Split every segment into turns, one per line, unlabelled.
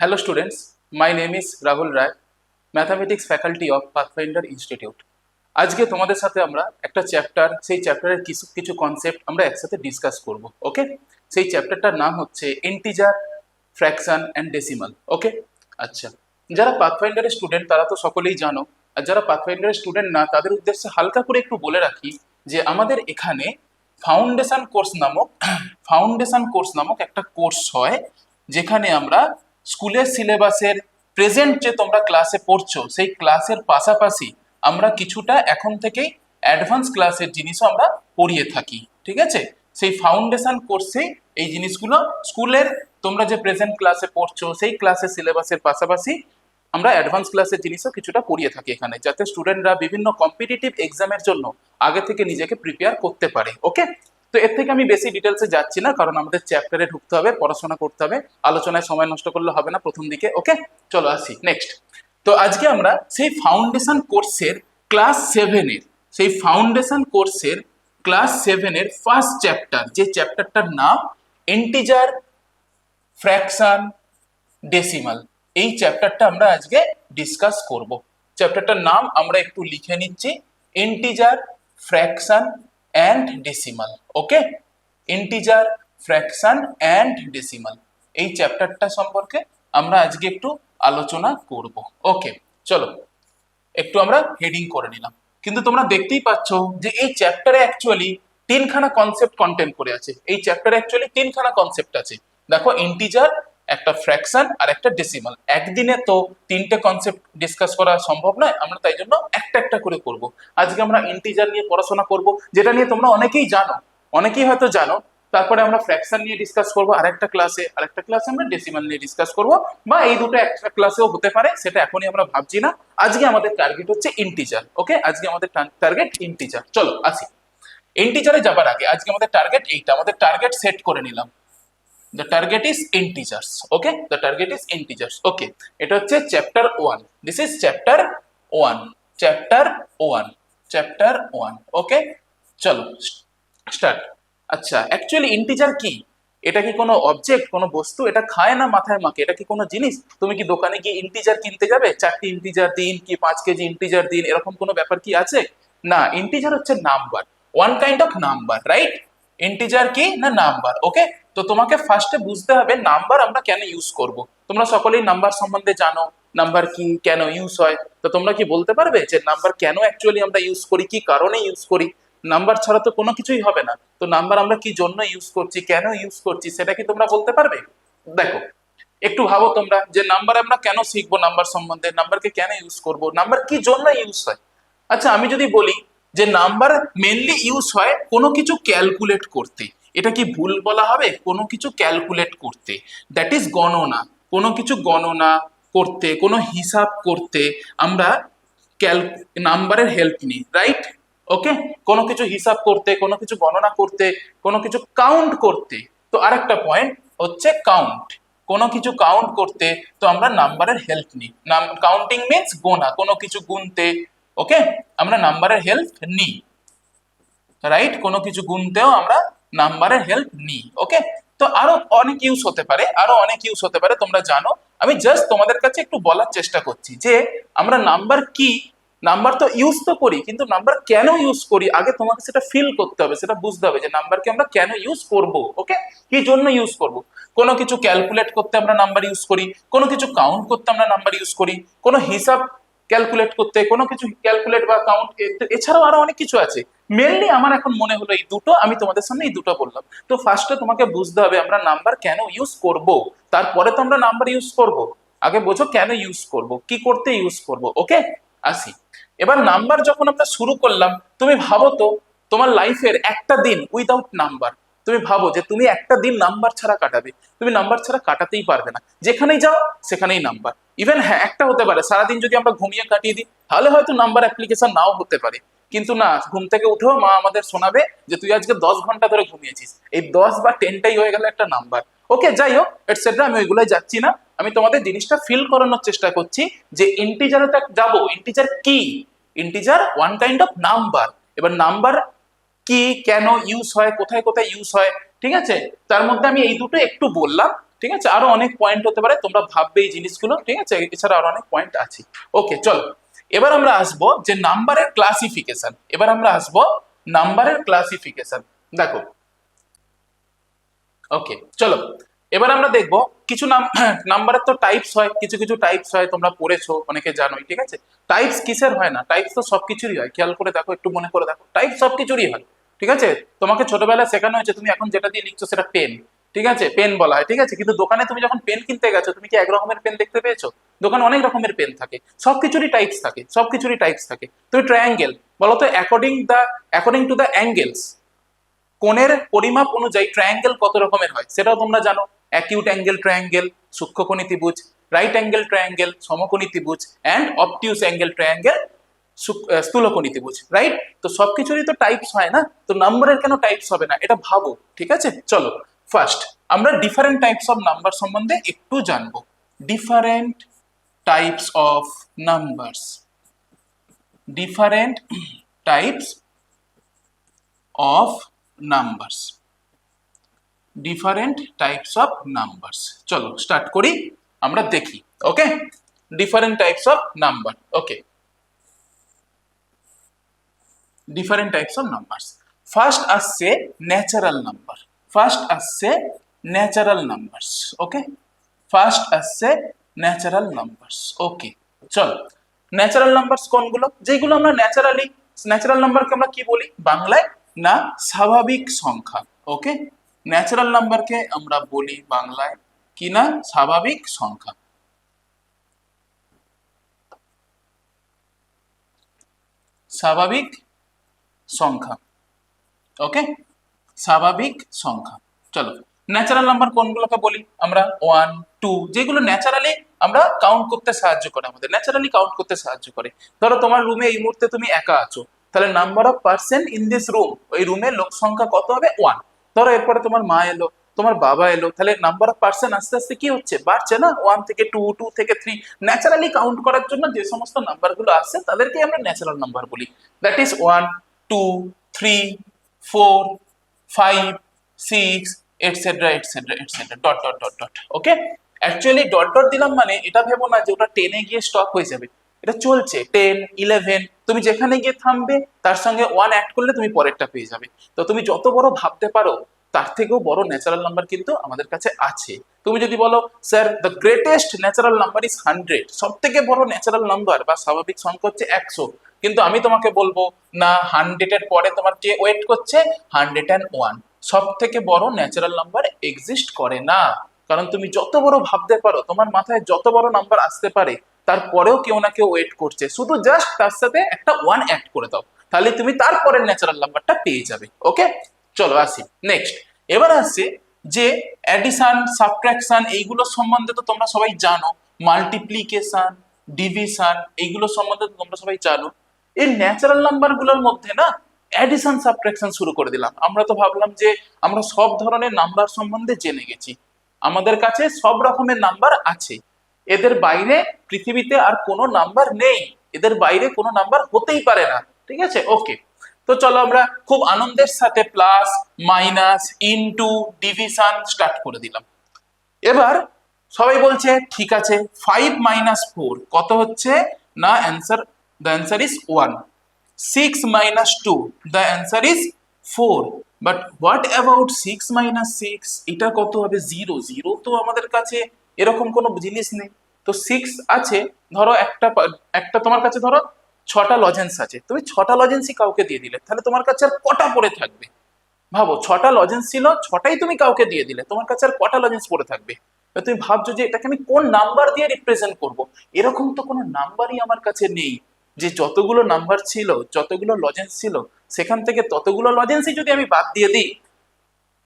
Hello students, my name is Rahul Rai, Mathematics Faculty of Pathfinder Institute. আজকে তোমাদের সাথে আমরা একটা চ্যাপ্টার, সেই চ্যাপ্টারের কিছু কিছু কনসেপ্ট আমরা একসাথে ডিসকাস করব। ওকে, সেই চ্যাপ্টারটার নাম হচ্ছে ইন্টিজার, ফ্র্যাকশন অ্যান্ড ডেসিমাল। ওকে, আচ্ছা, যারা পাথফাইন্ডারের স্টুডেন্ট তারা তো সকলেই জানো, আর যারা পাথফাইন্ডারের স্টুডেন্ট না তাদের উদ্দেশ্যে হালকা করে একটু বলে রাখি যে আমাদের এখানে ফাউন্ডেশন কোর্স নামক একটা কোর্স হয়, যেখানে আমরা স্কুলের সিলেবাসের প্রেজেন্ট যে তোমরা ক্লাসে পড়ছো সেই ক্লাসের পাশাপাশি আমরা কিছুটা এখন থেকেই অ্যাডভান্স ক্লাসের জিনিসও আমরা পড়িয়ে থাকি। ঠিক আছে, সেই ফাউন্ডেশন কোর্সে এই জিনিসগুলো স্কুলের তোমরা যে প্রেজেন্ট ক্লাসে পড়ছো সেই ক্লাসের সিলেবাসের পাশাপাশি আমরা অ্যাডভান্স ক্লাসের জিনিসও কিছুটা পড়িয়ে থাকি এখানে, যাতে স্টুডেন্টরা বিভিন্ন কম্পিটিটিভ এক্সামের জন্য আগে থেকে নিজেকে প্রিপেয়ার করতে পারে। ওকে, তো এর থেকে আমি বেশি ডিটেলসে যাচ্ছি না, কারণ আমাদের চ্যাপ্টারে ঢুকতে হবে, পড়াশোনা করতে হবে, আলোচনায় সময় নষ্ট করলে হবে না প্রথম দিকে। ওকে, চলো আসি নেক্সট। তো আজকে আমরা সেই ফাউন্ডেশন কোর্সের ক্লাস সেভেনের ফার্স্ট চ্যাপ্টার, যে চ্যাপ্টারটার নাম ইন্টিজার, ফ্র্যাকশন, ডেসিমাল, এই চ্যাপ্টারটা আমরা আজকে ডিসকাস করব। চ্যাপ্টারটার নাম আমরা একটু লিখে নিচ্ছি, integer, fraction and decimal. Okay, integer, fraction and decimal, এই চ্যাপ্টারটা সম্পর্কে আমরা আজকে একটু আলোচনা করব। ওকে, চলো একটু আমরা হেডিং করে নিলাম। কিন্তু তোমরা দেখতেই পাচ্ছ যে এই চ্যাপ্টারে অ্যাকচুয়ালি তিনখানা কনসেপ্ট কন্টেন্ট করে আছে। এই চ্যাপ্টারে অ্যাকচুয়ালি তিনখানা কনসেপ্ট আছে। দেখো, ইন্টিজার, একটা ফ্র্যাকশন আর একটা ডেসিমাল। একদিনে তো তিনটে কনসেপ্ট ডিসকাস করা সম্ভব নয়, আমরা তাই জন্য একটা একটা করে করব। আজকে আমরা ইন্টিজার নিয়ে পড়াশোনা করব, যেটা নিয়ে তোমরা অনেকেই হয়তো জানো। তারপরে আমরা ফ্র্যাকশন নিয়ে ডিসকাস করবো আরেকটা ক্লাসে আমরা ডেসিমাল নিয়ে ডিসকাস করব, বা এই দুটো একটা ক্লাসেও হতে পারে, সেটা এখনই আমরা ভাবছি না। আজকে আমাদের টার্গেট হচ্ছে ইন্টিজার। ওকে, আজকে আমাদের টার্গেট ইন্টিজার। চলো আসি। ইন্টিজারে যাবার আগে আজকে আমাদের টার্গেট এইটা, আমাদের টার্গেট সেট করে নিলাম। The target is integers. Okay, the target is integers. Okay, এটা হচ্ছে চ্যাপ্টার 1. This is chapter 1. ওকে, চলো স্টার্ট। আচ্ছা, অ্যাকচুয়ালি ইন্টিজার কি? এটা কি কোনো অবজেক্ট, কোনো বস্তু? এটা খায় না মাথায় মাকে? এটা কি কোনো জিনিস? তুমি কি দোকানে গিয়ে ইন্টিজার কিনতে যাবে, 4টি ইন্টিজার দিন কি 5 কেজি ইন্টিজার দিন, এরকম কোনো ব্যাপার কি আছে? না, ইন্টিজার হচ্ছে number, one kind of number, right? Integer কি না নাম্বার। ওকে, তো তোমাকে ফার্স্টে বুঝতে হবে নাম্বার আমরা কেন ইউজ করব। তোমরা সকলেই নাম্বার সম্বন্ধে জানো, নাম্বার কি, কেন ইউজ হয়। তো তোমরা কি বলতে পারবে যে নাম্বার কেন অ্যাকচুয়ালি আমরা ইউজ করি, কি কারণে ইউজ করি? নাম্বার ছাড়া তো কোনো কিছুই হবে না। তো নাম্বার আমরা কি জন্য ইউজ করছি, কেন ইউজ করছি, সেটা কি তোমরা বলতে পারবে? দেখো, একটু ভাবো তোমরা যে নাম্বার আমরা কেন শিখবো, নাম্বার সম্বন্ধে, নাম্বারকে কেন ইউজ করব, নাম্বার কি জন্য ইউজ হয়। আচ্ছা, আমি যদি বলি যে নাম্বার মেনলি ইউজ হয় কোনো কিছু ক্যালকুলেট করতে, এটা কি ভুল বলা হবে? কোনো কিছু ক্যালকুলেট করতে, দ্যাট ইজ গণনা। কোনো কিছু গণনা করতে, কোনো হিসাব করতে আমরা নাম্বারের হেল্প নিই, রাইট? ওকে, কোনো কিছু হিসাব করতে, কোনো কিছু গণনা করতে, কোনো কিছু কাউন্ট করতে। তো আরেকটা পয়েন্ট হচ্ছে কাউন্ট, কোনো কিছু কাউন্ট করতে তো আমরা নাম্বারের হেল্প নিই। কাউন্টিং মিন্স গোনা, কোনো কিছু গুনতে। ওকে, আমরা নাম্বারের হেল্প নিই, রাইট? কোনো কিছু গুনতেও আমরা নাম্বারের হেল্প নিই। ওকে, তো আরো অনেক ইউজ হতে পারে, তোমরা জানো। আমি জাস্ট তোমাদের কাছে একটু বলার চেষ্টা করছি যে আমরা নাম্বার কি, নাম্বার তো ইউজ তো করি, কিন্তু নাম্বার কেন ইউজ করি আগে তোমাকে সেটা ফিল করতে হবে, সেটা বুঝতে হবে যে নাম্বারকে আমরা কেন ইউজ করব। ওকে, কি জন্য ইউজ করব? কোনো কিছু ক্যালকুলেট করতে আমরা নাম্বার ইউজ করি, কোনো কিছু কাউন্ট করতে আমরা নাম্বার ইউজ করি, কোনো হিসাব ক্যালকুলেট করতে, কোনো কিছু ক্যালকুলেট বা কাউন্ট, এছাড়াও আরো অনেক কিছু আছে। মেনলি আমার এখন মনে হলো এই দুটো, আমি তোমাদের সামনে এই দুটো বললাম। তো ফার্স্টে তোমাকে বুঝতে হবে আমরা নাম্বার কেন ইউজ করব, তারপরে তো আমরা নাম্বার ইউজ করব। আগে বোঝো কেন ইউজ করব, কি করতে ইউজ করব। ওকে, আসি। এবার নাম্বার যখন আমরা শুরু করলাম, তুমি ভাবো তো তোমার লাইফের একটা দিন উইদাউট নাম্বার, তুমি ভাবো যে তুমি একটা দিন নাম্বার ছাড়া কাটাবে, তুমি নাম্বার ছাড়া কাটাতেই পারবে না। যেখানেই যাও সেখানেই নাম্বার। ইভেন হ্যাঁ, একটা হতে পারে সারাদিন যদি আমরা ঘুমিয়ে কাটিয়ে দিই, তাহলে হয়তো নাম্বার অ্যাপ্লিকেশন নাও হতে পারে। কিন্তু না, ঘুম থেকে উঠেও মা আমাদের শোনাবে যে তুই আজকে 10 ঘন্টা ধরে ঘুমিয়েছিস, এই 10 বা 10টাই হয়ে গেল একটা নাম্বার। ওকে, যাই হোক, এটসেট্রা, আমি ওইগুলোই যাচ্ছি না। আমি তোমাদের জিনিসটা ফিল করানোর চেষ্টা করছি যে ইন্টিজারে যাবো। ইন্টিজার কি? Integer one kind of number. এবার নাম্বার কি, কেন ইউজ হয়, কোথায় কোথায় ইউজ হয়, ঠিক আছে? তার মধ্যে আমি এই দুটো একটু বললাম। ঠিক আছে, আরো অনেক পয়েন্ট হতে পারে, তোমরা ভাববে এই জিনিসগুলো, ঠিক আছে, এছাড়া আরো অনেক পয়েন্ট আছে। ওকে চলো, এবার আমরা আসবো যে নাম্বারের ক্লাসিফিকেশন। এবার আমরা আসবো নাম্বারের ক্লাসিফিকেশন। দেখো, ওকে চলো, এবার আমরা দেখবো কিছু নাম্বারের তো টাইপস হয়, কিছু কিছু টাইপস হয়, তোমরা পড়েছো, অনেকে জানোই, ঠিক আছে। টাইপস কিসের হয় না? টাইপস তো সবকিছুরই হয়, খেয়াল করে দেখো, একটু মনে করে দেখো, টাইপ সবকিছুরই হয়, ঠিক আছে। তোমাকে ছোটবেলায় শেখানো হয়েছে, তুমি এখন যেটা দিয়ে লিখছো সেটা পেন, ঠিক আছে, পেন বলা হয়, ঠিক আছে। কিন্তু দোকানে তুমি যখন পেন কিনতে গেছো, তুমি কি এক রকমের পেন দেখতে পেয়েছো? দোকানে অনেক রকমের পেন থাকে, সবকিছুরই টাইপস থাকে, সবকিছুরই টাইপস থাকে। তুমি ট্রায়াঙ্গেল বলো তো, অ্যাকর্ডিং টু দ্য অ্যাঙ্গেলস, কোণের পরিমাপ অনুযায়ী ট্রায়াঙ্গেল কত রকমের হয় সেটাও তোমরা জানো। অ্যাকিউট অ্যাঙ্গেল ট্রায়াঙ্গেল, সূক্ষ্মকোণী ত্রিভুজ, রাইট অ্যাঙ্গেল ট্রায়াঙ্গেল, সমকোণী ত্রিভুজ, অ্যান্ড অবটিউস অ্যাঙ্গেল ট্রায়াঙ্গেল, স্থূলকোণী ত্রিভুজ, রাইট। তো সবকিছুরই তো টাইপস হয় না, তো নাম্বারের কেন টাইপস হবে না, এটা ভাবো, ঠিক আছে। চলো, ফার্স্ট আমরা ডিফারেন্ট টাইপস অফ নাম্বার সম্বন্ধে একটু জানবো। Different types of numbers, different types of numbers, different types of numbers. চলো স্টার্ট করি, আমরা দেখি। Okay, different types of number. Okay, different types of numbers. First আসছে ন্যাচারাল নাম্বার, ফার্স্ট আসছে natural numbers. Okay, first আসছে natural numbers. Okay চলো, natural numbers কোনগুলো? যেগুলো আমরা ন্যাচারালি, ন্যাচারাল নাম্বারকে আমরা কি বলি বাংলায়? না স্বাভাবিক সংখ্যা। ওকে, ন্যাচারাল নাম্বারকে আমরা বলি বাংলায় কি না? স্বাভাবিক সংখ্যা। স্বাভাবিক সংখ্যা। ওকে, স্বাভাবিক সংখ্যা। চলো, ন্যাচারাল নাম্বার কোনগুলোকে বলি আমরা? 1 2, যেগুলো ন্যাচারালি আমরা কাউন্ট করতে সাহায্য করে, আমাদের ন্যাচারালি কাউন্ট করতে সাহায্য করে। ধরো তোমার রুমে এই মুহূর্তে তুমি একা আছো, তাহলে number of person in this room, ওই রুমের লোক সংখ্যা কত হবে? 1। ধরো এরপরে তোমার মা এলো, তোমার বাবা এলো, তাহলে নাম্বার অফ পার্সন আস্তে আস্তে কি হচ্ছে? বাড়ছে না? 1 থেকে 2, 2 থেকে 3। ন্যাচারালি কাউন্ট করার জন্য যে সমস্ত নাম্বারগুলো আসছে তাদেরকে আমরা ন্যাচারাল নাম্বার বলি। That is 1 2 3 4 5 6 etcetera etcetera etcetera, dot dot dot dot. Okay, actually dot dot দিলাম মানে এটা ভেবো না যে ওটা 10 এ গিয়ে স্টপ হয়ে যাবে, এটা চলছে 10 11, তুমি যেখানে গিয়ে থামবে তার সঙ্গে 1 অ্যাড করলে তুমি পরেরটা পেয়ে যাবে। তো তুমি যত বড় ভাবতে পারো তার থেকেও বড় ন্যাচারাল নাম্বার কিন্তু আমাদের কাছে আছে। তুমি যদি বলো sir the greatest natural number is 100, সব থেকে বড় ন্যাচারাল নাম্বার বা স্বাভাবিক সংখ্যা হচ্ছে 100, কিন্তু আমি তোমাকে বলবো না, 100 এর পরে তোমার কে ওয়েট করছে? 101। সব থেকে বড় ন্যাচারাল নাম্বার এক্সিস্ট করে না, কারণ তুমি যত বড় ভাবতে পারো, তোমার মাথায় যত বড় নাম্বার আসতে পারে, তারপরেও কেউ না কেউ ওয়েট করছে, শুধু জাস্ট তার সাথে একটা 1 অ্যাড করে দাও, তাহলে তুমি তারপরের ন্যাচারাল নাম্বারটা পেয়ে যাবে। ওকে চলো আসি নেক্সট। এবার আসছে যে অ্যাডিশন সাবট্রাকশন, এইগুলো সম্বন্ধে তো তোমরা সবাই জানো, মাল্টিপ্লিকেশন ডিভিশন এইগুলো সম্বন্ধে তো তোমরা সবাই জানো। এই ন্যাচারাল নাম্বার গুলোর মধ্যে না অ্যাডিশন সাবট্রাকশন শুরু করে দিলাম। আমরা তো ভাবলাম যে আমরা সব ধরনের নাম্বার সম্বন্ধে জেনে গেছি, আমাদের কাছে সব রকমের নাম্বার আছে, এদের বাইরে পৃথিবীতে আর কোনো নাম্বার নেই, এদের বাইরে কোনো নাম্বার হতেই পারে না, ঠিক আছে। ওকে, তো চলো আমরা খুব আনন্দের সাথে plus minus into division start করে দিলাম। এবার সবাই বলছে ঠিক আছে 5 - 4 কত হচ্ছে? না answer, the answer is 1। 6 - 2, the answer is 4। But what about 6 - 6, এটা কত হবে? 0। 0 তো আমাদের কাছে এরকম কোনো জিনিস নেই। তো 6 আছে, ধরো একটা একটা তোমার কাছে ধরো 6টা লজেন্স আছে, তুমি 6টা লজেন্সই কাউকে দিয়ে দিলে, তাহলে তোমার কাছে আর কটা পড়ে থাকবে? ভাবো, 6টা লজেন্স ছিল, 6টাই তুমি কাউকে দিয়ে দিলে, তোমার কাছে আর কটা লজেন্স পড়ে থাকবে? তুমি ভাবছো যে এটাকে আমি কোন নাম্বার দিয়ে রিপ্রেজেন্ট করব, এরকম তো কোনো নাম্বারই আমার কাছে নেই যে যতগুলো নাম্বার ছিল, যতগুলো লজেন্স ছিল, সেখান থেকে ততগুলো লজেন্সই যদি আমি বাদ দিয়ে দিই,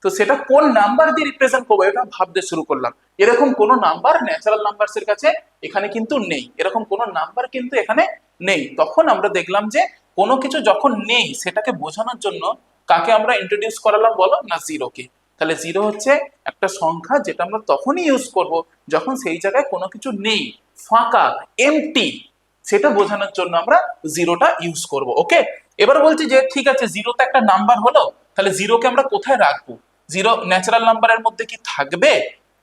তো সেটা কোন নাম্বার দিয়ে রিপ্রেজেন্ট করবো এটা ভাবতে শুরু করলাম। এরকম কোন নাম্বার ন্যাচারাল নাম্বারস এর কাছে এখানে কিন্তু নেই, এরকম কোন নাম্বার কিন্তু এখানে নেই। তখন আমরা দেখলাম যে কোনো কিছু যখন নেই সেটাকে বোঝানোর জন্য কাকে আমরা ইন্ট্রোডিউস করালাম বলো? না জিরোকে। তাহলে জিরো হচ্ছে একটা সংখ্যা যেটা আমরা তখনই ইউজ করব যখন সেই জায়গায় কোনো কিছু নেই, ফাঁকা, এমটি, সেটা বোঝানোর জন্য আমরা জিরোটা ইউজ করব। ওকে, এবার বলছি যে ঠিক আছে জিরো তো একটা নাম্বার হলো, তাহলে জিরোকে আমরা কোথায় রাখবো? জিরো ন্যাচারাল নাম্বারের মধ্যে কি থাকবে?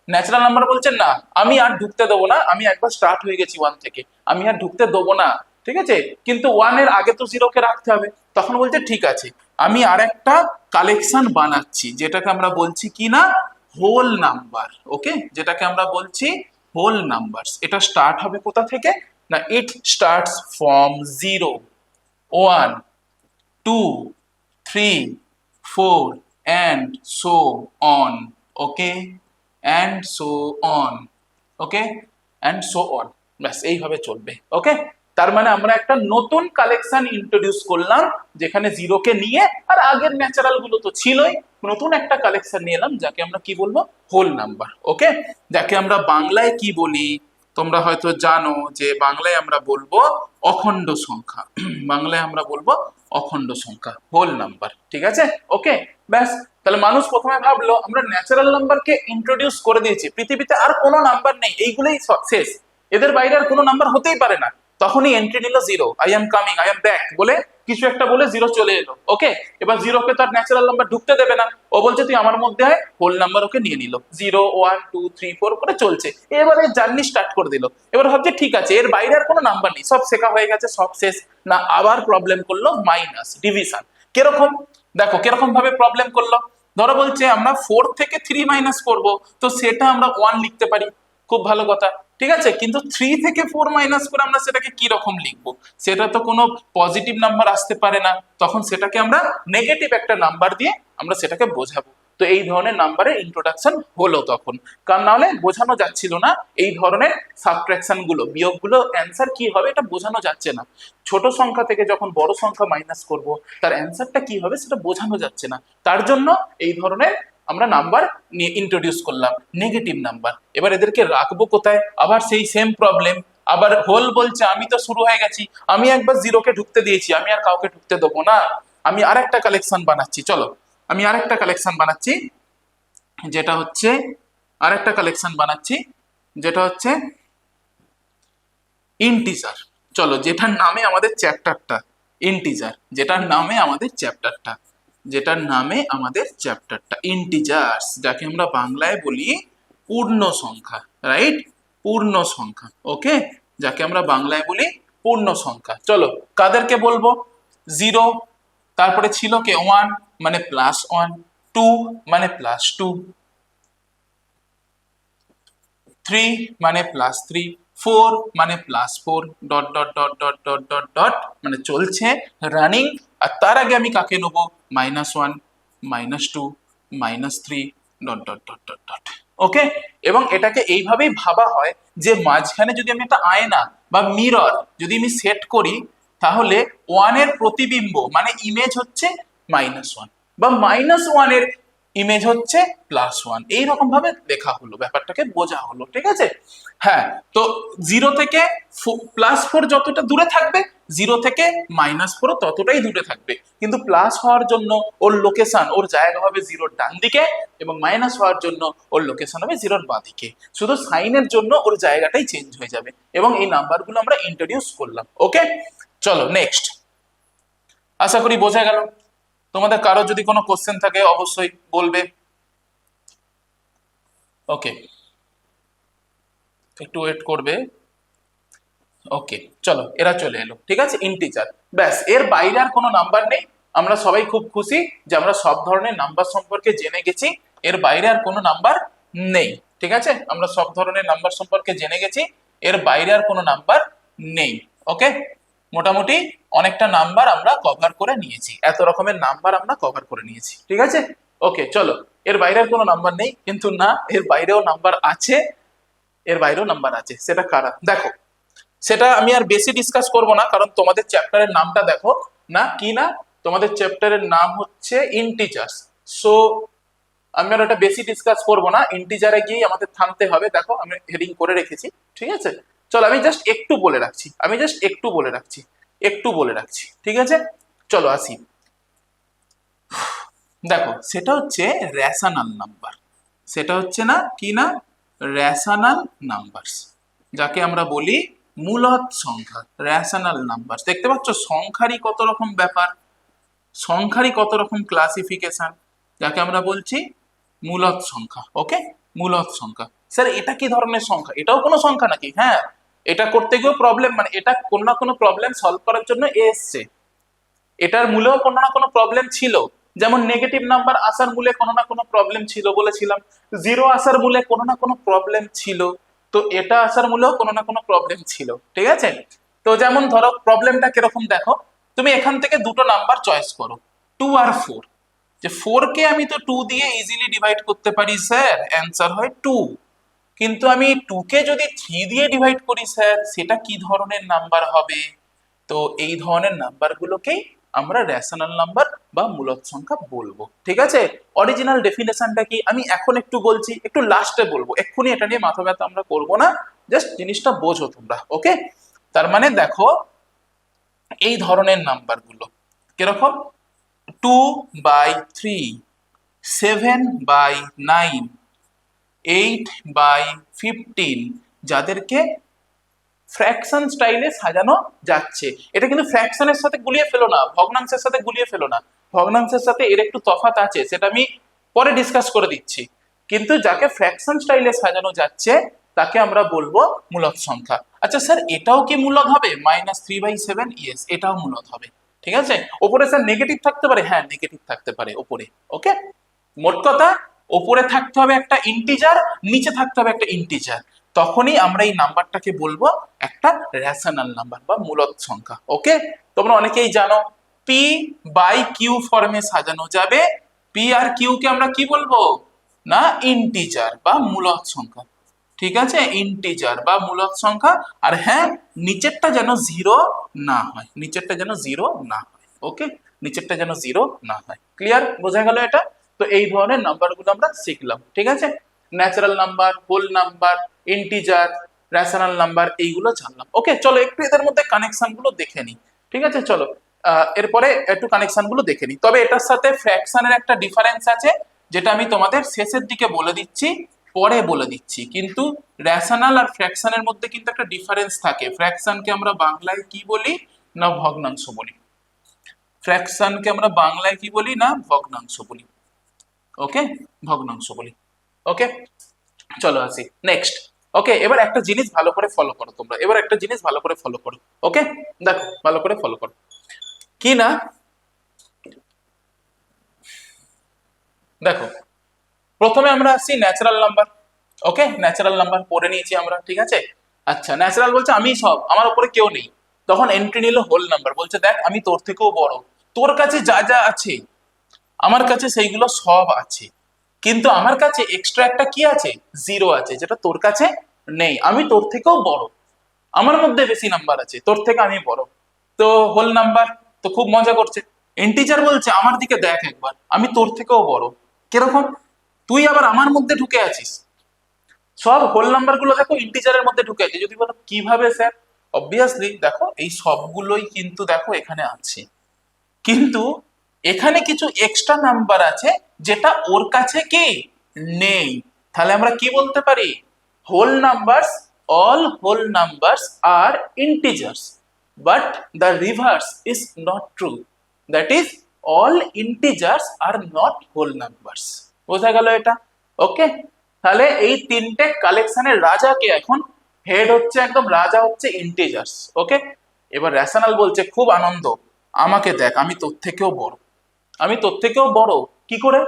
ন্যাচারাল নাম্বার বলছেন না, আমি আর ঢুকতে দেবো না, আমি একবার স্টার্ট হয়ে গেছি 1 থেকে, আমি আর ঢুকতে দেবো না, ঠিক আছে, কিন্তু 1 এর আগে তো 0 কে রাখতে হবে। তখন বলছে ঠিক আছে, আমি আর একটা কালেকশন বানাচ্ছি, যেটাকে আমরা বলছি কি না, হোল নাম্বার। ওকে, যেটাকে আমরা বলছি হোল নাম্বারস। এটা স্টার্ট হবে কোথা থেকে না, it starts from 0, 1, 2, 3, 4 and so on. Okay, and so on. Okay, and so on. ব্যাস এইভাবে চলবে। ওকে, তার মানে আমরা একটা নতুন কালেকশন ইন্ট্রোডিউস করলাম, যেখানে 0 কে নিয়ে, আর আগের ন্যাচারাল গুলো তো ছিলই, নতুন একটা কালেকশন নিয়ে এলাম, যাকে আমরা কি বলবো, হোল নাম্বার। ওকে, যাকে আমরা বাংলায় কি বলি, তোমরা হয়তো জানো যে বাংলায় আমরা বলবো অখণ্ড সংখ্যা। বাংলায় আমরা বলবো অখণ্ড সংখ্যা, হোল নাম্বার। ঠিক আছে, ওকে, ব্যাস। তাহলে মানুষ প্রথমে ভাবলো আমরা ন্যাচারাল নাম্বারকে ইন্ট্রোডিউস করে দিয়েছি, পৃথিবীতে আর কোনো নাম্বার নেই, এইগুলোই শেষ, এদের বাইরে আর কোনো নাম্বার হতেই পারে না। তখনই এন্ট্রি নিল 0, I am coming, I am back বলে কিছু একটা বলে 0 চলে এলো। ওকে, এবার 0 কে তার ন্যাচারাল নাম্বার ঢুকতে দেবে না, ও বলছে তুই আমার মধ্যে আয়, হোল নাম্বার ওকে নিয়ে নিল, 0, 1, 2, 3, 4 করে চলছে। এবারে জার্নি স্টার্ট করে দিল। এবার ভাবছে ঠিক আছে, এর বাইরে আর কোনো নাম্বার নেই, সব শেখা হয়ে গেছে, সব শেষ না, আবার প্রবলেম করলো মাইনাস ডিভিশন। কিরকম, দেখো কিরকম ভাবে প্রবলেম করলো। ধরো বলছে আমরা 4 থেকে 3 মাইনাস করবো, তো সেটা আমরা 1 লিখতে পারি, খুব ভালো কথা, ঠিক আছে, কিন্তু 3 থেকে 4 মাইনাস করে আমরা সেটাকে কি রকম লিখবো, সেটা তো কোনো পজিটিভ নাম্বার আসতে পারে না, তখন সেটাকে আমরা নেগেটিভ একটা নাম্বার দিয়ে আমরা সেটাকে বোঝাবো। তো এই ধরনের নাম্বারের ইন্ট্রোডাকশন হলো তখন, কারণ নাহলে বোঝানো যাচ্ছিল না এই ধরনের সাবট্রাকশন গুলো, বিয়োগ গুলো অ্যান্সার কি হবে এটা বোঝানো যাচ্ছে না। ছোট সংখ্যা থেকে যখন বড় সংখ্যা মাইনাস করব, তার অ্যান্সারটা কি হবে সেটা বোঝানো যাচ্ছে না, তার জন্য এই ধরনের আমরা নাম্বার নিয়ে ইন্ট্রোডিউস করলাম, নেগেটিভ নাম্বার। এবার এদেরকে রাখবো কোথায়, আবার সেই সেম প্রবলেম, আবার হোল বলছে আমি তো শুরু হয়ে গেছি, আমি একবার 0 কে ঢুকতে দিয়েছি, আমি আর কাউকে ঢুকতে দেবো না, আমি আরেকটা কালেকশন বানাচ্ছি। চলো, আমি আরেকটা কালেকশন বানাচ্ছি, যেটা হচ্ছে আরেকটা কালেকশন বানাচ্ছি যেটা হচ্ছে ইন্টিজার। চলো, যেটার নামে আমাদের চ্যাপ্টারটা ইন্টিজার, যেটার নামে আমাদের চ্যাপ্টারটা ইন্টিজার্স, যাকে আমরা বাংলায় বলি পূর্ণ সংখ্যা, রাইট, পূর্ণ সংখ্যা। ওকে, যাকে আমরা বাংলায় বলি পূর্ণ সংখ্যা। চলো, কাদেরকে বলবো, 0, তারপরে ছিল কে 1 মানে +1, 2 মানে +2, 3 মানে +3, 4 মানে +4, dot dot dot dot dot dot dot, মানে চলছে রানিং। আর তার আগে আমি কাকে নেবো, -1, -2, -3, dot dot dot dot dot. Okay, এবং এটাকে এইভাবেই ভাবা হয় যে মাঝখানে যদি আমি একটা আয়না বা মিরর যদি আমি সেট করি, তাহলে 1 এর প্রতিবিম্ব মানে ইমেজ হচ্ছে -1, বা -1 এর ইমেজ হচ্ছে +1, এইরকম ভাবে লেখা হলো, ব্যাপারটাকে বোঝা হলো। ঠিক আছে, হ্যাঁ, তো 0 থেকে +4 যতটা দূরে থাকবে, 0 থেকে -4 ততটাই দূরে থাকবে, কিন্তু প্লাস হওয়ার জন্য ওর লোকেশন, ওর জায়গা হবে 0 ডান দিকে, এবং মাইনাস হওয়ার জন্য ওর লোকেশন হবে 0 বাঁ দিকে, শুধু সাইনের জন্য ওর জায়গাটাই চেঞ্জ হয়ে যাবে। এবং এই নাম্বারগুলো আমরা ইন্ট্রোডিউস করলাম। ওকে, চলো নেক্সট। আশা করি বোঝা গেল। তোমাদের কারো যদি কোনো কোশ্চেন থাকে অবশ্যই বলবে। ওকে, একটু ওয়েট করবে। ওকে, চলো, এরা চলে এলো। ঠিক আছে, ইন্টিজার, ব্যাস, এর বাইরে আর কোনো নাম্বার নেই। আমরা সবাই খুব খুশি যে আমরা সব ধরনের নাম্বার সম্পর্কে জেনে গেছি, এর বাইরে আর কোনো নাম্বার নেই। ঠিক আছে, আমরা সব ধরনের নাম্বার সম্পর্কে জেনে গেছি, এর বাইরে আর কোনো নাম্বার নেই। ওকে, মোটামুটি অনেকটা নাম্বার আমরা কভার করে নিয়েছি, এত রকমের নাম্বার আমরা কভার করে নিয়েছি। ঠিক আছে, ওকে, চলো, এর বাইরে আর কোনো নাম্বার নেই, কিন্তু না, এর বাইরেও নাম্বার আছে, এর বাইরেও নাম্বার আছে। সেটা কারা, দেখো, সেটা আমি আর বেশি ডিসকাস করব না, কারণ তোমাদের চ্যাপ্টারের নামটা দেখো না, কি না, তোমাদের চ্যাপ্টারের নাম হচ্ছে ইন্টিজার্স। সো আমি আর ওটা বেশি ডিসকাস করব না, ইন্টিজারে গিয়ে আমাদের থামতে হবে। দেখো, আমি হেডিং করে রেখেছি। ঠিক আছে, চলো, আমি জাস্ট একটু বলে রাখছি, ঠিক আছে, চলো আসি। দেখো, সেটা হচ্ছে রেশনাল নাম্বার, সেটা হচ্ছে না কি না, রেশনাল নাম্বারস, যাকে আমরা বলি মূলদ সংখ্যা, রেশনাল নাম্বার। দেখতে পাচ্ছ সংখ্যারই কত রকম ব্যাপার, সংখ্যারই কত রকম ক্লাসিফিকেশন, যাকে আমরা বলছি মূলদ সংখ্যা। ওকে, মূলদ সংখ্যা। স্যার এটা কি ধরনের সংখ্যা? এটাও কোনো সংখ্যা নাকি? হ্যাঁ, এটা করতে গিয়েও প্রবলেম, মানে এটা কোনো না কোনো প্রবলেম সলভ করার জন্য এসছে। এটার মূলেও কোনো না কোনো প্রবলেম ছিল, যেমন নেগেটিভ নাম্বার আসার মূলে কোনো না কোনো প্রবলেম ছিল বলেছিলাম, জিরো আসার মূলে কোনো না কোনো প্রবলেম ছিল, তো এটা আসার মূলেও কোনো না কোনো প্রবলেম ছিল। ঠিক আছে, তো যেমন ধরো প্রবলেমটা কিরকম দেখো, তুমি এখান থেকে দুটো নাম্বার চয়েস করো, 2 আর 4। যে 4 কে আমি তো 2 দিয়ে ইজিলি ডিভাইড করতে পারি স্যার, অ্যান্সার হয় 2। কিন্তু আমি 2 কে যদি 3 দিয়ে ডিভাইড করি স্যার, সেটা কি ধরনের নাম্বার হবে? তো এই ধরনের নাম্বারগুলোকেই আমরা রেশনাল নাম্বার বা মূলদ সংখ্যা বলবো। ঠিক আছে, অরিজিনাল ডেফিনেশনটা কি আমি এখন একটু বলছি, একটু লাস্টে বলবো, এক্ষুনি এটা নিয়ে মাথা ব্যথা আমরা করবো না, জাস্ট জিনিসটা বোঝো তোমরা। ওকে, তার মানে দেখো এই ধরনের নাম্বারগুলো কিরকম, 2/3, 7/9, 8/15, যাদেরকে ফ্র্যাকশন স্টাইলে সাজানো যাচ্ছে। এটা কিন্তু ফ্র্যাকশনের সাথে গুলিয়ে ফেলো না, ভগ্নাংশের সাথে গুলিয়ে ফেলো না, ভগ্নাংশের সাথে এর একটু তফাৎ আছে, সেটা আমি পরে ডিসকাস করে দিচ্ছি। কিন্তু যাকে ফ্র্যাকশন স্টাইলে সাজানো যাচ্ছে তাকে আমরা বলবো মূলদ সংখ্যা। আচ্ছা স্যার এটাও কি মূলদ হবে? -3/7, ইয়েস এটাও মূলদ হবে। ঠিক আছে, ওপরে স্যার নেগেটিভ থাকতে পারে, হ্যাঁ নেগেটিভ থাকতে পারে ওপরে। ওকে, মোট কথা ওপরে থাকতে হবে একটা ইন্টিজার, নিচে থাকতে হবে একটা ইন্টিজার, তখনই আমরা এই নাম্বারটাকে বলবো একটা রেশনাল নাম্বার বা মূলদ সংখ্যা। ওকে, তোমরা অনেকেই জানো পি বাই কিউ ফর্মে সাজানো যাবে, পি আর কিউ কে আমরা কি বলবো না, ইন্টিজার বা মূলদ সংখ্যা। ঠিক আছে, ইন্টিজার বা মূলদ সংখ্যা। আর হ্যাঁ, নিচেরটা যেন জিরো না হয়, নিচেরটা যেন জিরো না হয়। ওকে, নিচেরটা যেন জিরো না হয়। ক্লিয়ার, বোঝা গেল এটা? তো এই ধরনের নাম্বারগুলো আমরা শিখলাম। ঠিক আছে, natural number, whole number, integer, rational number, এইগুলো জানলাম। ওকে, চলো একটু এদের মধ্যে কানেকশন গুলো দেখে নিই। ঠিক আছে, চলো এরপরে একটু কানেকশন গুলো দেখে নিই। তবে এটার সাথে ফ্র্যাকশনের একটা ডিফারেন্স আছে, যেটা আমি তোমাদের শেষের দিকে বলে দিচ্ছি, পরে বলে দিচ্ছি। কিন্তু রেশনাল আর ফ্র্যাকশনের মধ্যে কিন্তু একটা ডিফারেন্স থাকে। ফ্র্যাকশনকে আমরা বাংলায় কি বলি না ভগ্নাংশ বলি, ফ্র্যাকশনকে আমরা বাংলায় কি বলি না ভগ্নাংশ বলি। ওকে, ভগ্নাংশ বলি। ওকে, চলো আসি নেক্সট। ওকে, এবার একটা জিনিস ভালো করে ফলো করো তোমরা, এবার একটা জিনিস ভালো করে ফলো করো। ওকে, দেখো ভালো করে ফলো করো কি না, দেখো প্রথমে আমরা আসছি ন্যাচারাল নাম্বার। ওকে, ন্যাচারাল নাম্বার পড়ে নিয়েছি আমরা। ঠিক আছে, আচ্ছা ন্যাচারাল বলছে আমি সব, আমার উপরে কেউ নেই। তখন এন্ট্রি নিল হোল নাম্বার, বলছে দেখ আমি তোর থেকেও বড়, তোর কাছে যা যা আছে আমার কাছে সেইগুলো সব আছে, কিন্তু আমার কাছে এক্সট্রা একটা কি আছে, জিরো আছে, যেটা তোর কাছে নেই। আমি তোর থেকেও বড়, আমার মধ্যে বেশি নাম্বার আছে, তোর থেকে আমি বড়। তো হোল নাম্বার তো খুব মজা করছে, ইন্টিজার বলছে আমার দিকে দেখ একবার, আমি তোর থেকেও বড়। কিরকম, তুই আবার আমার মধ্যে ঢুকে আছিস। সব হোল নাম্বার গুলো দেখো ইন্টিজারের মধ্যে ঢুকে আছে। যদি বলো কিভাবে স্যার, অবভিয়াসলি দেখো এই সবগুলোই কিন্তু দেখো এখানে আছে, কিন্তু এখানে কিছু এক্সট্রা নাম্বার আছে যেটা ওর কাছে কি নেই। তাহলে আমরা কি বলতে পারি, whole numbers, all whole numbers are integers, but the reverse is not true, that is all integers are not whole numbers. বোঝা গেল এটা? ওকে, তাহলে এই তিনটে কালেকশনের রাজা কে এখন, হেড হচ্ছে একদম রাজা হচ্ছে ইন্টিজার্স। ওকে, এবার রেশনাল বলছে খুব আনন্দ, আমাকে দেখ আমি তোর থেকেও বড়, আমি তোর থেকেও বড় কি করে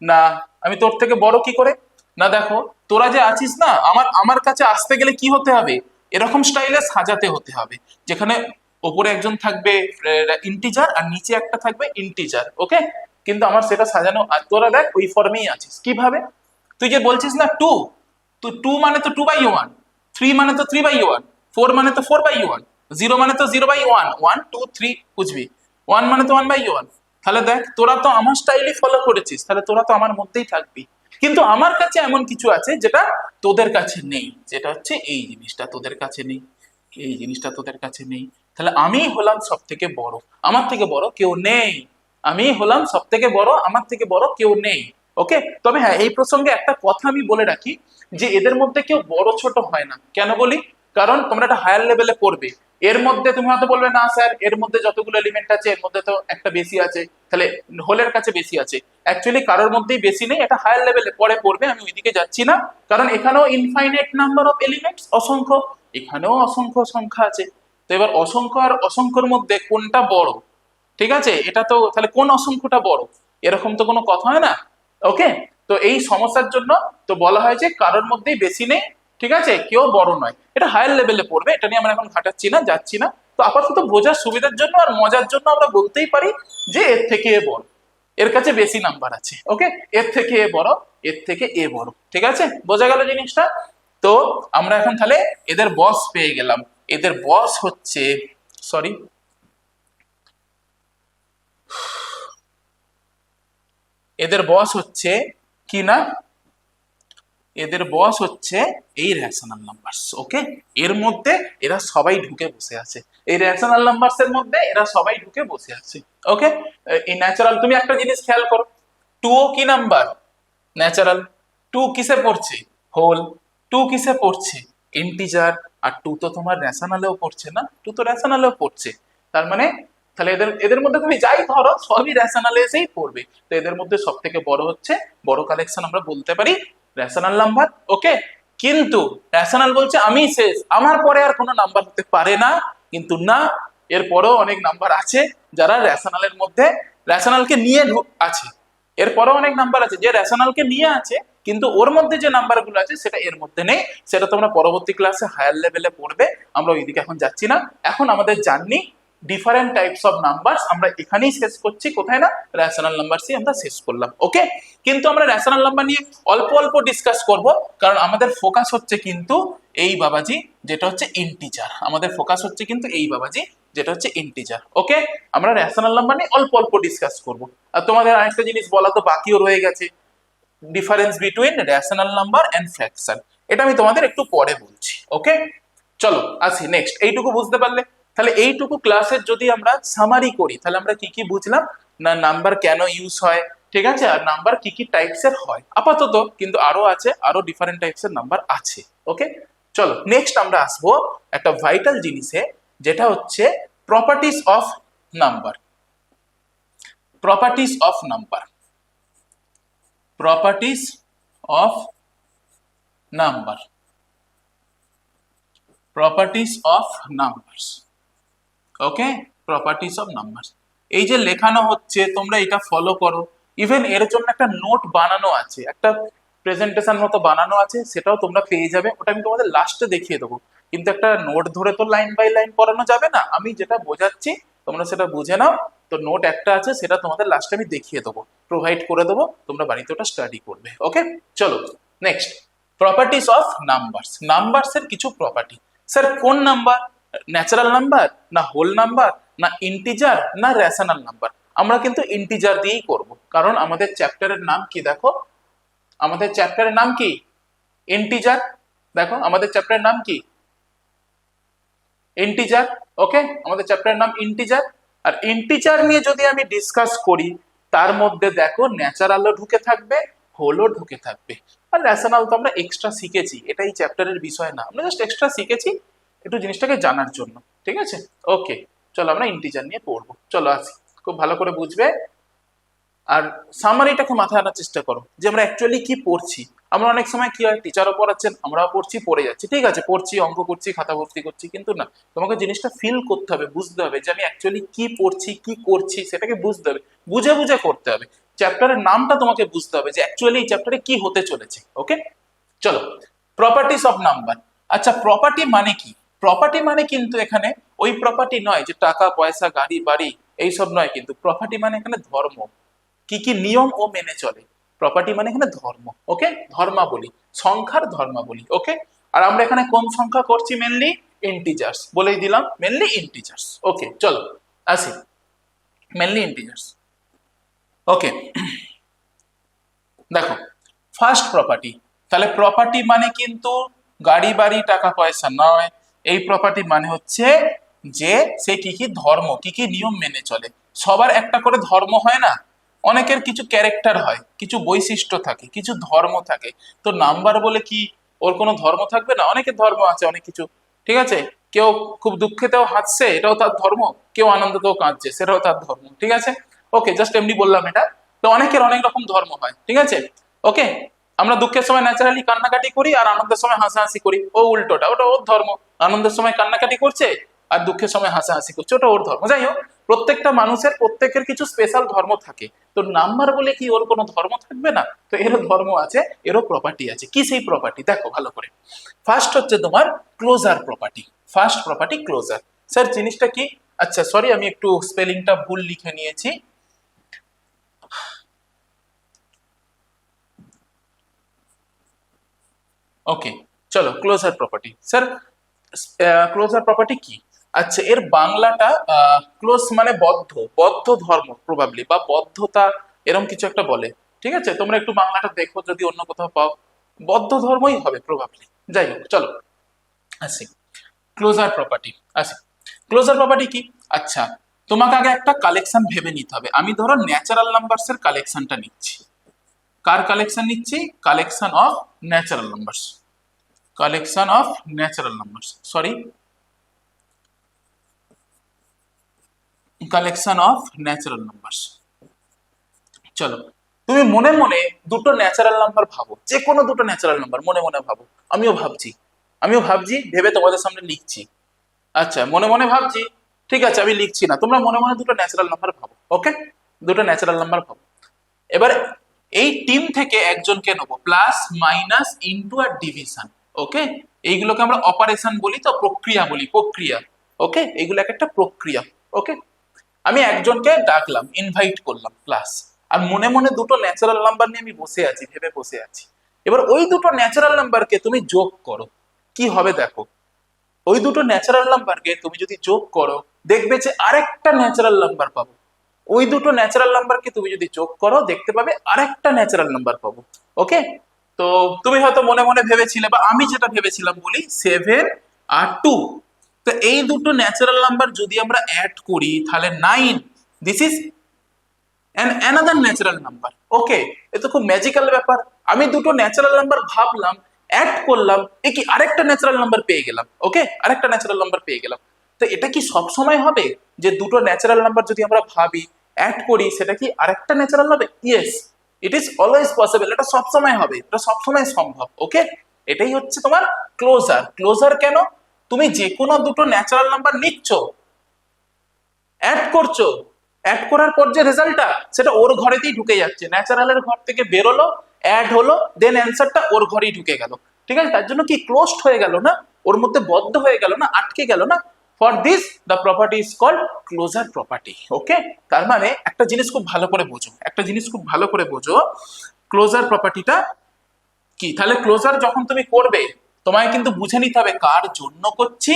না, আমি তোর থেকে বড় কি করে না, দেখো তোরা যে আছিস না, আমার আমার কাছে আসতে গেলে কি হতে হবে, এরকম স্টাইলে সাজাতে হতে হবে, যেখানে ওপরে একজন থাকবে ইন্টিজার আর নিচে একটা থাকবে ইন্টিজার। ওকে, কিন্তু আমার সেটা সাজানো, আর তোরা দেখ ওই ফর্মেই আছিস। কিভাবে, তুই যে বলছিস না টু, তো টু মানে তো 2/1, 3 মানে তো 3/1, 4 মানে তো 4/1, 0 মানে তো 0/1, 1 2 3 বুঝবি, 1 মানে তো 1/1। তাহলে দেখ তোরা তো আমার স্টাইলই ফলো করেছিস, তাহলে তোরা তো আমার মধ্যেই থাকবি। কিন্তু আমার কাছে এমন কিছু আছে যেটা তোদের কাছে নেই, যেটা হচ্ছে এই জিনিসটা তোদের কাছে নেই, এই জিনিসটা তোদের কাছে নেই। তাহলে আমি হলাম সব থেকে বড়, আমার থেকে বড় কেউ নেই। আমি হলাম সব থেকে বড়, আমার থেকে বড় কেউ নেই। ওকে, তবে হ্যাঁ এই প্রসঙ্গে একটা কথা আমি বলে রাখি, যে এদের মধ্যে কেউ বড় ছোট হয় না। কেন বলি, কারণ তোমরা একটা হায়ার লেভেলে পড়বে। এর মধ্যে তুমি হয়তো বলবে না স্যার এর মধ্যে যতগুলো এলিমেন্ট আছে এর মধ্যে তো একটা বেশি আছে, তাহলে হোলের কাছে বেশি আছে। অ্যাকচুয়ালি কারোর মধ্যেই বেশি নেই, এটা হায়ার লেভেলে পরে পড়বে, আমি ওইদিকে যাচ্ছি না। কারণ এখানেও ইনফাইনাইট নাম্বার অফ এলিমেন্টস, অসংখ্য, এখানেও অসংখ্য সংখ্যা আছে। তো এবার অসংখ্য আর অসংখ্যর মধ্যে কোনটা বড়, ঠিক আছে, এটা তো তাহলে কোন অসংখ্যটা বড়, এরকম তো কোনো কথা হয় না। ওকে, তো এই সমস্যার জন্য তো বলা হয় যে কারোর মধ্যেই বেশি নেই, ঠিক আছে, কেউ বড় নয়। এটা হায়ার লেভেলে পড়বে, এটা নিয়ে আমরা এখন ঘাটাচ্ছি না, যাচ্ছি না। তো আপাতত বোঝার সুবিধার জন্য আর মজার জন্য আমরা বলতেই পারি যে এর থেকে এ বড়, এর কাছে বেশি নাম্বার আছে। ওকে, এর থেকে এ বড়, এর থেকে এ বড়, ঠিক আছে, বোঝা গেল জিনিসটা। তো আমরা এখন তাহলে এদের বস পেয়ে গেলাম। এদের বস হচ্ছে, সরি, এদের বস হচ্ছে কি না, এদের বস হচ্ছে এই রেশনাল নাম্বারস। ওকে, এর মধ্যে এরা সবাই ঢুকে বসে আছে, এই রেশনাল নাম্বারস এর মধ্যে এরা সবাই ঢুকে বসে আছে। ওকে, এই ন্যাচারাল, তুমি একটা জিনিস খেয়াল করো, টু ও কি নাম্বার, ন্যাচারাল। টু কিসে পড়ছে, হোল। টু কিসে পড়ছে, ইন্টিজার। আর টু তো তোমার রেশনালেও পড়ছে না, টু তো রেশনালেও পড়ছে। তার মানে তাহলে এদের এদের মধ্যে তুমি যাই ধরো সবই রেশনালে এসেই পড়বে। তো এদের মধ্যে সব থেকে বড় হচ্ছে, বড় কালেকশন আমরা বলতে পারি রেশনাল নাম্বার। ওকে, কিন্তু রেশনাল বলছে আমি শেষ, আমার পরে আর কোনো নাম্বার হতে পারে না, কিন্তু না, এর পরেও অনেক নাম্বার আছে যারা রেশনালের মধ্যে রেশনালকে নিয়ে আছে। এরপরেও অনেক নাম্বার আছে যে রেশনালকে নিয়ে আছে, কিন্তু ওর মধ্যে যে নাম্বারগুলো আছে সেটা এর মধ্যে নেই। সেটা তোমরা পরবর্তী ক্লাসে হায়ার লেভেলে পড়বে, আমরা ওইদিকে এখন যাচ্ছি না। এখন আমাদের journey different types of numbers আমরা এখানেই শেষ করছি, কোথায় না, রেশনাল নাম্বারসই আমরা শেষ করলাম। ওকে, কিন্তু আমরা রেশনাল নাম্বার নিয়ে অল্প অল্প ডিসকাস করব, কারণ আমাদের ফোকাস হচ্ছে কিন্তু এই বাবাজি, যেটা হচ্ছে ইন্টিজার। আমাদের ফোকাস হচ্ছে কিন্তু এই বাবাজি, যেটা হচ্ছে ইন্টিজার। ওকে, আমরা রেশনাল নাম্বার নিয়ে অল্প অল্প ডিসকাস করব। আর তোমাদের আরেকটা জিনিস বলা তো বাকিও রয়ে গেছে, difference between rational number and fraction, এটা আমি তোমাদের একটু পরে বলছি। ওকে, চলো আসি নেক্সট। এইটুকু বুঝতে পারলে, তাহলে এইটুকু ক্লাসের যদি আমরা সামারি করি, তাহলে আমরা কি কি বুঝলাম না, নাম্বার কেন ইউজ হয়, ঠিক আছে, আর নাম্বার কি কি টাইপস এর হয় আপাতত, কিন্তু আরো আছে, আরো ডিফারেন্ট টাইপস এর নাম্বার আছে। ওকে, চলো নেক্সট আমরা আসবো একটা ভাইটাল জিনিসে, যেটা হচ্ছে properties of number. Properties of number, properties of number, properties of numbers. Okay, properties of numbers, এই যে লেখানো হচ্ছে তোমরা এটা ফলো করো। ইভেন এর জন্য একটা নোট বানানো আছে, একটা প্রেজেন্টেশন মতো বানানো আছে, সেটাও তোমরা পেয়ে যাবে। ওটা আমি তোমাদের লাস্টে দেখিয়ে দেবো, কিন্তু একটা নোট ধরে তো লাইন বাই লাইন পড়ানো যাবে না, আমি যেটা বোঝাচ্ছি তোমরা সেটা বুঝে নাও। তো নোট একটা আছে, সেটা তোমাদের লাস্টে আমি দেখিয়ে দেবো, প্রোভাইড করে দেবো, তোমরা বাড়িতে ওটা স্টাডি করবে। ওকে, চলো next, properties of numbers. Numbers এর কিছু প্রপার্টি। স্যার কোন নাম্বার, ন্যাচারাল নাম্বার না হোল নাম্বার না ইন্টিজার না রেশনাল নাম্বার? আমরা কিন্তু ইন্টিজার দিয়েই করব, কারণ আমাদের চ্যাপ্টারের নাম কি দেখো, আমাদের চ্যাপ্টারের নাম কি, ইন্টিজার। দেখো আমাদের চ্যাপ্টারের নাম কি, ইন্টিজার। ওকে, আমাদের চ্যাপ্টারের নাম ইন্টিজার। আর ইন্টিজার নিয়ে যদি আমি ডিসকাস করি, তার মধ্যে দেখো ন্যাচারালও ঢুকে থাকবে, হোলও ঢুকে থাকবে। আর রেশনাল তো আমরা এক্সট্রা শিখেছি, এটা এই চ্যাপ্টারের বিষয় না, আমরা জাস্ট এক্সট্রা শিখেছি একটু জিনিসটাকে জানার জন্য, ঠিক আছে। ওকে, চলো আমরা ইন্টিজার নিয়ে পড়বো, চলো আসি, খুব ভালো করে বুঝবে। আর সামারিটাকে মাথায় আনার চেষ্টা করো যে আমরা অ্যাকচুয়ালি কি পড়ছি। আমরা অনেক সময় কি হয়, টিচারও পড়াচ্ছেন, আমরাও পড়ছি, পড়ে যাচ্ছি, ঠিক আছে, পড়ছি, অঙ্ক করছি, খাতা ভর্তি করছি, কিন্তু না, তোমাকে জিনিসটা ফিল করতে হবে, বুঝতে হবে যে আমি অ্যাকচুয়ালি কি পড়ছি, কি করছি, সেটাকে বুঝতে হবে, বুঝে বুঝে করতে হবে। চ্যাপ্টারের নামটা তোমাকে বুঝতে হবে যে অ্যাকচুয়ালি এই চ্যাপ্টারে কি হতে চলেছে। ওকে, চলো, প্রপার্টিস অফ নাম্বার। আচ্ছা, প্রপার্টি মানে কি? প্রপার্টি মানে কিন্তু এখানে ওই প্রপার্টি নয় যে টাকা পয়সা গাড়ি বাড়ি এইসব নয়, কিন্তু প্রপার্টি মানে এখানে ধর্ম, কি কি নিয়ম ও মেনে চলে। প্রপার্টি মানে এখানে ধর্ম। ওকে, ধর্মাবলী, সংখ্যার ধর্মাবলী। ওকে, আর আমরা এখানে কোন সংখ্যা করছি, মেনলি ইন্টিজার্স, বলেই দিলাম মেনলি ইন্টিজার্স। ওকে, চলো আসি, মেনলি ইন্টিজার্স। ওকে, দেখো ফার্স্ট প্রপার্টি, তাহলে প্রপার্টি মানে কিন্তু গাড়ি বাড়ি টাকা পয়সা নয়, এই প্রপার্টি মানে হচ্ছে যে সে কি কি ধর্ম, কি কি নিয়ম মেনে চলে। সবার একটা করে ধর্ম হয় না, অনেকের কিছু ক্যারেক্টার হয়, কিছু বৈশিষ্ট্য থাকে, কিছু ধর্ম থাকে। তো নাম্বার বলে কি ওর কোনো ধর্ম থাকবে না? অনেকের ধর্ম আছে, অনেক কিছু, ঠিক আছে? কেউ খুব দুঃখেতেও হাসছে, এটাও তার ধর্ম, কেউ আনন্দতেও কাঁদছে, সেটাও তার ধর্ম। ঠিক আছে? ওকে, জাস্ট এমনি বললাম এটা। তো অনেকের অনেক রকম ধর্ম হয়, ঠিক আছে? ওকে, আমরা দুঃখের সময় ন্যাচারালি কান্নাকাটি করি আর আনন্দের সময় হাসাহাসি করি, ও উল্টোটা, ওটা ওর ধর্ম। আনন্দের সময় কান্নাকাটি করছে আর দুঃখের সময় হাসাহাসি করছে, ওটা ওর ধর্ম। যাই হোক, প্রত্যেকটা মানুষের প্রত্যেকের কিছু স্পেশাল ধর্ম থাকে। তো নাম্বার বলে কি ওর কোনো ধর্ম থাকবে না? তো এরও ধর্ম আছে, এরও প্রপার্টি আছে। কি সেই প্রপার্টি দেখো ভালো করে। ফার্স্ট হচ্ছে তোমার closure property. First property closure. Sir জিনিসটা কি? আচ্ছা সরি, আমি একটু স্পেলিংটা ভুল লিখে নিয়েছি। ওকে, চলো closure property. Sir closure property কি? আচ্ছা, এর বাংলাটা ক্লোজ মানে বদ্ধ, বদ্ধ ধর্ম প্রবাবলি, বা বদ্ধতা, এরকম কিছু একটা বলে। ঠিক আছে, তোমরা একটু বাংলাটা দেখো, যদি অন্য কোথাও পাও। বদ্ধ ধর্মই হবে প্রবাবলি। যাই হোক, চলো আসি ক্লোজার প্রপার্টি। আসি ক্লোজার প্রপার্টি কি? আচ্ছা, তোমাকে আগে একটা কালেকশন ভেবে নিতে হবে। আমি ধরো ন্যাচারাল নাম্বারস এর কালেকশনটা নিচ্ছি। কার কালেকশন নিচ্ছি? Collection of natural numbers. Collection of natural numbers, sorry, collection of natural numbers. চলো, তুমি মনে মনে দুটো ন্যাচারাল নাম্বার ভাবো, যে কোনো দুটো ন্যাচারাল নাম্বার মনে মনে ভাবো। আমিও ভাবছি, ভেবে তোমাদের সামনে লিখছি। আচ্ছা, মনে মনে ভাবছি, ঠিক আছে, আমি লিখছি না, তোমরা মনে মনে দুটো ন্যাচারাল নাম্বার ভাবো। ওকে, দুটো ন্যাচারাল নাম্বার ভাবো। এবার এই টিম থেকে একজনকে নেবো, প্লাস মাইনাস ইনটু আর ডিভিশন। ওকে, এইগুলোকে আমরা অপারেশন বলি, তো প্রক্রিয়া বলি, প্রক্রিয়া। ওকে, এইগুলো একটা প্রক্রিয়া। ওকে, আমি একজনকে ডাকলাম, ইনভাইট করলাম, প্লাস, আর মনে মনে দুটো ন্যাচারাল নাম্বার নিয়ে আমি বসে আছি, ভেবে বসে আছি। এবার ওই দুটো ন্যাচারাল নাম্বারকে তুমি যোগ করো, কি হবে দেখো। ওই দুটো ন্যাচারাল নাম্বারকে তুমি যদি যোগ করো, দেখবে যে আরেকটা ন্যাচারাল নাম্বার পাবো। ওই দুটো ন্যাচারাল নাম্বারকে তুমি যদি যোগ করো, দেখতে পাবে আরেকটা ন্যাচারাল নাম্বার পাবো। ওকে, তো তুমি হয়তো মনে মনে ভেবেছিলে, বা আমি যেটা ভেবেছিলাম বলি, 7 আর 2। তো এই দুটো ন্যাচারাল নাম্বার যদি আমরা অ্যাড করি, তাহলে 9। This is another natural number. Okay, এ তো খুব ম্যাজিক্যাল ব্যাপার। আমি দুটো ন্যাচারাল নাম্বার ভাবলাম, অ্যাড করলাম, এ কি আরেকটা ন্যাচারাল নাম্বার পেয়ে গেলাম। ওকে, আরেকটা ন্যাচারাল নাম্বার পেয়ে গেলাম। তো এটা কি সব সময় হবে যে দুটো ন্যাচারাল নাম্বার যদি আমরা ভাবি, অ্যাড করি, সেটা কি আরেকটা ন্যাচারাল হবে? Yes, it is always possible. এটা সবসময় হবে, এটা সবসময় সম্ভব। ওকে, এটাই হচ্ছে তোমার ক্লোজার। ক্লোজার কেন? তুমি যে কোনো দুটো ন্যাচারাল নাম্বার নিচ্ছ, অ্যাড করছো, অ্যাড করার পর যে রেজাল্টটা, সেটা ওর ঘরেতেই ঢুকে যাচ্ছে, ন্যাচারালের ঘর থেকে বেরোলো, অ্যাড হলো, দেন অ্যান্সারটা ওর ঘরেই ঢুকে গেল। ঠিক আছে, তার জন্য কি ক্লোজড হয়ে গেল না, ওর মধ্যে বদ্ধ হয়ে গেল না, আটকে গেল না। For this the property is called closure property. Okay, তার মানে একটা জিনিস খুব ভালো করে বোঝো, একটা জিনিস খুব ভালো করে বোঝো, ক্লোজার প্রপার্টিটা কি। তাহলে ক্লোজার যখন তুমি করবে, তোমায় কিন্তু বুঝে নিতে হবে কার জন্য করছি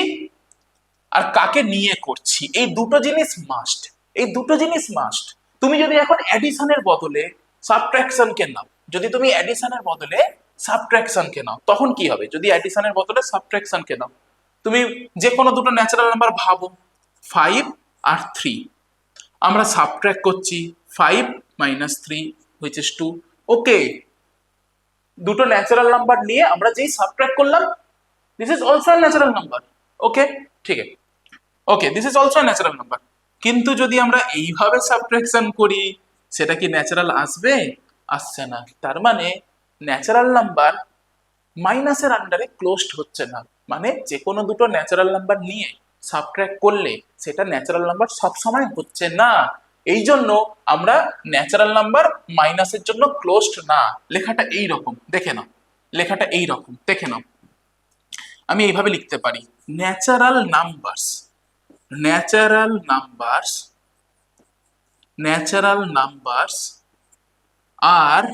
আর কাকে নিয়ে করছি। এই দুটো জিনিস মাস্ট, এই দুটো জিনিস মাস্ট। তুমি যদি এখন অ্যাডিশনের বদলে সাবট্রাকশনকে নাও, যদি তুমি অ্যাডিশনের বদলে সাবট্রাকশনকে নাও, তখন কি হবে? যদি অ্যাডিশনের বদলে সাবট্রাকশনকে নাও, তুমি যে কোনো দুটো ন্যাচারাল নাম্বার ভাবো, 5 আর 3, আমরা সাবট্রাক্ট করছি, 5 - 3 হুইচ ইজ 2। ওকে, দুটো ন্যাচারাল নাম্বার নিয়ে আমরা যেই সাবট্রাক্ট করলাম, this is also natural number. Okay, ঠিক আছে, okay, this is also natural number. কিন্তু যদি আমরা এইভাবে সাবট্রাকশন করি, সেটা কি ন্যাচারাল আসবে? আসছে না। তার মানে ন্যাচারাল নাম্বার মাইনাসের আন্ডারে ক্লোজড হচ্ছে না। মানে যে কোনো দুটো ন্যাচারাল নাম্বার নিয়ে সাবট্রাক্ট করলে সেটা ন্যাচারাল নাম্বার সবসময় হচ্ছে না। এই জন্য আমরা ন্যাচারাল নাম্বার মাইনাসের জন্য ক্লোজড না। লেখাটা এই রকম দেখে নাও, লেখাটা এই রকম দেখে নাও। আমি এইভাবে লিখতে পারি, natural numbers, natural numbers, natural numbers are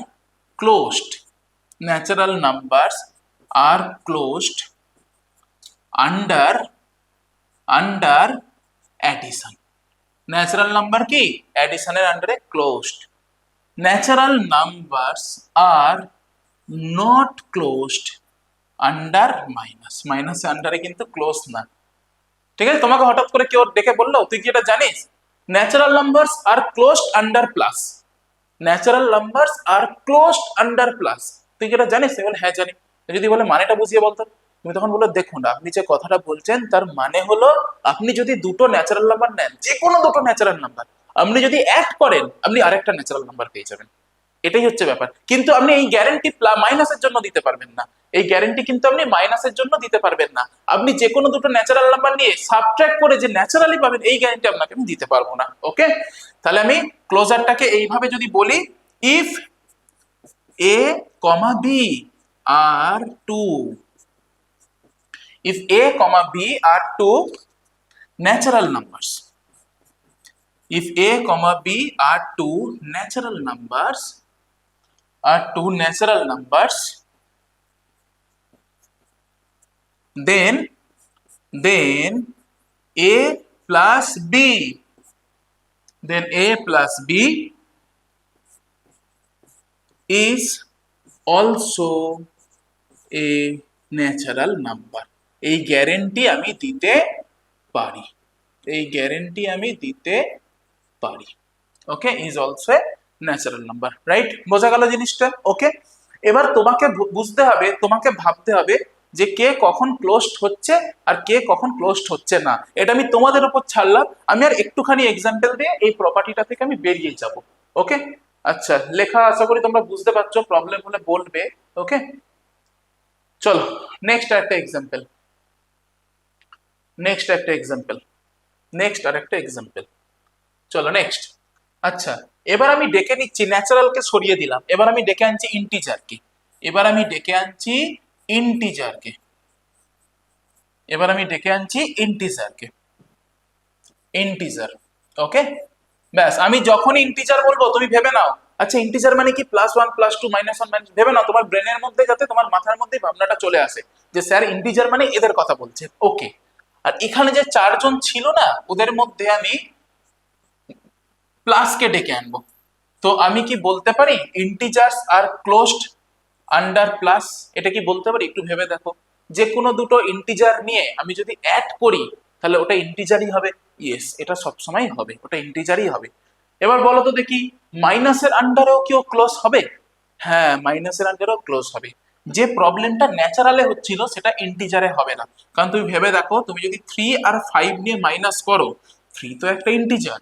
closed, natural numbers are closed under addition। Natural number কি অ্যাডিশনের আন্ডারে closed. Natural numbers are not closed under minus, মাইনাসের আন্ডারে কিন্তু ক্লোজ না। ঠিক আছে, তোমাকে হঠাৎ করে কেউ ডেকে বললো, তুই কি এটা জানিস? ন্যাচারাল নাম্বারস আর closed under plus, natural numbers আর ক্লোজড আন্ডার প্লাস, তুই কি এটা জানিস? বলে হ্যাঁ জানি। যদি বলে মানেটা বুঝিয়ে বলতো, তুমি তখন বলো দেখুন আপনি যে কথাটা বলছেন তার মানে হলো আপনি যদি দুটো ন্যাচারাল নাম্বার নেন, যে কোনো দুটো ন্যাচারাল নাম্বার, আপনি যদি অ্যাড করেন আপনি আরেকটা ন্যাচারাল নাম্বার পেয়ে যাবেন। এটাই হচ্ছে ব্যাপার। কিন্তু আপনি এই গ্যারেন্টি মাইনাসের জন্য দিতে পারবেন না, এই গ্যারেন্টি কিন্তু আপনি মাইনাসের জন্য দিতে পারবেন না। আপনি যে কোনো দুটো ন্যাচারাল নাম্বার নিয়ে সাবট্রাক্ট করে যে ন্যাচারালি পাবেন এই গ্যারেন্টি আপনাকে আমি দিতে পারবো না। ওকে, তাহলে আমি ক্লোজারটাকে এইভাবে যদি বলি, if a comma b are two, if a comma b are two natural numbers, if a comma b are two natural numbers, then a plus b, then a plus b is also a natural number। এই guarantee আমি দিতে পারি, এই guarantee আমি দিতে পারি। Okay, is also a natural number. Right, বোঝা গেল জিনিসটা? ওকে, এবার তোমাকে বুঝতে হবে, তোমাকে ভাবতে হবে যে কে কখন ক্লোজড হচ্ছে আর কে কখন ক্লোজড হচ্ছে না। এটা আমি তোমাদের উপর ছাড়লাম, আমি আর একটুখানি এক্সাম্পল দিয়ে এই প্রপার্টিটা থেকে আমি বেরিয়ে যাব। ওকে, আচ্ছা, লেখা আশা করি তোমরা বুঝতে পারছো, প্রবলেম হলে বলবে। ওকে, চলো নেক্সট একটা এক্সাম্পল, নেক্সট আর একটা এক্সাম্পল। চলো নেক্সট। আচ্ছা, এবার আমি ডেকে নিচ্ছি, ন্যাচারালকে সরিয়ে দিলাম, এবার আমি ডেকে আনছি ইন্টিজারকে, এবার আমি ডেকে আনছি ইন্টিজারকে, এবার আমি ডেকে আনছি ইন্টিজারকে, ইন্টিজার। ওকে, ব্যাস, আমি যখন ইন্টিজার বলবো তুমি ভেবে নাও আচ্ছা ইন্টিজার মানে কি +1 +2 -1 ভেবে নাও, তোমার ব্রেনের মধ্যে যাতে তোমার মাথার মধ্যে ভাবনাটা চলে আসে যে স্যার ইন্টিজার মানে এদের কথা বলছে। ওকে, আর এখানে যে চারজন ছিল না ওদের মধ্যে আমি প্লাসকে ডেকে আনবো। তো আমি কি বলতে পারি ইন্টিজার্স আর ক্লোজড আন্ডার প্লাস? এটা কি বলতে পারি? একটু ভেবে দেখো, যে কোনো দুটো ইন্টিজার নিয়ে আমি যদি অ্যাড করি তাহলে ওটা ইন্টিজারই হবে। ইয়েস, এটা সবসময় হবে, ওটা ইন্টিজারই হবে। এবার বলো তো দেখি, মাইনাসের আন্ডারেও কেউ ক্লোজ হবে? হ্যাঁ, মাইনাসের আন্ডারেও ক্লোজ হবে। যে প্রবলেমটা ন্যাচারালে হচ্ছিল সেটা ইন্টিজারে হবে না। কারণ তুমি ভেবে দেখো, তুমি যদি 3 আর 5 নিয়ে মাইনাস করো, 3 তো একটা ইন্টিজার,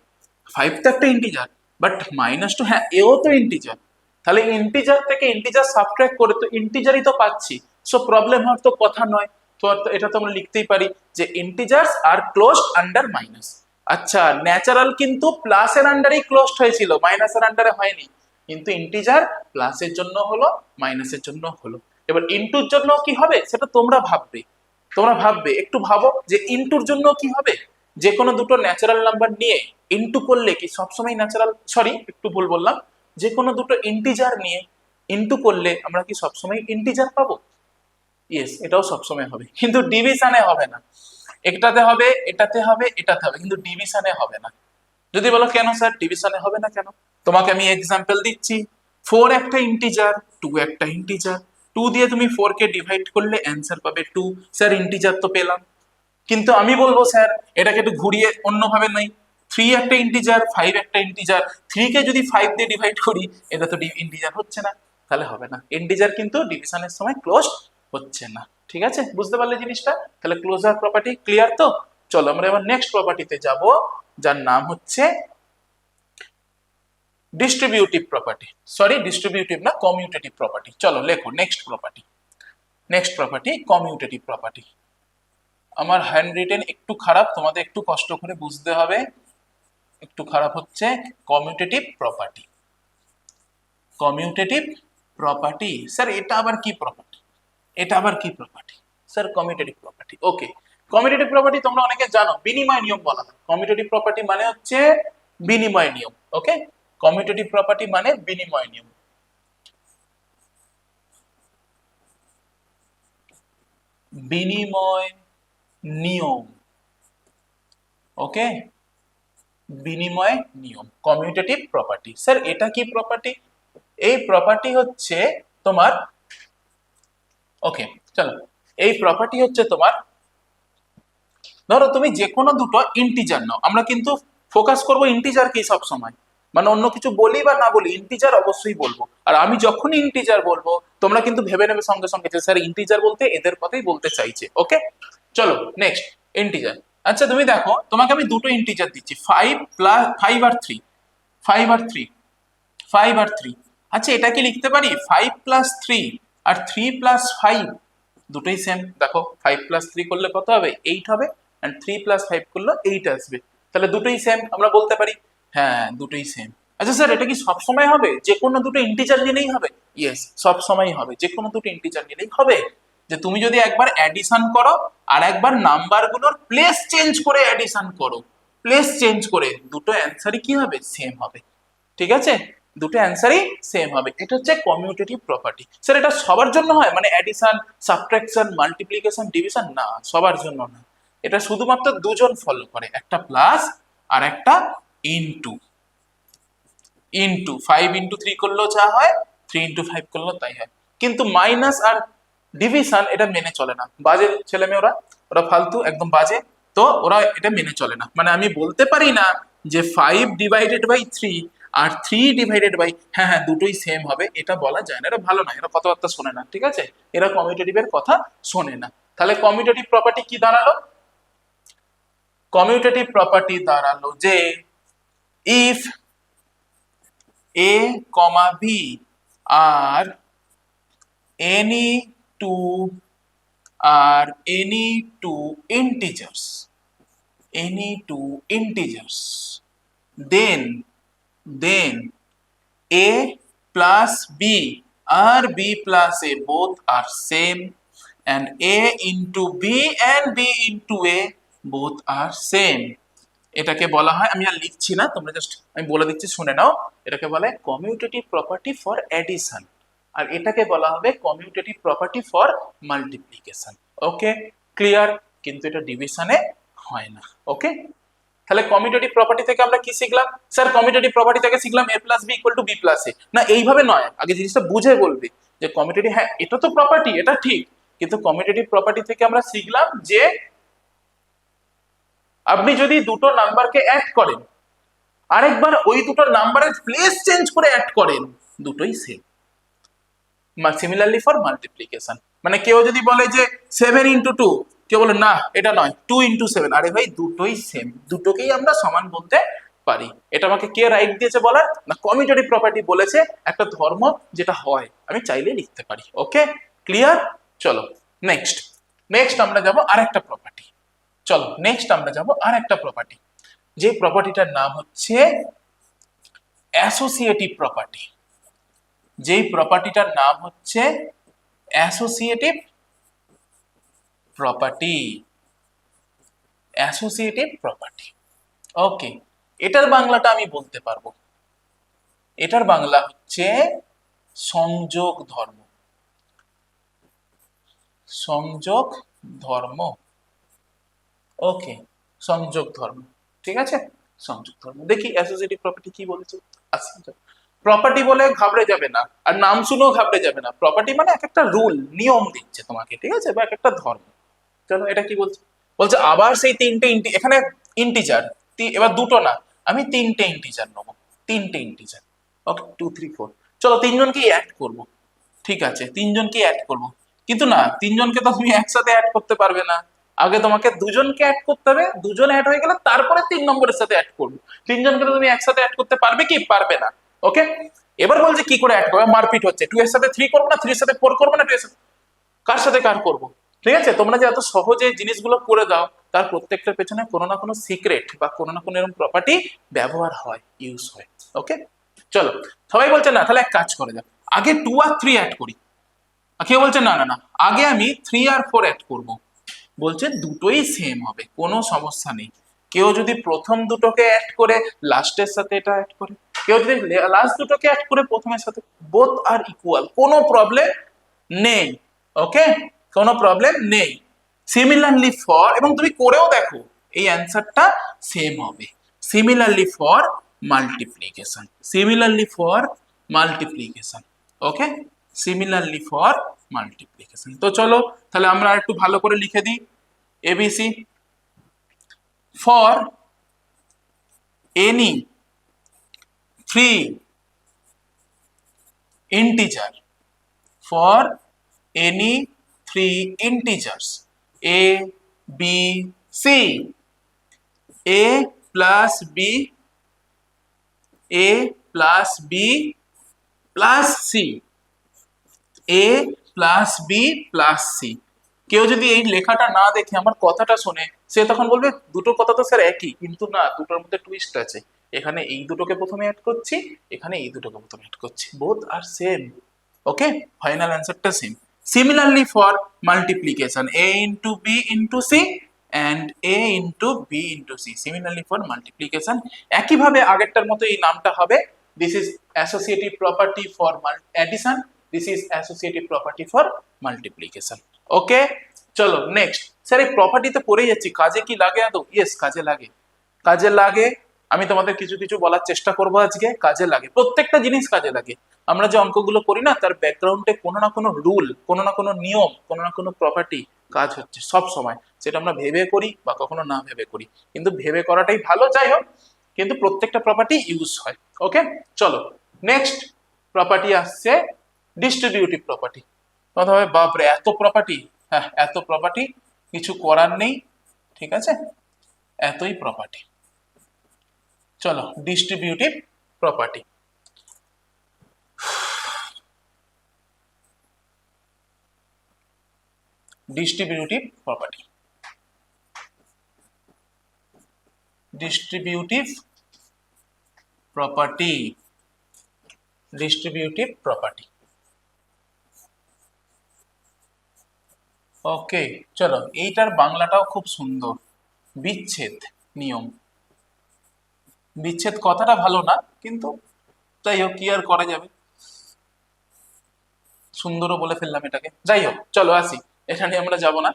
5 তো একটা ইন্টিজার, বাট -2, হ্যাঁ এও তো ইন্টিজার, তাহলে ইন্টিজার থেকে ইন্টিজার সাবট্রাক্ট করে তো ইন্টিজারই তো পাচ্ছি। সো প্রবলেম হওয়ার তো কথা নয়। তো এটা তো আমরা লিখতেই পারি যে ইন্টিজার্স আর ক্লোজড আন্ডার মাইনাস। আচ্ছা, ন্যাচারাল কিন্তু প্লাসের আন্ডারেই ক্লোজড হয়েছিল, মাইনাসের আন্ডারে হয়নি, কিন্তু ইন্টিজার প্লাসের জন্য হলো, মাইনাসের জন্য হলো। এবার ইনটুর জন্য কি হবে সেটা তোমরা ভাববে, তোমরা ভাববে, একটু ভাবো যে ইনটুর জন্য কি হবে। যে কোনো দুটো ন্যাচারাল নাম্বার নিয়ে ইনটু করলে কি সবসময় ন্যাচারাল, সরি একটু ভুল বললাম, যে কোনো দুটো ইন্টিজার নিয়ে ইনটু করলে আমরা কি সবসময় ইন্টিজার পাবো? ইয়েস, এটাও সবসময় হবে, কিন্তু ডিভিশনে হবে না। একটাতে হবে, এটাতে হবে, এটাতে হবে, কিন্তু ডিভিশনে হবে না। যদি বলো কেন স্যার ডিভিশনে হবে না কেন, তোমাকে আমি এক্সাম্পল দিচ্ছি। 4 একটা ইন্টিজার, 2 একটা ইন্টিজার, 2 দিয়ে তুমি 4 কে ডিভাইড করলে অ্যান্সার পাবে 2। স্যার ইন্টিজার তো পেলাম, কিন্তু আমি বলবো স্যার এটাকে একটু ঘুরিয়ে অন্যভাবে নেই, 3 একটা ইন্টিজার, 5 একটা ইন্টিজার, 3 কে যদি 5 দিয়ে ডিভাইড করি এটা তো ইন্টিজার হচ্ছে না, তাহলে হবে না। ইন্টিজার কিন্তু ডিভিশনের সময় ক্লোজ হচ্ছে না। ঠিক আছে, বুঝতে পারলে জিনিসটা? তাহলে ক্লোজার প্রপার্টি ক্লিয়ার তো? চলো আমরা এবার নেক্সট প্রপার্টিতে যাব, যার নাম হচ্ছে ডিস্ট্রিবিউটিভ প্রপার্টি, সরি ডিস্ট্রিবিউটিভ না, কমিউটেটিভ প্রপার্টি। চলো লেখো next property, next property commutative property. আমার হ্যান্ড রিটেন একটু খারাপ, তোমাদের একটু কষ্ট করে বুঝতে হবে, একটু খারাপ হচ্ছে। Commutative property, commutative property, sir এটা আবার কি প্রপার্টি, এটা আবার কি property? Sir commutative property. Okay, commutative property তোমরা অনেকে জানো, বিনিময় নিয়ম বলা হয়। কমিউটেটিভ প্রপার্টি মানে হচ্ছে বিনিময় নিয়ম। ওকে, কমিউটেটিভ প্রপার্টি মানে বিনিময় নিয়ম। বিনিময় নিয়ম, ওকে, বিনিময় নিয়ম, কমিউটেটিভ প্রপার্টি। স্যার এটা কি প্রপার্টি? এই প্রপার্টি হচ্ছে তোমার, ওকে চলো, এই প্রপার্টি হচ্ছে তোমার, ধরো তুমি যে কোনো দুটো ইন্টিজার নাও, আমরা কিন্তু ফোকাস করব ইন্টিজার কি সব সময়, মানে অন্য কিছু বলি বা না বলি, ইন্টিজার অবশ্যই বলবো। আর আমি যখনই ইন্টিজার বলবো তোমরা কিন্তু ভেবে নেবে সঙ্গে সঙ্গে যে স্যার ইন্টিজার বলতে এদের কথাই বলতে চাইছে। ওকে, চলো নেক্সট ইন্টিজার। আচ্ছা তুমি দেখো, তোমাকে আমি দুটো ইন্টিজার দিচ্ছি, 5 আর 3, 5 আর 3, 5 আর 3। আচ্ছা এটা কি লিখতে পারি 5+3 আর 3+5 দুটোই সেম। দেখো 5+3 করলে কত হবে 8 হবে, আর 3+5 করলে 8 আসবে, তাহলে দুটোই সেম আমরা বলতে পারি। হ্যাঁ দুটোই সেম। আচ্ছা স্যার এটা কি সবসময় হবে, যে কোনো দুটো ইন্টিজার নিলেই হবে? ইয়েস, সবসময় হবে, যে কোনো দুটো ইন্টিজার নিলেই হবে। যে তুমি যদি একবার অ্যাডিশন করো আর একবার নাম্বারগুলোর প্লেস চেঞ্জ করে অ্যাডিশন করো, প্লেস চেঞ্জ করে, দুটো অ্যান্সারই কি হবে সেম হবে। ঠিক আছে, দুটো অ্যান্সারই সেম হবে। এটা হচ্ছে কমিউটেটিভ প্রপার্টি। স্যার এটা সবার জন্য হয়, মানে অ্যাডিশন, সাবট্রাকশন, মাল্টিপ্লিকেশন, ডিভিশন? না, সবার জন্য না। এটা শুধুমাত্র দুজন ফলো করে, একটা প্লাস আর একটা ইনটু। ইনটু 5 × 3 করলেও যা হয়, 3 × 5 করলেও তাই হয়। কিন্তু মাইনাস আর ডিভিশন এটা মেনে চলে না, বাজে ছেলে মেয়ে ওরা, ওরা ফালতু একদম বাজে। তো ওরা এটা মেনে চলে না, মানে আমি বলতে পারি না যে 5/3 আর 3/, হ্যাঁ হ্যাঁ দুটোই সেম হবে, এটা বলা যায় না, এটা ভালো না, এরা কথাবার্তা শোনে না। ঠিক আছে, এরা কমিউটেটিভের কথা শোনে না। তাহলে কমিউটেটিভ প্রপার্টি কি দাঁড়ালো? কমিউটেটিভ প্রপার্টি দাঁড়ালো যে if A, B are any two integers, then A plus B or B plus A both are same, and A into B and B into A both are same. এটাকে বলা হয়, আমি আর লিখছি না, তোমরা just আমি বলে দিচ্ছি শুনে নাও, এটাকে বলে কমিউটেটিভ প্রপার্টি ফর অ্যাডিশন, আর এটাকে বলা হবে commutative property for multiplication. Okay, clear? কিন্তু এটা ডিভিশনে হয় না। ওকে, তাহলে কমিউটেটিভ প্রপার্টি থেকে আমরা কি শিখলাম? স্যার কমিউটেটিভ প্রপার্টি থেকে শিখলাম A + B = B + A। না, এইভাবে নয়, আগে জিনিসটা বুঝে বলবি যে কমিউটেটিভ, হ্যাঁ এটা তো প্রপার্টি, এটা ঠিক, কিন্তু কমিউটেটিভ প্রপার্টি থেকে আমরা শিখলাম যে আপনি যদি দুটো নাম্বারকে অ্যাড করেন, আরেকবার ওই দুটো নাম্বারের প্লেস চেঞ্জ করে অ্যাড করেন, দুটোই সেম। সিমিলারলি ফর মাল্টিপ্লিকেশন, মানে কেউ যদি বলে যে 7 × 2, কেউ বলে না এটা নয় 2 × 7, আরে ভাই দুটোই সেম, দুটোকেই আমরা সমান বলতে পারি। এটা আমাকে কে রাইট দিয়েছে বলার? না, কমিউটেটিভ প্রপার্টি বলেছে একটা ধর্ম যেটা হয়, আমি চাইলেই লিখতে পারি। ওকে, ক্লিয়ার? চলো নেক্সট, আমরা যাব আরেকটা প্রপার্টি। চলো নেক্সট আমরা যাব আরেকটা প্রপার্টি, যে প্রপার্টিটার নাম হচ্ছে অ্যাসোসিয়েটিভ প্রপার্টি। যেই প্রপার্টিটার নাম হচ্ছে অ্যাসোসিয়েটিভ প্রপার্টি, অ্যাসোসিয়েটিভ প্রপার্টি। ওকে, এটার বাংলাটা আমি বলতে পারবো, এটার বাংলা হচ্ছে সংযোগ ধর্ম, সংযোগ ধর্ম। ওকে, সংযোগ ধর্ম, ঠিক আছে, সংযোগ ধর্ম। দেখি অ্যাসোসিয়েটিভ প্রপার্টি কি বলেছে। আচ্ছা, প্রপার্টি বলে ঘাবড়ে যাবে না, আর নাম শুনেও ঘাবড়ে যাবে না। প্রপার্টি মানে এক একটা রুল, নিয়ম দিচ্ছে তোমাকে, ঠিক আছে, বা এক একটা ধর্ম। চলো এটা কি বলছে? বলছে আবার সেই তিনটে এখানে ইন্টিজার, এবার দুটো না, আমি তিনটে ইন্টিজার নেবো, তিনটে ইন্টিজার। ওকে, 2, 3, 4। চলো তিনজনকেই অ্যাড করবো, ঠিক আছে, তিনজনকেই অ্যাড করবো, কিন্তু না তিনজনকে তো তুমি একসাথে অ্যাড করতে পারবে না, আগে তোমাকে দুজনকে অ্যাড করতে হবে, দুজন অ্যাড হয়ে গেলে তারপরে 3 নম্বরের সাথে অ্যাড করবো। তিনজনকে তো তুমি একসাথে অ্যাড করতে পারবে কি? পারবে না। ওকে, এবার বলছে কি করে অ্যাড করবে, মারপিট হচ্ছে, 2 এর সাথে 3 করবো না, 3 এর সাথে 4 করবো না, 2 এর সাথে কার সাথে কার করবো। ঠিক আছে, তোমরা যে এত সহজে জিনিসগুলো করে দাও, তার প্রত্যেকটার পেছনে কোনো না কোনো সিক্রেট বা কোনো না কোনো এরকম প্রপার্টি ব্যবহার হয়, ইউজ হয়। ওকে, চলো সবাই বলছে না, তাহলে এক কাজ করে যাক, আগে 2 আর 3 অ্যাড করি। কেউ বলছে না না না, আগে আমি 3 আর 4 অ্যাড করবো, বলছে দুটোই সেম হবে, কোনো সমস্যা নেই। কেউ যদি প্রথম দুটোকে অ্যাড করে লাস্টের সাথে এটা অ্যাড করে, কেউ যদি লাস্ট দুটোকে অ্যাড করে প্রথমের সাথে, বোথ আর ইকুয়াল, কোনো প্রবলেম নেই। ওকে, কোনো প্রবলেম নেই। সিমিলারলি ফর, এবং তুমি করেও দেখো এই অ্যান্সারটা সেম হবে। Similarly for multiplication, similarly for multiplication. Okay, similarly for multiplication. তো চলো তাহলে আমরা একটু ভালো করে লিখে দিই, ABC for any three integer for any three integers a b c a plus b a plus b plus c a plus b plus c কেউ যদি এই লেখাটা না দেখে আমার কথাটা শোনে সে তখন বলবে দুটো কথা তো স্যার একই, কিন্তু না, দুটোর মধ্যে টুইস্ট আছে। এখানে এই দুটোকে প্রথমে অ্যাড করছি, এখানে এই দুটোকে প্রথমে অ্যাড করছি, বোথ আর সেম। ওকে, ফাইনাল অ্যান্সারটা same. Similarly for multiplication a into b into c and a into b into c, similarly for multiplication একইভাবে আগেরটার মতো এই নামটা হবে। This is associative property for addition, this is associative property for multiplication. Okay, চলো next. Sir এই প্রপার্টিতে পড়ে যাচ্ছি, কাজে কি লাগে আদৌ? ইয়েস, কাজে লাগে, কাজে লাগে। আমি তোমাদের কিছু কিছু বলার চেষ্টা করবো আজকে। কাজে লাগে, প্রত্যেকটা জিনিস কাজে লাগে। আমরা যে অঙ্কগুলো করি না, তার ব্যাকগ্রাউন্ডে কোনো না কোনো রুল, কোনো না কোনো নিয়ম, কোনো না কোনো প্রপার্টি কাজ হচ্ছে সব সময়। সেটা আমরা ভেবে করি বা কখনো না ভেবে করি, কিন্তু ভেবে করাটাই ভালো। যাই হোক, কিন্তু প্রত্যেকটা প্রপার্টি ইউজ হয়। ওকে, চলো নেক্সট প্রপার্টি আসছে ডিস্ট্রিবিউটিভ প্রপার্টি। কথা হবে বাপরে এত প্রপার্টি, হ্যাঁ এত প্রপার্টি, কিছু করার নেই, ঠিক আছে, এতই প্রপার্টি। চলো distributive property. Distributive property, distributive property, distributive property. Okay, চলো এইটার বাংলাটাও খুব সুন্দর, বিচ্ছেদ নিয়ম। বিচ্ছেদ কথাটা ভালো না, কিন্তু যাই হোক, কি আর করা যাবে, সুন্দরও বলে ফেললাম এটাকে। যাই হোক, চলো আসি, এটা নিয়ে আমরা যাব না,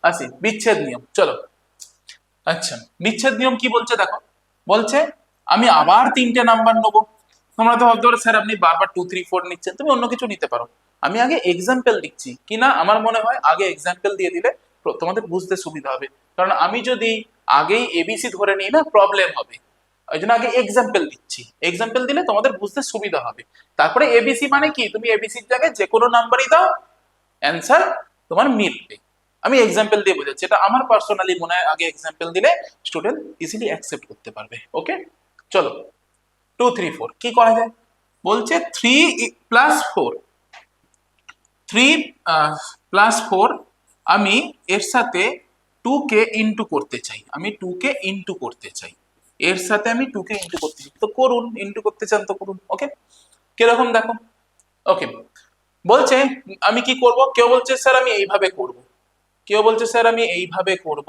আসি বিচ্ছেদ নিয়ম। চলো, আচ্ছা বিচ্ছেদ নিয়ম কি বলছে দেখো, বলছে আমি আবার তিনটে নাম্বার নেবো। তোমরা তো ভাবতে পারো স্যার আপনি বারবার 2 3 4 নিচ্ছেন, তুমি অন্য কিছু নিতে পারো। আমি আগে এক্সাম্পল দিচ্ছি কিনা, আমার মনে হয় আগে এক্সাম্পল দিয়ে দিলে তোমাদের বুঝতে সুবিধা হবে। কারণ আমি যদি আগেই এবিসি ধরে নিই না, প্রবলেম হবে। ওই জন্য আগে এক্সাম্পল দিচ্ছি, এক্সাম্পল দিলে তোমাদের বুঝতে সুবিধা হবে। তারপরে এবিসি মানে কি, তুমি এবিসির জায়গায় যে কোনো নাম্বারই দাও, অ্যান্সার তোমার মিলবে। আমি এক্সাম্পল দিয়ে বোঝাচ্ছি, এটা আমার পার্সোনালি মনে হয় আগে এক্সাম্পল দিলে স্টুডেন্ট ইজিলি অ্যাকসেপ্ট করতে পারবে। ওকে, চলো 2 3 4 কি করা যায়, বলছে 3 প্লাস 4, 3 প্লাস 4, আমি এর সাথে 2 কে ইনটু করতে চাই, আমি 2 কে ইনটু করতে চাই, এর সাথে আমি 2 কে ইনটু করতে চাই, তো করুন, ইনটু করতে চান তো করুন। ওকে, কিরকম দেখো। ওকে, বলছে আমি কি করব, কেউ বলছে স্যার আমি এইভাবে করব, কেউ বলছে স্যার আমি এইভাবে করব।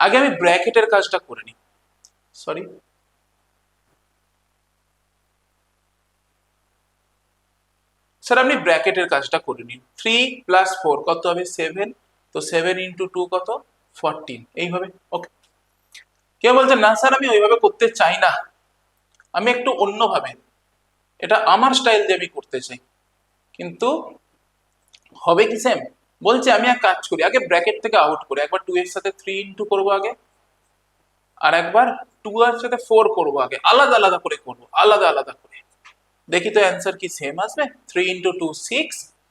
আগে আমি ব্র্যাকেটের কাজটা করে নিই, সরি, স্যার আপনি ব্র্যাকেটের কাজটা করে নিন। 3 প্লাস 4 কত হবে 7, তো 7 ইন্টু 2 কত 14, এইভাবে। ওকে, কেউ বলছে না স্যার আমি ওইভাবে করতে চাই না, আমি একটু অন্যভাবে, এটা আমার স্টাইল দিয়ে আমি করতে চাই, কিন্তু হবে কি সেম? বলছে আমি এক কাজ করি, আগে ব্র্যাকেট থেকে আউট করে একবার 2 এর সাথে 3 ইন্টু করবো আগে, আর একবার 2 এর সাথে 4 করবো আগে, আলাদা আলাদা করে করবো, আলাদা আলাদা করে। দেখি তো অ্যান্সার কি সেম আসবে। 3 ইন্টু 2 6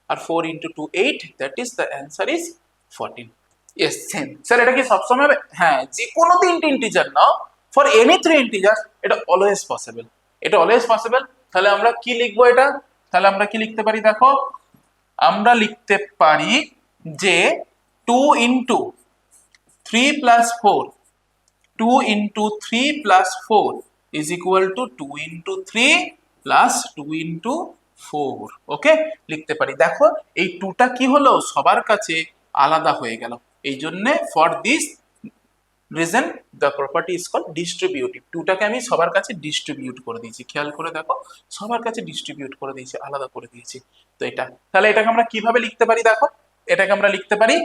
আর 4 into 2 8, that is the answer is 14। Yes same. Sir এটা কি সবসময় হবে? হ্যাঁ, যে কোনো তিনটে ইন্টিজার নাও, ফর এনি থ্রি ইন্টিজার, এটা অলওয়েজ পসিবল, এটা অলওয়েজ পসিবল। তাহলে আমরা কি লিখবো এটা, তাহলে আমরা কি লিখতে পারি দেখো, আমরা লিখতে পারি যে 2 into 3 plus 4, 2 into 3 plus 4 is equal to 2 into 3 plus 2 into 4। ওকে, লিখতে পারি। দেখো এই 2টা কি হলো, সবার কাছে আলাদা হয়ে গেল, এই জন্য for this reason the property is called distributive. 2টাকে আমি সবার কাছে ডিস্ট্রিবিউট করে দিয়েছি, খেয়াল করে দেখো, সবার কাছে ডিস্ট্রিবিউট করে দিয়েছি, আলাদা করে দিয়েছি। তো এটা, তাহলে এটাকে আমরা কিভাবে লিখতে পারি দেখো, এটাকে আমরা লিখতে পারি,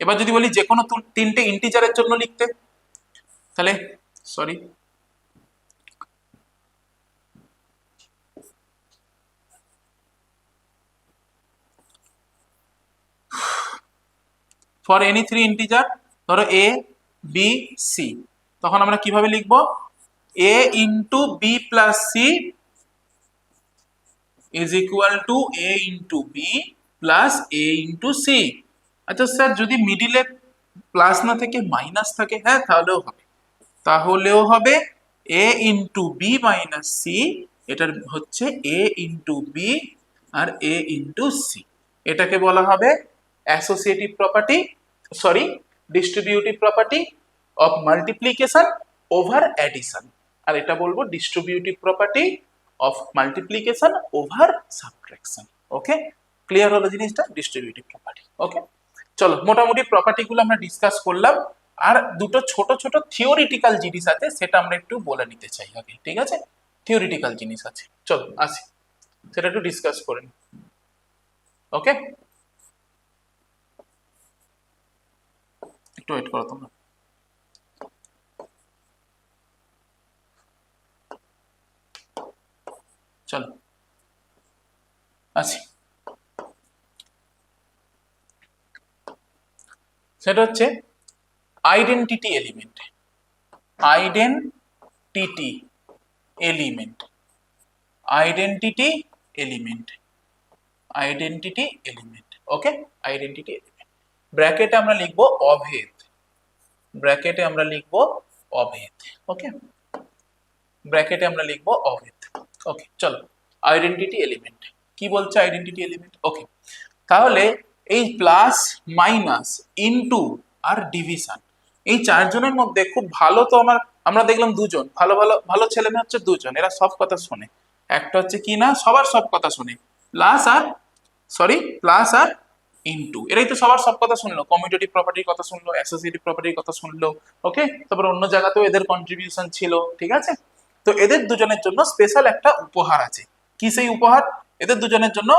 এবার যদি বলি যে কোনো তিনটে ইন্টিজারের জন্য লিখতে, তাহলে sorry, for any three integer, ধরো এ বি সি, তখন আমরা কিভাবে লিখবো, a into b plus c is equal to a into b plus a into c. আচ্ছা স্যার, যদি মিডিলে প্লাস না থেকে মাইনাস থাকে, হ্যাঁ তাহলেও হবে a into b minus c. এটার হচ্ছে এ ইন্টু বি আর এ ইন্টু সি। এটাকে বলা হবে associative property, sorry distributive property of multiplication over addition. আর এটা বলবো distributive property of multiplication over subtraction. Okay, clear হলো জিনিসটা, ডিস্ট্রিবিউটিভ প্রপার্টি। ওকে, চলো মোটামুটি প্রপার্টি গুলো আমরা ডিসকাস করলাম। আর দুটো ছোট ছোট থিওরিটিক্যাল জিনিস আছে, সেটা আমরা একটু বলে নিতে চাই আগে, ঠিক আছে? থিওরিটিক্যাল জিনিস আছে, চলো আসি, সেটা একটু ডিসকাস করে নিই। ওকে, একটু ওয়েট করো তোমরা। চলো আসি, সেটা হচ্ছে identity element. Identity element, identity element, identity element. Okay, identity element ব্র্যাকেটে আমরা লিখবো অভেদ, ব্র্যাকেটে আমরা লিখবো অভেদ। ওকে, ব্র্যাকেটে আমরা লিখবো অভেদ। ওকে, চলো আইডেন্টিটি এলিমেন্ট কি বলছে, আইডেন্টিটি এলিমেন্ট। ওকে, তাহলে এই প্লাস মাইনাস ইনটু আর ডিভিশন, এই চারজনের মধ্যে খুব ভালো তো আমরা দেখলাম দুজন ভালো ভালো ভালো ছেলে মেয়ে হচ্ছে দুজন, এরা সব কথা শোনে। একটা হচ্ছে কি না, সবার সব কথা শোনে, প্লাস আর ইনটু, এরাই তো সবার সব কথা শুনলো, কমিউটেটিভ প্রপার্টির কথা শুনলো, অ্যাসোসিয়েটিভ প্রপার্টির কথা শুনলো। ওকে, তারপর অন্য জায়গাতেও এদের কন্ট্রিবিউশন ছিল, ঠিক আছে? তো এদের দুজনের জন্য স্পেশাল একটা উপহার আছে। কি সেই উপহার? এদের দুজনের জন্য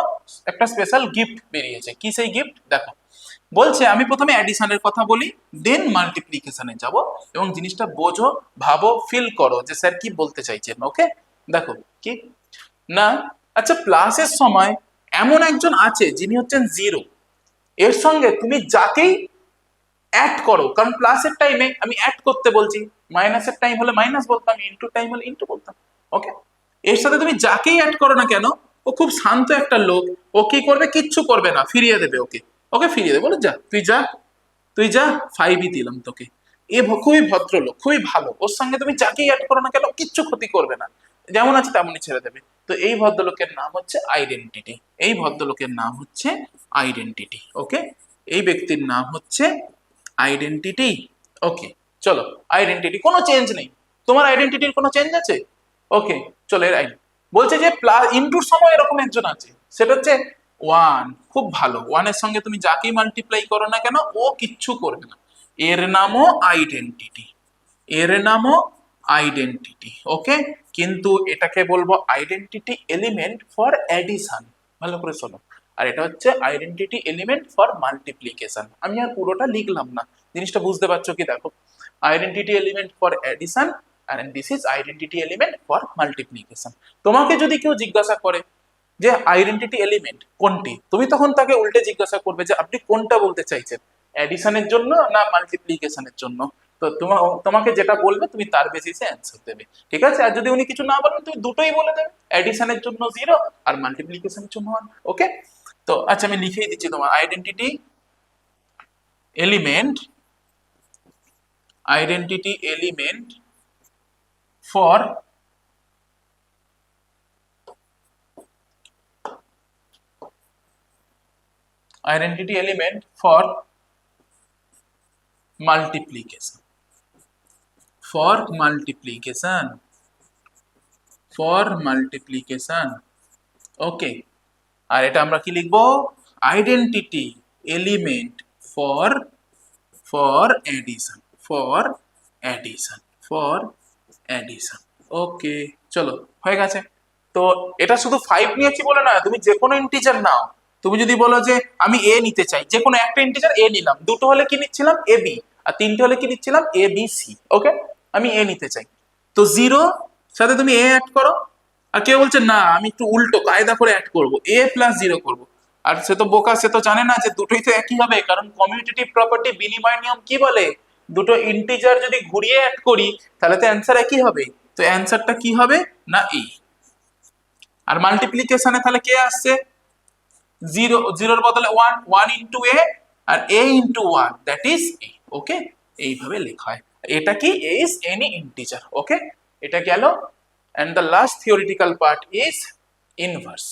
একটা স্পেশাল গিফট বেরিয়েছে। কি সেই গিফট? দেখো, বলছে আমি প্রথমে অ্যাডিশনের কথা বলি, দেন মাল্টিপ্লিকেশনে যাব, এবং জিনিসটা বোঝো, ভাবো, ফিল করো যে স্যার কি বলতে চাইছেন। ওকে, দেখো কি না, আচ্ছা প্লাসের সময় এমন একজন আছে যিনি হচ্ছেন জিরো, এর সঙ্গে তুমি যাকেই অ্যাড করো, কারণ প্লাসের টাইমে আমি অ্যাড করতে বলছি, মাইনাসের টাইম হলে মাইনাস বলতাম, ইনটু টাইম হলে ইনটু বলতাম। ওকে, এর সাথে তুমি যাকেই অ্যাড করো না কেন, ও খুব শান্ত একটা লোক, ও কি করবে, কিচ্ছু করবে না, ফিরিয়ে দেবে ওকে। ওকে ফিরিয়ে দেবে, বলে যা তুই যা 5ই দিলাম তোকে। খুবই ভদ্রলোক, খুবই ভালো, ওর সঙ্গে তুমি যাকেই অ্যাড করো না কেন কিচ্ছু ক্ষতি করবে না, যেমন আছে তেমনই ছেড়ে দেবে। তো এই ভদ্রলোকের নাম হচ্ছে আইডেন্টিটি, এই ভদ্রলোকের নাম হচ্ছে আইডেন্টিটি। ওকে, এই ব্যক্তির নাম হচ্ছে আইডেন্টিটি। ওকে, চলো আইডেন্টিটি, কোনো চেঞ্জ নেই, তোমার আইডেন্টিটির কোনো চেঞ্জ আছে? ওকে, চলো এর বলছে যে প্লাস ইনটুর সময় এরকম একজন আছে, সেটা হচ্ছে ওয়ান। খুব ভালো, ওয়ানের সঙ্গে তুমি যাকেই মাল্টিপ্লাই করো না কেন ও কিচ্ছু করবে না, এর নামও আইডেন্টিটি, এর নামও আইডেন্টিটি। ওকে, কিন্তু এটাকে বলবো আইডেন্টিটি এলিমেন্ট ফর অ্যাডিশন, ভালো করে শোনো। আর এটা হচ্ছে আইডেন্টিটি এলিমেন্ট ফর মাল্টিপ্লিকেশন। আমি আর পুরোটা লিখলাম না, জিনিসটা বুঝতে পারছো কি? দেখো, identity element for addition and this is identity element for multiplication। তোমাকে যদি কেউ জিজ্ঞাসা করে যে আইডেন্টিটি এলিমেন্ট কোনটি, তুমি তখন তাকে উল্টে জিজ্ঞাসা করবে যে আপনি কোনটা বলতে চাইছেন, অ্যাডিশনের জন্য না মাল্টিপ্লিকেশনের জন্য? তো তোমাকে যেটা বলবে তুমি তার বেসিসে অ্যান্সার দেবে, ঠিক আছে? আর যদি উনি কিছু না বলেন তুমি দুটোই বলে দেবে, অ্যাডিশনের জন্য 0 আর মাল্টিপ্লিকেশনের জন্য 1। ওকে, তো আচ্ছা আমি লিখেই দিচ্ছি তোমার identity element, identity element for identity element for multiplication, for multiplication, for multiplication। Okay, আর এটা আমরা কি লিখবো, identity element for addition, for addition, for addition. Okay, চলো হয়ে গেছে। তো এটা শুধু 5 নিয়েছি বলে না, তুমি যে কোনো ইন্টিজার নাও। তুমি যদি বলো যে আমি এ নিতে চাই, যে কোনো একটা ইন্টিজার এ নিলাম, দুটো হলে কি নিচ্ছিলাম এ বি, আর তিনটে হলে কি নিচ্ছিলাম এ বি সি। ওকে, আমি এ নিতে চাই, তো 0 সাথে তুমি এ অ্যাড করো। আর কেউ বলছে না আমি একটু উল্টো কায়দা করে অ্যাড করব, এ প্লাস 0 করব। আর সে তো বোকা, সে তো জানে না যে দুটোই তো একই হবে, কারণ কমিউটেটিভ প্রপার্টি বিনিময় নিয়ম কি বলে, দুটো ইন্টিজার যদি ঘুরিয়ে অ্যাড করি তাহলে তো অ্যান্সার একই হবে। তো অ্যান্সারটা কি হবে না এই আর মাল্টিপ্লিকেশনে তাহলে কে আসছে, জিরো, জিরোর বদলে ওয়ান, ওয়ান ইন্টু এ আর a into one, that is a. Okay, এইভাবে লেখা হয়। এটা কি, a is any integer. Okay, এটা গেল। and the last theoretical part is inverse.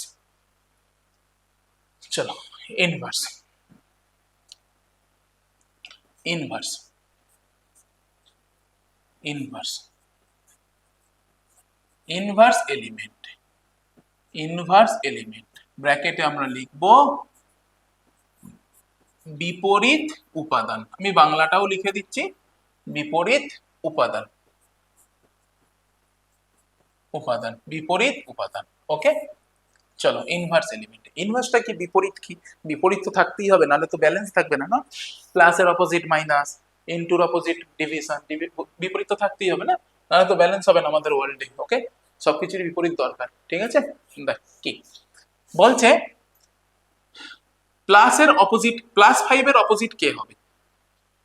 চলো, inverse, inverse, inverse, inverse element, inverse element ব্র্যাকেটে আমরা লিখব বিপরীত উপাদান। আমি বাংলাটাও লিখে দিচ্ছি, বিপরীত উপাদান, উপাদান, বিপরীত উপাদান। ওকে, চলো, ইনভার্স এলিমেন্ট। ইনভার্সটা কি, বিপরীত কি, বিপরীত তো থাকতেই হবে, নাহলে তো ব্যালেন্স থাকবে না। না, প্লাসের অপোজিট মাইনাস, ইনটুর অপোজিট ডিভিশন, বিপরীত তো থাকতেই হবে না, নাহলে তো ব্যালেন্স হবে না আমাদের ওয়ার্ল্ডে। ওকে, সবকিছুর বিপরীত দরকার। ঠিক আছে, দেখ কি বলছে, প্লাসের অপোজিট, প্লাস ফাইভের অপোজিট কে হবে,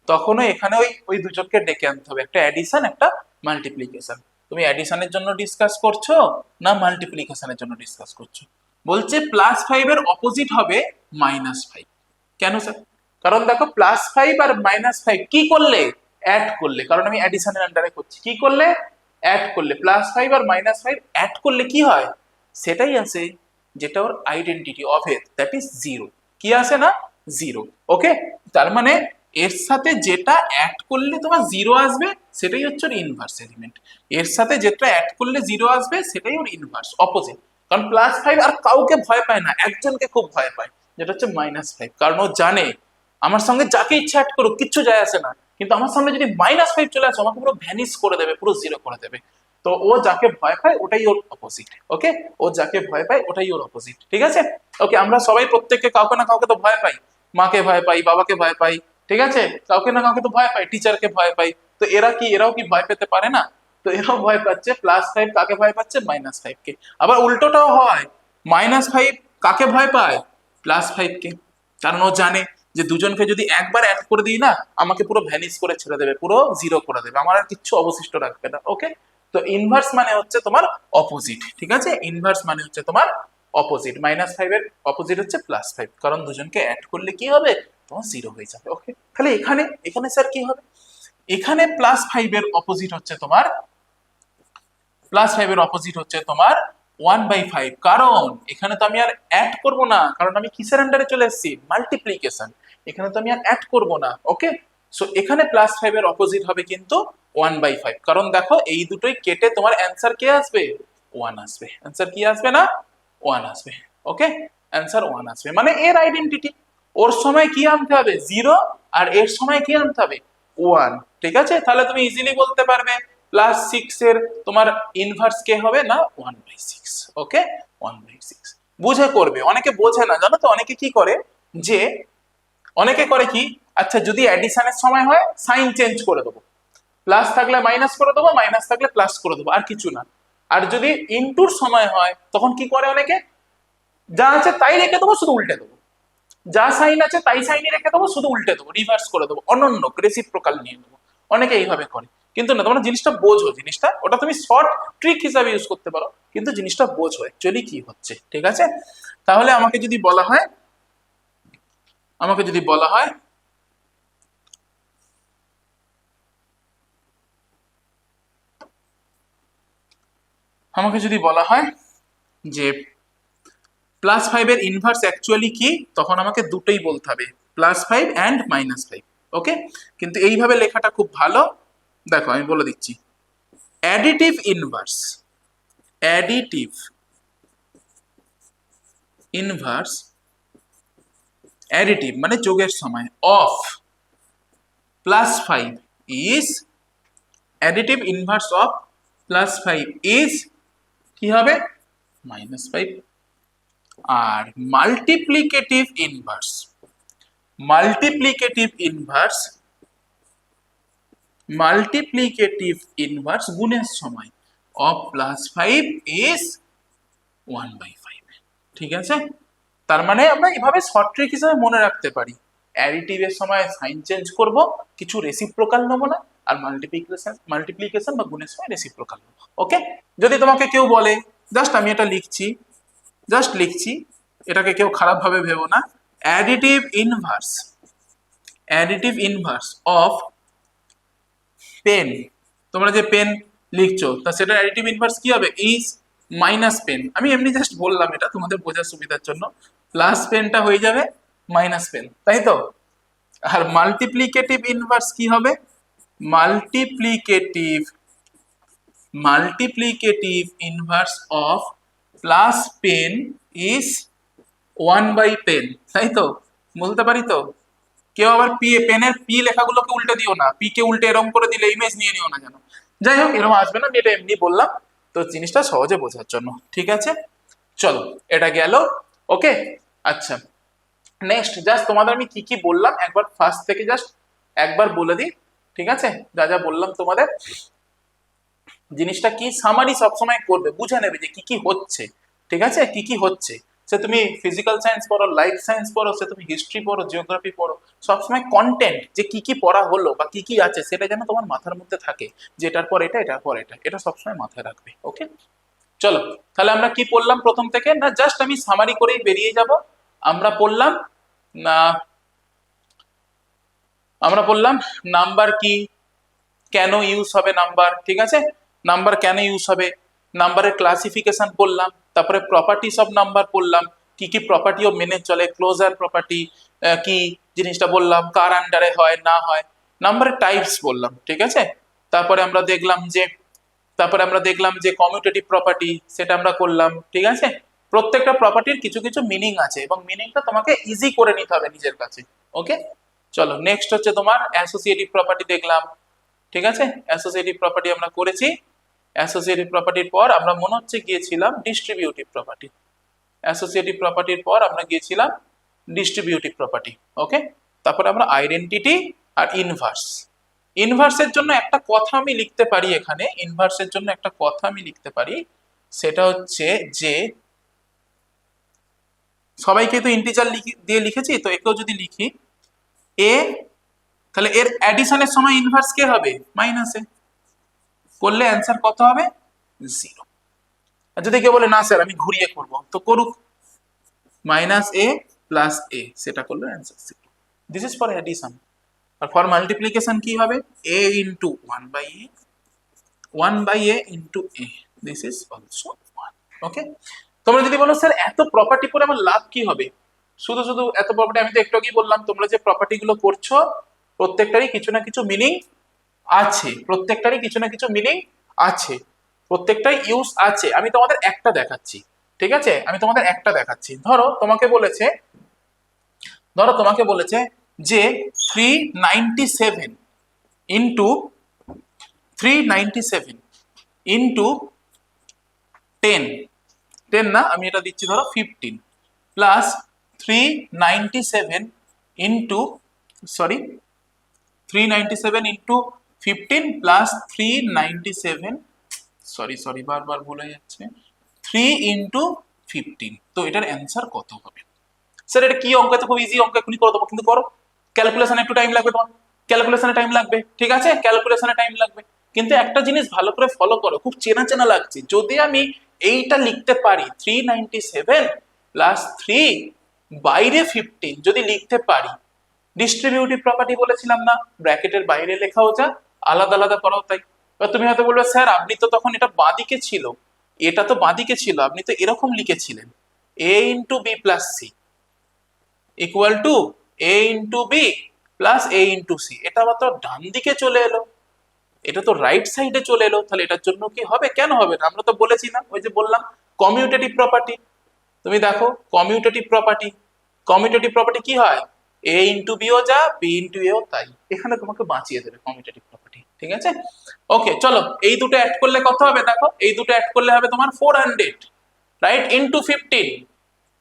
তখনও এখানে ওই ওই দুজনকে ডেকে আনতে হবে, একটা অ্যাডিশন, একটা মাল্টিপ্লিকেশন। তুমি অ্যাডিশনের জন্য ডিসকাস করছো না মাল্টিপ্লিকেশনের জন্য ডিসকাস করছো? বলছে প্লাস ফাইভের অপোজিট হবে মাইনাস ফাইভ। কেন স্যার? কারণ দেখো, প্লাস ফাইভ আর মাইনাস ফাইভ কি করলে, অ্যাড করলে, কারণ আমি অ্যাডিশনের আন্ডারে করছি, কি করলে, অ্যাড করলে। প্লাস ফাইভ আর মাইনাস ফাইভ অ্যাড করলে কি হয়, সেটাই আছে যেটা ওর আইডেন্টিটি অভেদ, দ্যাট ইজ জিরো। কি আসে না, জিরো। ওকে, তার মানে এর সাথে যেটা অ্যাড করলে তোমার জিরো আসবে সেটাই হচ্ছে ওর ইনভার্স এলিমেন্ট। এর সাথে যেটা অ্যাড করলে জিরো আসবে সেটাই ওর ইনভার্স, অপোজিট। কারণ প্লাস ফাইভ আর কাউকে ভয় পায় না, একজনকে খুব ভয় পায়, যেটা হচ্ছে মাইনাস ফাইভ। কারণ ও জানে আমার সঙ্গে যাকে ইচ্ছা অ্যাড করুক কিচ্ছু যায় আসে না, কিন্তু আমার সামনে যদি মাইনাস ফাইভ চলে আসে আমাকে পুরো ভ্যানিশ করে দেবে, পুরো জিরো করে দেবে। তো ও যাকে ভয় পায় ওটাই ওর অপোজিট। ওকে, ও যাকে ভয় পায় ওটাই ওর অপোজিট। ঠিক আছে, ওকে, আমরা সবাই প্রত্যেককে কাউকে না কাউকে তো ভয় পাই, মাকে ভয় পাই, বাবাকে ভয় পাই, ঠিক আছে, কাউকে না কাউকে তো ভয় পাই, টিচারকে ভয় পাই। তো এরা কি, এরাও কি ভয় পেতে পারে না? তো এরাও ভয় পাচ্ছে, প্লাস ফাইভ কাকে ভয় পাচ্ছে, মাইনাস ফাইভ কে। আবার উল্টোটাও হয়, মাইনাস ফাইভ কাকে ভয় পায়, প্লাস ফাইভ কে। কারণ ও জানে যে দুজনকে যদি একবার অ্যাড করে দিই না, আমাকে পুরো ভ্যানিশ করে ছেড়ে দেবে, পুরো জিরো করে দেবে, আমার আর কিচ্ছু অবশিষ্ট রাখবে না। ওকে, তো ইনভার্স মানে হচ্ছে তোমার অপোজিট। ঠিক আছে, ইনভার্স মানে হচ্ছে তোমার অপোজিট। মাইনাস ফাইভ এর অপোজিট হচ্ছে প্লাস ফাইভ, কারণ দুজনকে অ্যাড করলে কি হবে, তোমার জিরো হয়ে যাবে। ওকে, তাহলে এখানে, এখানে স্যার কি হবে, এখানে প্লাস ফাইভ এর অপোজিট হচ্ছে তোমার, প্লাস ফাইভ এর অপোজিট হচ্ছে তোমার ওয়ান বাই ফাইভ। কারণ এখানে তো আমি আর অ্যাড করবো না, কারণ আমি কিসের আন্ডারে চলে এসেছি, মাল্টিপ্লিকেশন। এখানে তো আমি আর অ্যাড করবো না। ওকে, সো এখানে প্লাস ফাইভ এর অপোজিট হবে কিন্তু ওয়ান বাই ফাইভ। কারণ দেখো, এই দুটোই কেটে তোমার অ্যান্সার কে আসবে, ওয়ান আসবে। অ্যান্সার কি আসবে না, ওয়ান আসবে। ওকে, অ্যান্সার ওয়ান আসবে, মানে এর আইডেন্টিটি। ওর সময় কি আনতে হবে, জিরো, আর এর সময় কি আনতে হবে, ওয়ান। ঠিক আছে, তাহলে তুমি ইজিলি বলতে পারবে প্লাস সিক্স এর তোমার ইনভার্স কে হবে না, one by six. Okay, one by six. বুঝে করবে, অনেকে বোঝে না জানো তো, অনেকে কি করে, যে অনেকে করে কি, আচ্ছা যদি অ্যাডিশনের সময় হয় সাইন চেঞ্জ করে দেবো, প্লাস থাকলে মাইনাস করে দেবো, মাইনাস থাকলে প্লাস করে দেবো, আর কিছু না। আর যদি ইনটুর সময় হয় তখন কি করে অনেকে, যা আছে তাই রেখে দেবো, শুধু উল্টে দেবো, যা সাইন আছে তাই সাইনই রেখে দেবো, শুধু উল্টে দেবো, রিভার্স করে দেবো, অনন্য রেসিপ্রোকাল নিয়ে নেবো। অনেকে এইভাবে করে, কিন্তু না, তোমরা জিনিসটা বোঝো, জিনিসটা ওটা তুমি শর্ট ট্রিক হিসাবে ইউজ করতে পারো, কিন্তু জিনিসটা বোঝো অ্যাকচুয়ালি কি হচ্ছে। ঠিক আছে, তাহলে আমাকে যদি বলা হয়, আমাকে যদি বলা হয় আমাকে যদি বলা হয় যে প্লাস ফাইভ এর ইনভার্স অ্যাকচুয়ালি কি, তখন আমাকে দুটোই বলতে হবে, plus five and minus five. Okay, কিন্তু এইভাবে লেখাটা খুব ভালো। দেখো আমি বলে দিচ্ছি, additive inverse, additive inverse, additive মানে যোগের সময়, of plus five is, additive inverse of plus five is কি হবে, মাইনাস ফাইভ। আর multiplicative inverse, multiplicative inverse, multiplicative inverse গুণের সময় of plus five is one by five. ঠিক আছে, তার মানে আমরা এভাবে শর্ট ট্রিক হিসেবে মনে রাখতে পারি, অ্যাডিটিভের সময় সাইন চেঞ্জ করব, কিছু রেসিপ্রোকাল নেবো না, আর মাল্টিপ্লিকেশন বা গুণের সময় রেসিপ্রোকাল নেবো। ওকে, যদি তোমাকে কেউ বলে, জাস্ট আমি এটা লিখছি, জাস্ট লিখছি, এটাকে কেউ খারাপ ভাবে ভেবো না। Additive inverse, additive inverse of pen, তোমরা যে পেন লিখছো তা সেটা অ্যাডিটিভ ইনভার্স কি হবে, ইজ মাইনাস পেন। আমি এমনি জাস্ট বললাম এটা তোমাদের বোঝার সুবিধার জন্য, প্লাস পেনটা হয়ে যাবে মাইনাস পেন, তাই তো। আর মাল্টিপ্লিকেটিভ ইনভার্স কি হবে, multiplicative, multiplicative inverse of plus pen is 1/10, তাই তো, বলতে পারি তো। কেউ আবার পি, পেনের পি লেখাগুলোকে উল্টে দিও না, পি কে উল্টে এরকম করে দিলে ইমেজ নিয়ে নিও না যেন। যাই হোক, এরকম আসবে না, আমি এটা এমনি বললাম তো জিনিসটা সহজে বোঝার জন্য, ঠিক আছে। চলো, এটা গেল। ওকে, আচ্ছা, নেক্সট জাস্ট তোমাদের আমি কি কি বললাম একবার ফার্স্ট থেকে জাস্ট একবার বলে দিই, ঠিক আছে। যা যা বললাম তোমাদের, জিনিসটা কি সামারি সবসময় করবে, বুঝে নেবে যে কি কি হচ্ছে, ঠিক আছে, কি কি হচ্ছে। সে তুমি ফিজিক্যাল সায়েন্স পড়ো, লাইফ সায়েন্স পড়ো, সে তুমি হিস্ট্রি পড়ো, জিওগ্রাফি পড়ো, সবসময় কন্টেন্ট যে কি কি পড়া হলো বা কি কি আছে সেটা যেন তোমার মাথার মধ্যে থাকে, যে এটার পর এটা, এটার পর এটা, এটা সবসময় মাথায় রাখবে। ওকে, চলো তাহলে আমরা কি পড়লাম প্রথম থেকে, না জাস্ট আমি সামারি করেই বেরিয়ে যাব। আমরা পড়লাম না, আমরা বললাম নাম্বার কি, কেন ইউজ হবে নাম্বার, ঠিক আছে, নাম্বার কেন ইউজ হবে, নাম্বারের ক্লাসিফিকেশন পড়লাম, তারপরে প্রপার্টিস অফ নাম্বার পড়লাম, কি কি প্রপার্টিও মেনে চলে, ক্লোজার প্রপার্টি কি জিনিসটা বললাম, কার আন্ডারে হয় না হয়, নাম্বারের টাইপস বললাম, ঠিক আছে। তারপরে আমরা দেখলাম যে, তারপরে আমরা দেখলাম যে কমিউটেটিভ প্রপার্টি, সেটা আমরা করলাম, ঠিক আছে। প্রত্যেকটা প্রপার্টির কিছু কিছু মিনিং আছে এবং মিনিংটা তোমাকে ইজি করে নিতে হবে নিজের কাছে। ওকে, চলো নেক্সট হচ্ছে তোমার অ্যাসোসিয়েটিভ প্রপার্টি দেখলাম, ঠিক আছে। অ্যাসোসিয়েটিভ প্রপার্টি আমরা করেছি। অ্যাসোসিয়েটিভ প্রপার্টির পর আমরা মনে হচ্ছে গিয়েছিলাম ডিস্ট্রিবিউটিভ প্রপার্টি। অ্যাসোসিয়েটিভ প্রপার্টির পর আমরা গিয়েছিলাম ডিস্ট্রিবিউটিভ প্রপার্টি। ওকে, তারপরে আমরা আইডেন্টিটি আর ইনভার্স। ইনভার্সের জন্য একটা কথা আমি লিখতে পারি এখানে, ইনভার্সের জন্য একটা কথা আমি লিখতে পারি, সেটা হচ্ছে যে সবাইকে তো ইন্টিজার দিয়ে লিখেছি, তো একেও যদি লিখি এ, তাহলে এর অ্যাডিশনের সময় ইনভার্স কে হবে, মাইনাস এ, করলে অ্যান্সার কত হবে, 0। আর যদি কেউ বলে না স্যার আমি ঘুরিয়ে করব, তো করুক, মাইনাস এ প্লাস এ, সেটা করলে answer 0। This is for addition. আর ফর মাল্টিপ্লিকেশন কি হবে, a into 1/a, 1/a into a, this is also 1। Okay, তোমরা যদি বলো স্যার এত প্রপার্টি করে আমার লাভ কি হবে, শুধু শুধু এত প্রপার্টি, আমি তো একটু আগেই বললাম তোমরা যে প্রপার্টি গুলো করছো প্রত্যেকটারই কিছু না কিছু মিনিং আছে, প্রত্যেকটারই কিছু না কিছু মিনিং আছে, প্রত্যেকটাই ইউজ আছে। আমি তোমাদের একটা দেখাচ্ছি, ঠিক আছে, আমি তোমাদের একটা দেখাচ্ছি। ধরো তোমাকে বলেছে, ধরো তোমাকে বলেছে যে 397 ইন্টু 397 ইন্টু 10, 10 না, আমি এটা দিচ্ছি ধরো 15 plus 397 into, sorry 397 into 15 plus 397, sorry sorry বারবার ভুলে যাচ্ছে, 3 ইন্টু 15, তো এটার অ্যান্সার কত হবে। স্যার এটা কি অঙ্ক, তো খুব ইজি অঙ্ক, এখনই করে দেবো, কিন্তু করো, ক্যালকুলেশনে একটু টাইম লাগবে তোমার, ক্যালকুলেশনে টাইম লাগবে, ঠিক আছে, ক্যালকুলেশনে টাইম লাগবে, কিন্তু একটা জিনিস ভালো করে ফলো করো, খুব চেনা চেনা লাগছে। যদি আমি এইটা লিখতে পারি 397 প্লাস 3 বাইরে 15 যদি লিখতে পারি, ডিস্ট্রিবিউটিভ প্রপার্টি বলেছিলাম না, ব্র্যাকেটের বাইরে লেখাও যা, আলাদা আলাদা করাও তাই। এবার তুমি হয়তো বলবে স্যার আপনি তো তখন এটা বাঁদিকে ছিল, এটা তো বাঁদিকে ছিল, আপনি তো এরকম লিখেছিলেন, a into b plus c equal to a into b plus a into c, এটা আবার তো ডান দিকে চলে এলো, এটা তো রাইট সাইডে চলে এলো, তাহলে এটার জন্য কি হবে, কেন হবে না, আমরা তো বলেছি না, ওই যে বললাম কমিউটেটিভ প্রপার্টি। তুমি দেখো কমিউটেটিভ প্রপার্টি, কমিউটেটিভ প্রপার্টি কি হয়, এ ইন্টু বিও যা, বি ইন্টু এও তাই, এখানে তোমাকে বাঁচিয়ে দেবে কমিউটেটিভ প্রপার্টি, ঠিক আছে। ওকে, চলো এই দুটো অ্যাড করলে কত হবে, দেখো এই দুটো অ্যাড করলে হবে তোমার 400, রাইট, ইন্টু 15।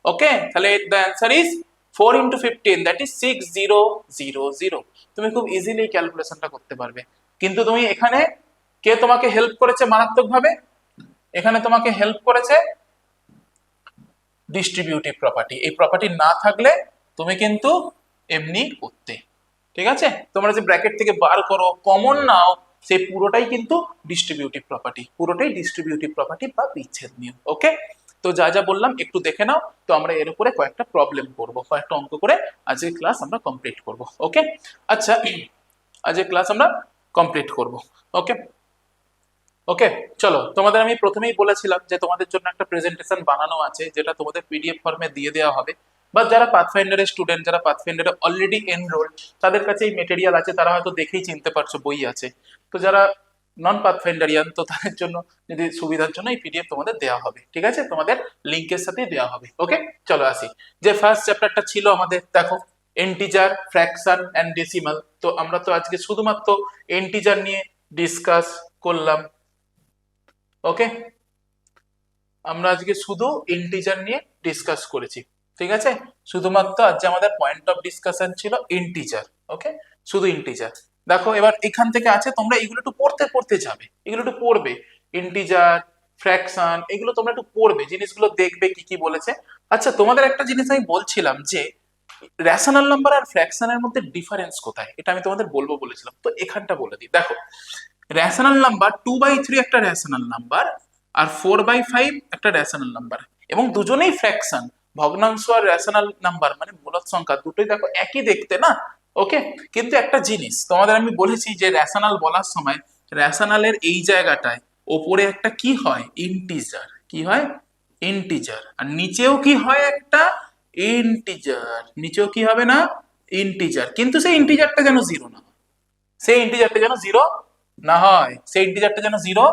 ওকে, তাহলে the answer is 4 into 15, that is 6000। তুমি খুব ইজিলি ক্যালকুলেশনটা করতে পারবে। কিন্তু তুমি এখানে কে তোমাকে হেল্প করেছে মারাত্মক ভাবে, এখানে তোমাকে হেল্প করেছে ডিস্ট্রিবিউটিভ প্রপার্টি। এই প্রপার্টি না থাকলে তুমি কিন্তু এমনি করতে, ঠিক আছে, তোমরা যে ব্র্যাকেট থেকে বার করো কমন নাও, সেই পুরোটাই কিন্তু ডিস্ট্রিবিউটিভ প্রপার্টি, পুরোটাই ডিস্ট্রিবিউটিভ প্রপার্টি বা বিচ্ছেদ নিয়ম। ওকে, তো যা যা বললাম একটু দেখে নাও। তো আমরা এর উপরে কয়েকটা প্রবলেম করব, কয়েকটা অঙ্ক করে আজকের ক্লাস আমরা কমপ্লিট করব। ওকে, আচ্ছা আজকের ক্লাস আমরা কমপ্লিট করব। ওকে ওকে, চলো তোমাদের আমি প্রথমেই বলেছিলাম যে তোমাদের জন্য একটা প্রেজেন্টেশন বানানো আছে, যেটা তোমাদের পিডিএফ ফর্মে দিয়ে দেওয়া হবে। বা যারা পাথফাইন্ডারের স্টুডেন্ট, যারা পাথফাইন্ডারে অলরেডি এনরোল্ড, তাদের কাছে এই মেটেরিয়াল আছে, তারা হয়তো দেখেই চিনতে পারছো বই আছে। তো যারা নন পাথফাইন্ডারিয়ান, তো তাদের জন্য যদি সুবিধার জন্য এই পিডিএফ তোমাদের দেওয়া হবে, ঠিক আছে, তোমাদের লিঙ্কের সাথে দেওয়া হবে। ওকে, চলো আসি। যে ফার্স্ট চ্যাপ্টারটা ছিল আমাদের, দেখো ইন্টিজার, ফ্র্যাকশন এন্ড ডেসিমাল। তো আমরা তো আজকে শুধুমাত্র ইন্টিজার নিয়ে ডিসকাস করলাম। ওকে, আমরা আজকে শুধু ইন্টিজার নিয়ে ডিসকাস করেছি, ঠিক আছে, শুধুমাত্র আজকে আমাদের পয়েন্ট অফ ডিসকাশন ছিল ইন্টিজার। ওকে, শুধু ইন্টিজার। দেখো এবার এখান থেকে আছে, তোমরা এগুলো একটু পড়তে পড়তে যাবে, এগুলো একটু পড়বে, ইন্টিজার, ফ্র্যাকশন, এগুলো তোমরা একটু পড়বে, জিনিসগুলো দেখবে কি কি বলেছে। আচ্ছা তোমাদের একটা জিনিস আমি বলছিলাম যে রেশনাল নাম্বার আর ফ্র্যাকশনের মধ্যে ডিফারেন্স কোথায়, এটা আমি তোমাদের বলবো বলেছিলাম, তো এখানটা বলে দিই। দেখো রেশনাল নাম্বার 2/3 একটা রেশনাল নাম্বার, আর 4/5 একটা রেশনাল নাম্বার, এবং দুজনেই ফ্র্যাকশন। ভগ্নাংশ আর রেশনাল নাম্বার মানে মূলদ সংখ্যা দুটোই দেখো একই দেখতে না। ওকে, কিন্তু একটা জিনিস তোমাদের আমি বলেছি যে রেশনাল বলার সময় রেশনালের এই জায়গাটায় ওপরে একটা কি হয়, ইন্টিজার, কি হয়, ইন্টিজার, আর নিচেও কি হয়, একটা ইন্টিজার, নিচেও কি হবে না, ইন্টিজার, কিন্তু সেই ইন্টিজারটা যেন জিরো না, সেই ইন্টিজারটা যেন জিরো না হয়, সেই ইন্টিজারটা যেন জিরো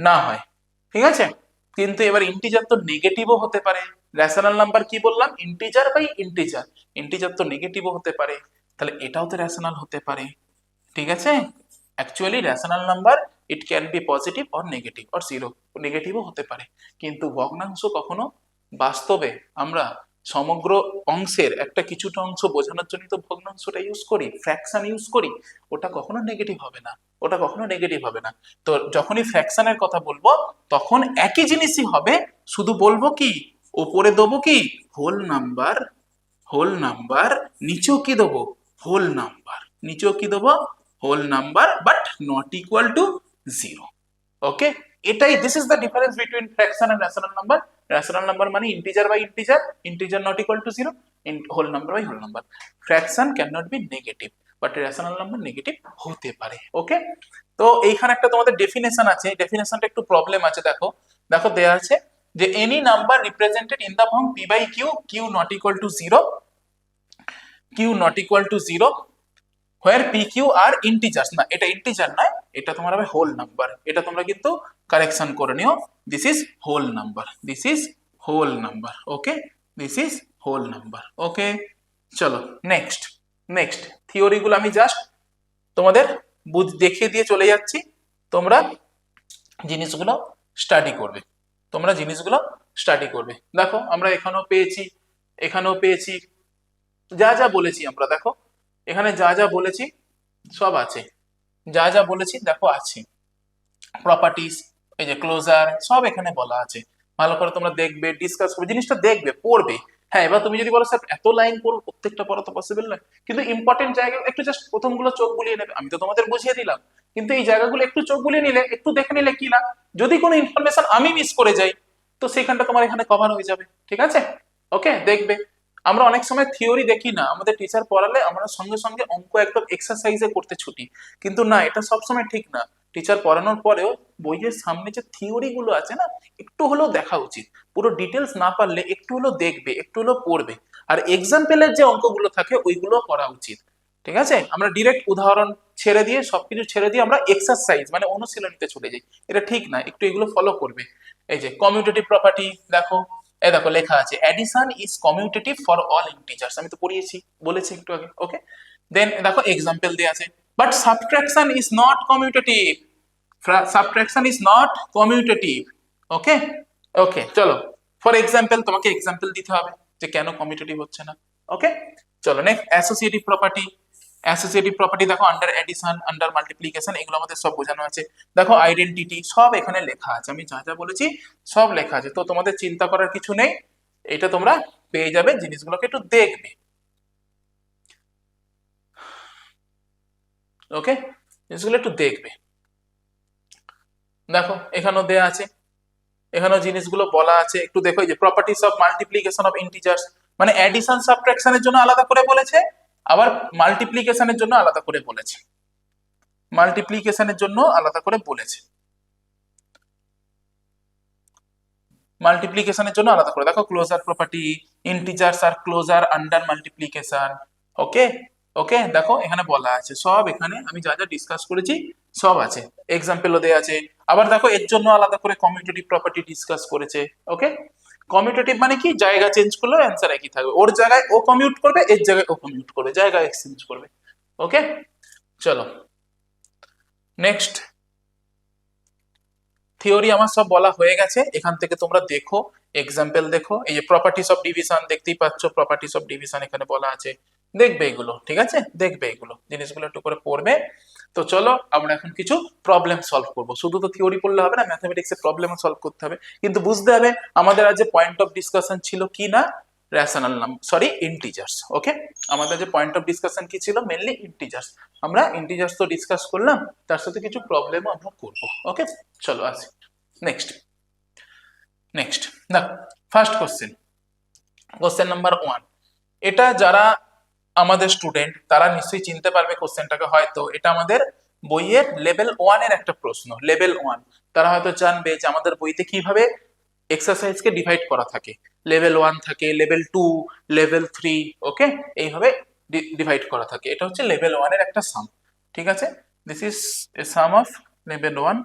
না হয়, ঠিক আছে। কিন্তু এবার ইন্টিজার তো নেগেটিভও হতে পারে। রেশনাল নাম্বার কি বললাম, ইন্টিজার বাই ইন্টিজার, ইন্টিজার তো নেগেটিভও হতে পারে, তাহলে এটাও তো রেশনাল হতে পারে, ঠিক আছে। Actually rational number it can be positive or negative or zero, নেগেটিভও হতে পারে। কিন্তু ভগ্নাংশ কখনো, বাস্তবে আমরা সমগ্র অংশের একটা কিছুটা অংশ বোঝানোর জন্য তো ভগ্নাংশটা ইউজ করি, ফ্র্যাকশন ইউজ করি, ওটা কখনো নেগেটিভ হবে না, ওটা কখনো নেগেটিভ হবে না। তো যখনই ফ্র্যাকশনের কথা বলবো তখন একই জিনিসই হবে, শুধু বলবো কি ওপরে দেবো কি হোল নাম্বার, হোল নাম্বার, নিচেও কি দেবো হোল নাম্বার, নিচেও কি দেবো whole number, but not equal to zero. Okay, এটাই, this is the difference between fraction and rational number. Rational number মানে integer by integer, integer not equal to zero, whole number by whole number. Fraction can not be negative, but rational number negative হতে পারে। ওকে, তো এইখানে একটা তোমাদের definition আছে, ডেফিনেশনটা একটু problem আছে। দেখো দেখো দেয়া আছে যে any number represented in the form P by Q, Q not equal to zero, Q not equal to zero, where P Q are integers, না এটা ইন্টিজার নয়, এটা তোমার হবে হোল নাম্বার, এটা তোমরা কিন্তু কারেকশন করে নিও, this is whole number, this is whole number. Okay, this is whole number. Okay, চলো নেক্সট, নেক্সট থিওরি গুলো আমি জাস্ট তোমাদের দেখিয়ে দিয়ে চলে যাচ্ছি, তোমরা জিনিসগুলো স্টাডি করবে, তোমরা জিনিসগুলো স্টাডি করবে। দেখো আমরা এখানেও পেয়েছি, এখানেও পেয়েছি, যা যা বলেছি আমরা, দেখো এখানে যা যা বলেছি সব আছে, যা যা বলেছি দেখো আছে, প্রপার্টিজ, এই যে ক্লোজার, সব এখানে বলা আছে। ভালো করে তোমরা দেখবে, ডিসকাস করবে, জিনিসটা দেখবে, পড়বে। হ্যাঁ, এবার তুমি যদি বলো স্যার এত লাইন পড়বো, প্রত্যেকটা পড়া তো পসিবল নয়, কিন্তু ইম্পর্টেন্ট জায়গা একটু জাস্ট প্রথমগুলো চোখ বুলিয়ে নেবে, আমি তো তোমাদের বুঝিয়ে দিলাম, কিন্তু এই জায়গাগুলো একটু চোখ বুলিয়ে নিলে, একটু দেখে নিলে কি না, যদি কোনো ইনফরমেশন আমি মিস করে যাই তো সেখানটা তোমার এখানে কভার হয়ে যাবে, ঠিক আছে। ওকে, দেখবে আমরা অনেক সময় থিওরি দেখি না, আমাদের টিচার পড়ালে আমরা সঙ্গে সঙ্গে অঙ্ক একদম এক্সারসাইজে করতে ছুটি, কিন্তু না, এটা সবসময় ঠিক না। টিচার পড়ানোর পরেও বইয়ের সামনে যে থিওরি গুলো আছে না, একটু হলেও দেখা উচিত, পুরো ডিটেলস না পারলে একটু হলেও দেখবে, একটু হলেও পড়বে, আর এক্সাম্পলের যে অঙ্কগুলো থাকে ওইগুলো করা উচিত, ঠিক আছে। আমরা ডিরেক্ট উদাহরণ ছেড়ে দিয়ে, সবকিছু ছেড়ে দিয়ে আমরা এক্সারসাইজ মানে অনুশীলনীতে চলে যাই, এটা ঠিক না, একটু এগুলো ফলো করবে। এই যে কমিউটেটিভ প্রপার্টি, দেখো এই দেখো লেখা আছে addition is commutative for all integers, আমি তো পড়িয়েছি, বলেছি একটু আগে। ওকে, দেন দেখো এক্সাম্পল দেয়া আছে, but subtraction is not commutative, subtraction is not commutative. Okay, okay, চলো ফর এক্সাম্পল, তোমাকে এক্সাম্পল দিতে হবে যে কেন কমিউটেটিভ হচ্ছে না। ওকে, চলো next associative property, associative property দেখো আন্ডার এডিশন, আন্ডার মাল্টিপ্লিকেশন, এগুলো আমাদের সব বোঝানো আছে। দেখো আইডেন্টিটি, সব এখানে লেখা আছে, আমি যা যা বলেছি সব লেখা আছে, তো তোমাদের চিন্তা করার কিছু নেই, এটা তোমরা পেয়ে যাবে, জিনিসগুলোকে একটু দেখবে। ওকে, জিনিসগুলো একটু দেখবে। দেখো এখানেও দেয়া আছে, এখানেও জিনিসগুলো বলা আছে, একটু দেখো। এই যে properties of multiplication of integers, মানে অ্যাডিশন সাবট্রাকশনের জন্য আলাদা করে বলেছে, আবার মাল্টিপ্লিকেশনের জন্য আলাদা করে বলেছে, মাল্টিপ্লিকেশনের জন্য আলাদা করে বলেছে, মাল্টিপ্লিকেশনের জন্য আলাদা করে। দেখো ক্লোজার প্রপার্টি, ইন্টিজার্স আর ক্লোজার আন্ডার মাল্টিপ্লিকেশন। ওকে ওকে, দেখো এখানে বলা আছে সব, এখানে আমি যা যা ডিসকাস করেছি সব আছে, এক্সাম্পলও দেয়া আছে। আবার দেখো এর জন্য আলাদা করে কমিউটেটিভ প্রপার্টি ডিসকাস করেছে। ওকে, কমিউটেটিভ মানে কি, জায়গা চেঞ্জ করলেও অ্যান্সার একই থাকবে, ওর জায়গায় ও কমিউট করবে, এর জায়গায় ও কমিউট করবে, জায়গা এক্সচেঞ্জ করবে। ওকে, চলো নেক্সট। থিওরি আমার সব বলা হয়ে গেছে, এখান থেকে তোমরা দেখো, এক্সাম্পল দেখো। এই যে প্রপার্টিস অফ ডিভিশন দেখতেই পাচ্ছ, প্রপার্টিস অফ ডিভিশন এখানে বলা আছে, দেখবে এগুলো, ঠিক আছে, দেখবে এগুলো জিনিসগুলো একটু করে পড়বে। তো চলো আমরা এখন কিছু প্রবলেম সলভ করব। শুধু তো থিওরি পড়লে হবে না, ম্যাথমেটিক্সে প্রবলেম সলভ করতে হবে, কিন্তু বুঝতে হবে আমাদের আজ যে পয়েন্ট অফ ডিসকাশন ছিল কি না, রেশনাল নাম্বার, সরি ইন্টিজার্স। ওকে, আমাদের যে পয়েন্ট অফ ডিসকাশন কি ছিল, মেনলি ইন্টিজার্স। আমরা ইন্টিজার্স তো ডিসকাস করলাম, তার সাথে কিছু প্রবলেমও আমরা করব। ওকে, চলো আসি নেক্সট। নেক্সট দেখো, ফার্স্ট কোশ্চেন, কোশ্চেন নাম্বার 1। এটা যারা আমাদের স্টুডেন্ট তারা নিশ্চয়ই চিনতে পারবে কোশ্চেনটাকে, হয়তো এটা আমাদের বইয়ের লেভেল 1 এর একটা প্রশ্ন। লেভেল 1 তারা হয়তো জানবে যে আমাদের বইতে কিভাবে এক্সারসাইজকে ডিভাইড করা থাকে, লেভেল 1 থাকে, লেভেল 2, লেভেল 3, ওকে, এইভাবে ডিভাইড করা থাকে। এটা হচ্ছে লেভেল 1 এর একটা সাম, ঠিক আছে, this is a sum of level 1।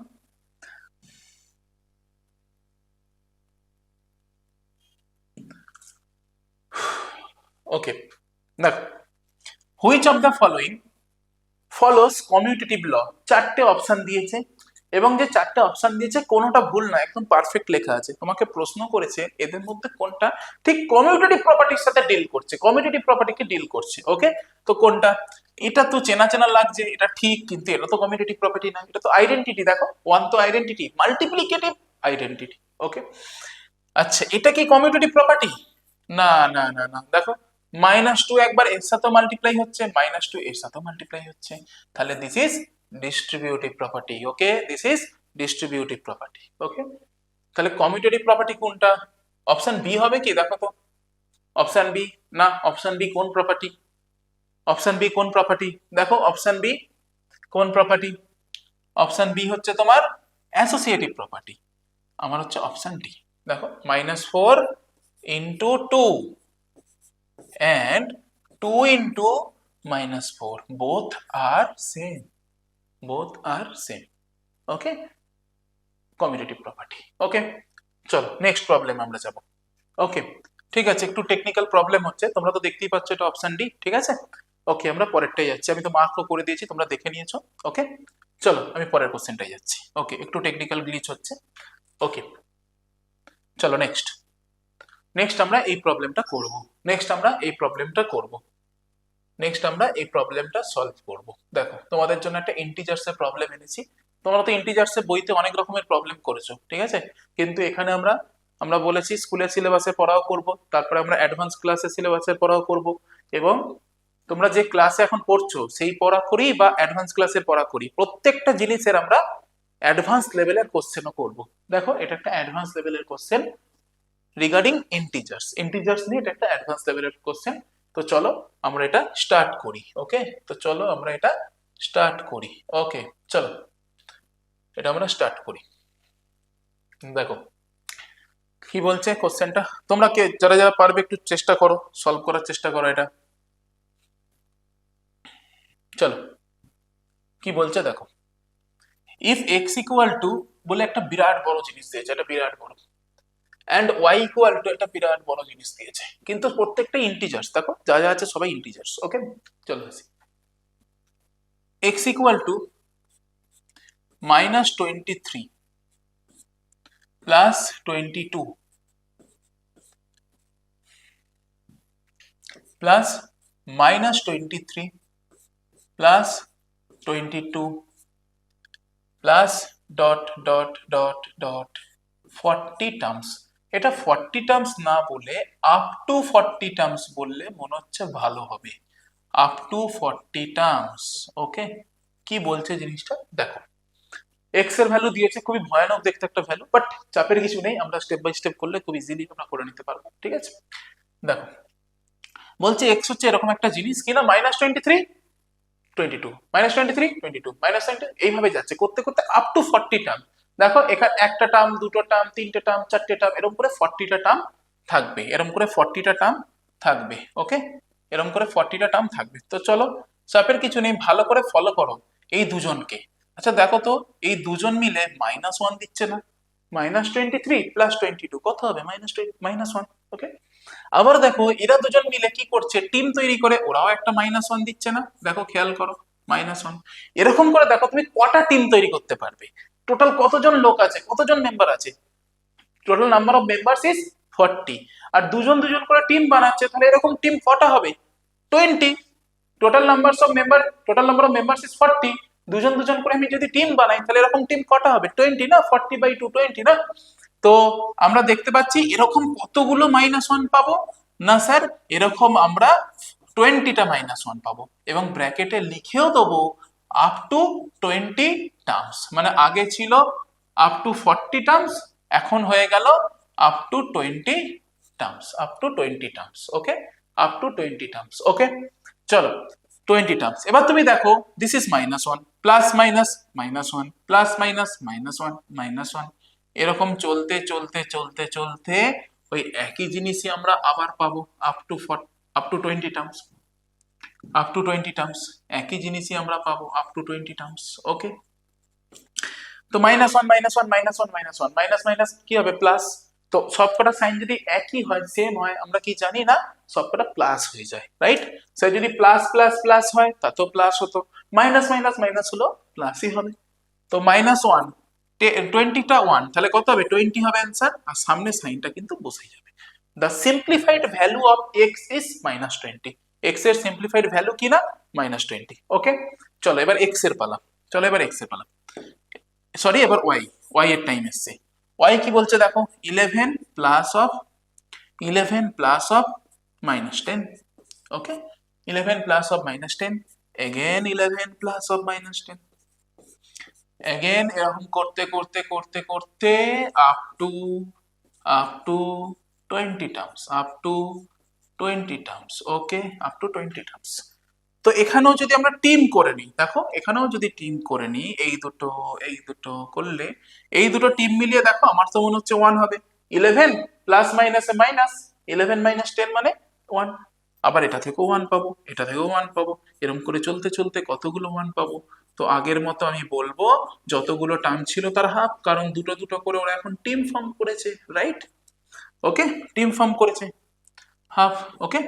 Okay, দেখো, which of the following follows commutative law, চারটে অপশন দিয়েছে, এবং যে চারটে অপশন দিয়েছে কোনোটা ভুল না, একদম পারফেক্ট লেখা আছে। তোমাকে প্রশ্ন করেছে এদের মধ্যে কোনটা ঠিক কমিউটেটিভ প্রপার্টির সাথে ডিল করছে, কমিউটেটিভ প্রপার্টিকে ডিল করছে। ওকে, তো কোনটা, এটা তো চেনা চেনা লাগছে, এটা ঠিক, কিন্তু এটা তো কমিউটেটিভ প্রপার্টি না, এটা তো আইডেন্টিটি। দেখো 1 তো আইডেন্টিটি, মাল্টিপ্লিকেটিভ আইডেন্টিটি। ওকে, আচ্ছা এটা কি কমিউটেটিভ প্রপার্টি? না না না না, দেখো -2 একবার এর সাথে মাল্টিপ্লাই হচ্ছে, -2 এর সাথে মাল্টিপ্লাই হচ্ছে, তাহলে this is distributive property. Okay, this is distributive property. Okay, তাহলে কমিউটেটিভ প্রপার্টি কোনটা? অপশন বি হবে কি, দেখো তো, অপশন বি না, অপশন বি কোন প্রপার্টি, অপশন বি কোন প্রপার্টি, দেখো অপশন বি কোন প্রপার্টি, অপশন বি হচ্ছে তোমার অ্যাসোসিয়েটিভ প্রপার্টি, আমার হচ্ছে অপশন ডি। দেখো -4 into 2 and 2 into -4 both are same, both are same. Okay, commutative property. Okay, চলো নেক্সট প্রবলেম আমরা যাব। ওকে, ঠিক আছে, একটু টেকনিক্যাল প্রবলেম হচ্ছে, তোমরা তো দেখতেই পাচ্ছ এটা অপশন ডি, ঠিক আছে। ওকে, আমরা পরেরটাই যাচ্ছি, আমি তো মার্কও করে দিয়েছি, তোমরা দেখে নিয়েছো। ওকে, চলো আমি পরের কোশ্চেনটাই যাচ্ছি। ওকে, একটু টেকনিক্যাল গ্লিচ হচ্ছে। ওকে, চলো নেক্সট। নেক্সট আমরা এই প্রবলেমটা করব, নেক্সট আমরা এই প্রবলেমটা করব, নেক্সট আমরা এই প্রবলেমটা সলভ করব। দেখো তোমাদের জন্য একটা ইন্টিজার্সের প্রবলেম এনেছি। তোমরা তো ইন্টিজার্সের বইতে অনেক রকমের প্রবলেম করেছো, ঠিক আছে, কিন্তু এখানে আমরা আমরা বলেছি স্কুলের সিলেবাসে পড়াও করব, তারপরে আমরা অ্যাডভান্স ক্লাসের সিলেবাসে পড়াও করব, এবং তোমরা যে ক্লাসে এখন পড়ছো সেই পড়া করি বা অ্যাডভান্স ক্লাসের পড়া করি, প্রত্যেকটা জিনিসের আমরা অ্যাডভান্স লেভেলের কোশ্চেনও করব। দেখো এটা একটা অ্যাডভান্স লেভেলের কোশ্চেন রিগার্ডিং ইন্টিজার্স, ইন্টিজার্স নিয়ে এটা একটা অ্যাডভান্স লেভেলের কোশ্চেন। তো চলো আমরা এটা স্টার্ট করি। ওকে, তো চলো আমরা এটা স্টার্ট করি। ওকে, চলো এটা আমরা স্টার্ট করি। দেখো কি বলছে কোশ্চেনটা, তোমরা কে যারা যারা পারবে একটু চেষ্টা করো, সলভ করার চেষ্টা করো এটা। চলো কি বলছে দেখো, ইফ এক্স ইকুয়াল টু বলে একটা বিরাট বড় জিনিস দিয়েছে, এটা বিরাট বড়, অ্যান্ড ওয়াই ইকুয়াল টু একটা বিরাট বড় জিনিস দিয়েছে, কিন্তু প্রত্যেকটা ইন্টিজার্স, দেখো যা যা আছে সবাই ইন্টিজার্স। ওকে, চলো আসি, x equal to -23 plus 22 plus -23 plus 22 plus dot dot dot dot 40 terms. এটা 40 টার্মস না বলে আপ টু 40 টার্মস বললে মনে হচ্ছে ভালো হবে, আপ টু 40 টার্মস। ওকে, কি বলছে জিনিসটা দেখো, এক্স এর ভ্যালু দিয়েছে, খুবই ভয়ানক দেখতে একটা ভ্যালু, বাট চাপের কিছু নেই, আমরা স্টেপ বাই স্টেপ করলে খুব ইজিলি আমরা করে নিতে পারবো, ঠিক আছে। দেখো বলছে এক্স হচ্ছে এরকম একটা জিনিস কিনা -23 22 -23 22 -20 এইভাবে যাচ্ছে করতে করতে আপ টু 40 টার্ম। দেখো এখানে একটা টার্ম, দুটো টার্ম, তিনটে টার্ম, চারটে টার্ম, এরকম করে 40টা টার্ম থাকবে, এরকম করে 40টা টার্ম থাকবে। ওকে, এরকম করে 40টা টার্ম থাকবে। তো চলো চাপের কিছু নেই, ভালো করে ফলো করো এই দুজনকে। আচ্ছা দেখো তো এই দুজন মিলে -1 দিচ্ছে না? -23 + 22 কত হবে? -1। ওকে, আবার দেখো এরা দুজন মিলে কি করছে, টিম তৈরি করে, ওরাও একটা -1 দিচ্ছে না? দেখো খেয়াল করো -1। এরকম করে দেখো তুমি কটা টিম তৈরি করতে পারবে, টোটাল কতজন লোক আছে, কতজন মেম্বার আছে, total number of members is 40। আর দুজন দুজন করে টিম বানাচ্ছে, তাহলে এরকম টিম কটা হবে? 20। Total number of members is 40। দুজন দুজন করে আমি যদি টিম বানাই তাহলে এরকম টিম কটা হবে? 20 না? 40/2 20 না? তো আমরা দেখতে পাচ্ছি এরকম কতগুলো -1 পাবো না স্যার, এরকম আমরা 20টা -1 পাবো, এবং ব্র্যাকেটে লিখেও দেবো আপ টু 20 টার্মস। মানে আগে ছিল আপ টু 40 টার্মস, এখন হয়ে গেল up to 20 terms, up to 20 terms. Okay, up to 20 terms. Okay, চলো 20 টার্মস। এবার তুমি দেখো this is -1 plus minus -1 plus minus -1 -1, এরকম চলতে চলতে চলতে চলতে ওই একই জিনিসই আমরা আবার পাবো up to 20 terms, up to 20 terms, একই জিনিসই আমরা পাবো আপ টু 20 টার্মস। ওকে, তো -1 -1 -1 -1 মাইনাস মাইনাস কি হবে? প্লাস। তো সবকটা সাইন যদি একই হয়, সেম হয়, আমরা কি জানি না সবকটা প্লাস হয়ে যায়, রাইট? সো যদি প্লাস প্লাস প্লাস হয় তা তো প্লাস হতো, মাইনাস মাইনাস মাইনাস হলো প্লাসই হবে। তো -1 20টা 1, তাহলে কত হবে? 20 হবে অ্যান্সার, আর সামনে সাইনটা কিন্তু বসে যাবে। The simplified value of x is -20। X এর সিম্পলিফাইড ভ্যালু কি না? -20। ওকে, চলো এবার এক্স এর পালা, চলো এবার এক্স এর পালা, সরি এবার ওয়াই এর টাইম এসছে। ওয়াই কি বলছে দেখো, 11 plus of -10। Okay, 11 plus of -10, again 11 plus of -10, again এরকম করতে করতে করতে করতে up to 20 terms, up to 20 terms. Okay, up to 20 terms. তো এখানেও যদি আমরা টিম করে নিই, দেখো এখানেও যদি টিম করে নিই, এই দুটো করলে, এই দুটো টিম মিলিয়ে দেখো আমার তো মনে হচ্ছে 1 হবে। 11 প্লাস মাইনাসে মাইনাস, 11 - 10 মানে 1। আবার এটা থেকেও 1 পাবো, এটা থেকেও 1 পাবো, এরকম করে চলতে চলতে কতগুলো 1 পাবো? তো আগের মতো আমি বলবো যতগুলো টার্ম ছিল তার হাফ, কারণ দুটো দুটো করে ওরা এখন টিম ফর্ম করেছে, রাইট? ওকে, টিম ফর্ম করেছে, হাফ। ওকে,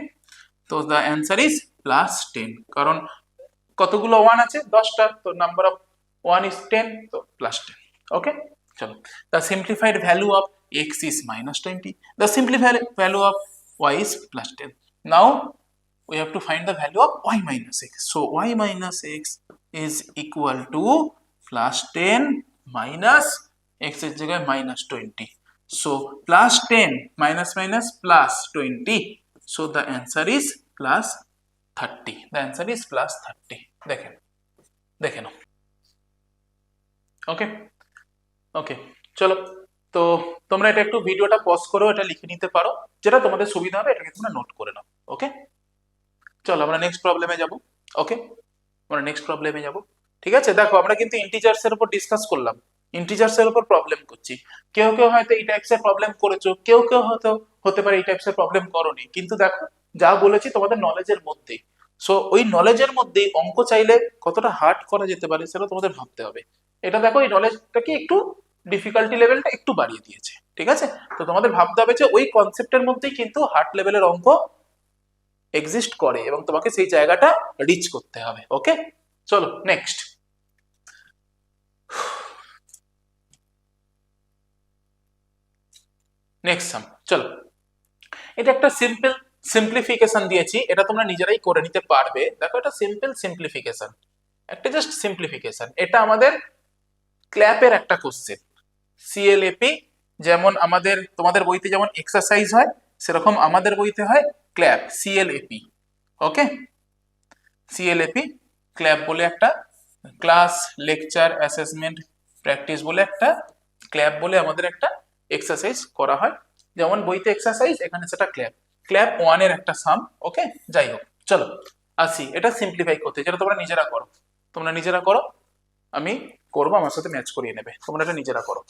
তো দ্য অ্যান্সার ইজ +10, কারণ কতগুলো 1 আছে? 10টা, তো নাম্বার অফ 1 ইজ 10, তো +10। ওকে, চলো the simplified value of x is -20, the simplified value of y is +10। Now we have to find the value of y minus x. So y minus x is equal to +10 minus x এর জায়গায় -20. So +10 minus minus +20. So the answer is +30. The answer is +30. দেখেন, দেখে নাও। ওকে, okay, চলো তো তোমরা এটা একটু ভিডিওটা পজ করো, এটা লিখে নিতে পারো, যেটা তোমাদের সুবিধা হবে এটাকে তোমরা নোট করে নাও। ওকে, চলো আমরা নেক্সট প্রবলেমে যাব। ওকে, আমরা নেক্সট প্রবলেমে যাব। ঠিক আছে, দেখো আমরা কিন্তু ইন্টিজার্স এর উপর ডিসকাস করলাম, ইন্টিজার্স এর উপর প্রবলেম করছি। কেউ কেউ হয়তো এই টাইপস এর প্রবলেম করেছো, কেউ কেউ হয়তো হতে পারে এই টাইপস এর প্রবলেম করোনি, কিন্তু দেখো যা বলেছি তোমাদের নলেজের মধ্যে। সো ওই নলেজের মধ্যে অঙ্ক চাইলে কতটা হার্ড করা যেতে পারে সেটা তোমাদের ভাবতে হবে। এটা দেখো এই নলেজটাকে একটু ডিফিকাল্টি লেভেলটা একটু বাড়িয়ে দিয়েছে, ঠিক আছে? তো তোমাদের ভাবতে হবে যে ওই কনসেপ্টের মধ্যেই কিন্তু হার্ড লেভেলের অঙ্ক এক্সিস্ট করে, এবং তোমাকে সেই জায়গাটা রিচ করতে হবে। ওকে, চলো নেক্সট। নেক্সট সাম, চলো এটা একটা সিম্পলিফিকেশন দিয়েছি, এটা তোমরা নিজেরাই করে নিতে পারবে। দেখো এটা সিম্পল সিম্পলিফিকেশন, একটা জাস্ট সিম্পলিফিকেশন। এটা আমাদের ক্ল্যাপের একটা কোশ্চেন, সিএলএপি, যেমন আমাদের তোমাদের বইতে যেমন এক্সারসাইজ হয় সেরকম আমাদের বইতে হয় ক্ল্যাপ, সিএলএপি। ওকে, সিএলএপি ক্ল্যাপ বলে একটা, ক্লাস লেকচার অ্যাসেসমেন্ট প্র্যাকটিস বলে একটা, ক্ল্যাপ বলে আমাদের একটা এক্সারসাইজ করা হয়, যেমন বইতে এক্সারসাইজ, এখানে সেটা ক্ল্যাপ। ক্ল্যাপ 1 এর একটা সাম। ওকে, যাই হোক, চলো আসি এটা সিম্পলিফাই করতে, যেটা তোমরা নিজেরা করো। তোমরা নিজেরা করো, আমি করবো, আমার সাথে ম্যাচ করিয়ে নেবে। তোমরা এটা নিজেরা করো।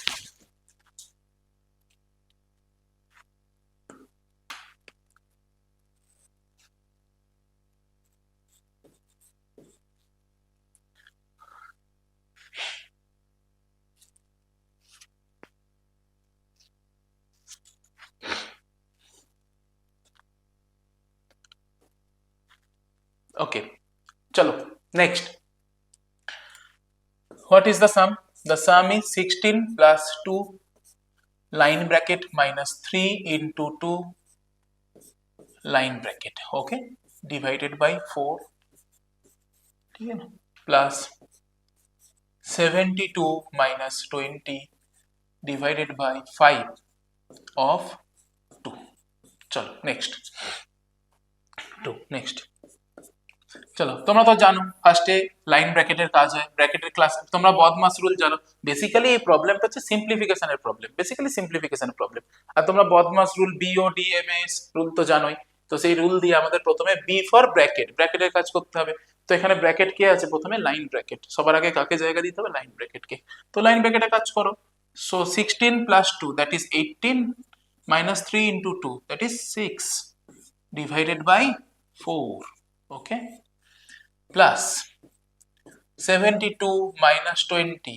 Okay, chalo, next. What is the sum? The sum is 16 plus 2 line bracket minus 3 into 2 line bracket, okay, divided by 4, plus 72 minus 20 divided by 5 of 2. Chalo, next. 2, next. চলো, তোমরা তো জানো ফার্স্টে লাইন ব্র্যাকেটের কাজ হয়, ব্র্যাকেটের ক্লাস তোমরা বদমাস রুল জানো। বেসিক্যালি এই প্রবলেমটা হচ্ছে সিম্পলিফিকেশনের প্রবলেম, বেসিক্যালি সিম্পলিফিকেশনের প্রবলেম। আর তোমরা বদমাস রুল BODMS রুল তো জানোই। তো সেই রুল দিয়ে আমাদের প্রথমে বি ফর ব্র্যাকেট, ব্র্যাকেটের কাজ করতে হবে। তো এখানে ব্র্যাকেট কে আছে? প্রথমে লাইন ব্র্যাকেট। সবার আগে কাকে জায়গা দিতে হবে? লাইন ব্র্যাকেটকে। তো লাইন ব্র্যাকেটে কাজ করো। So 16 plus 2 that is 18 minus 3 into 2 that is 6 divided by 4, okay, plus 72 minus 20।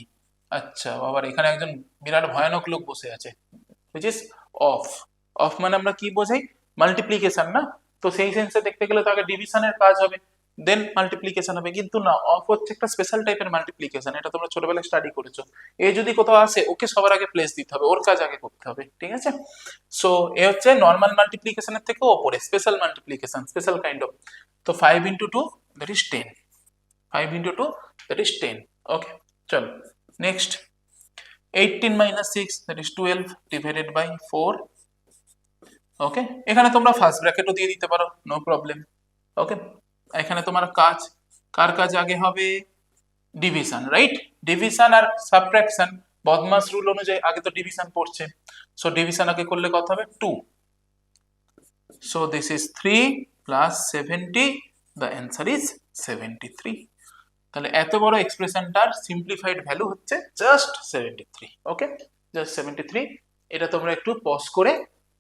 আচ্ছা বাবার, এখানে একজন বিরাট ভয়ানক লোক বসে আছে, which is অফ। অফ মানে আমরা কি বোঝাই? মাল্টিপ্লিকেশন না? তো সেই সেন্সে দেখতে গেলে তো আগে ডিভিশনের কাজ হবে, দেন মাল্টিপ্লিকেশন হবে, কিন্তু না, অফ হচ্ছে একটা স্পেশাল টাইপের মাল্টিপ্লিকেশন। এটা তোমরা ছোটবেলায় স্টাডি করেছো। এ যদি কোথাও আসে, ওকে সবার আগে প্লেস দিতে হবে, ওর কাজ আগে করতে হবে, ঠিক আছে? সো এ হচ্ছে নর্মাল মাল্টিপ্লিকেশনের থেকেও ওপরে, special multiplication, special kind of. তো 5 into 2 that is 10, 5 into 2 that is 10, okay, chalo, next. 18 minus 6 that is 12 divided by 4, ওকে। এখানে তোমরা ফার্স্ট ব্র্যাকেটও দিয়ে দিতে পারো, নো প্রবলেম, ওকে। এখানে তোমার কাজ, কার কাজ আগে হবে? Division, right? ডিভিশন আর সাবট্রাকশন বদমাস রুল অনুযায়ী আগে তো ডিভিশন পড়ছে। সো ডিভিশন আগে করলে কত হবে? 2। So this is 3 plus 70, the answer is 73। তাহলে এত বড় এক্সপ্রেশনটার সিম্পলিফাইড ভ্যালু হচ্ছে জাস্ট 73, ওকে, জাস্ট 73। এটা তোমরা একটু পজ করে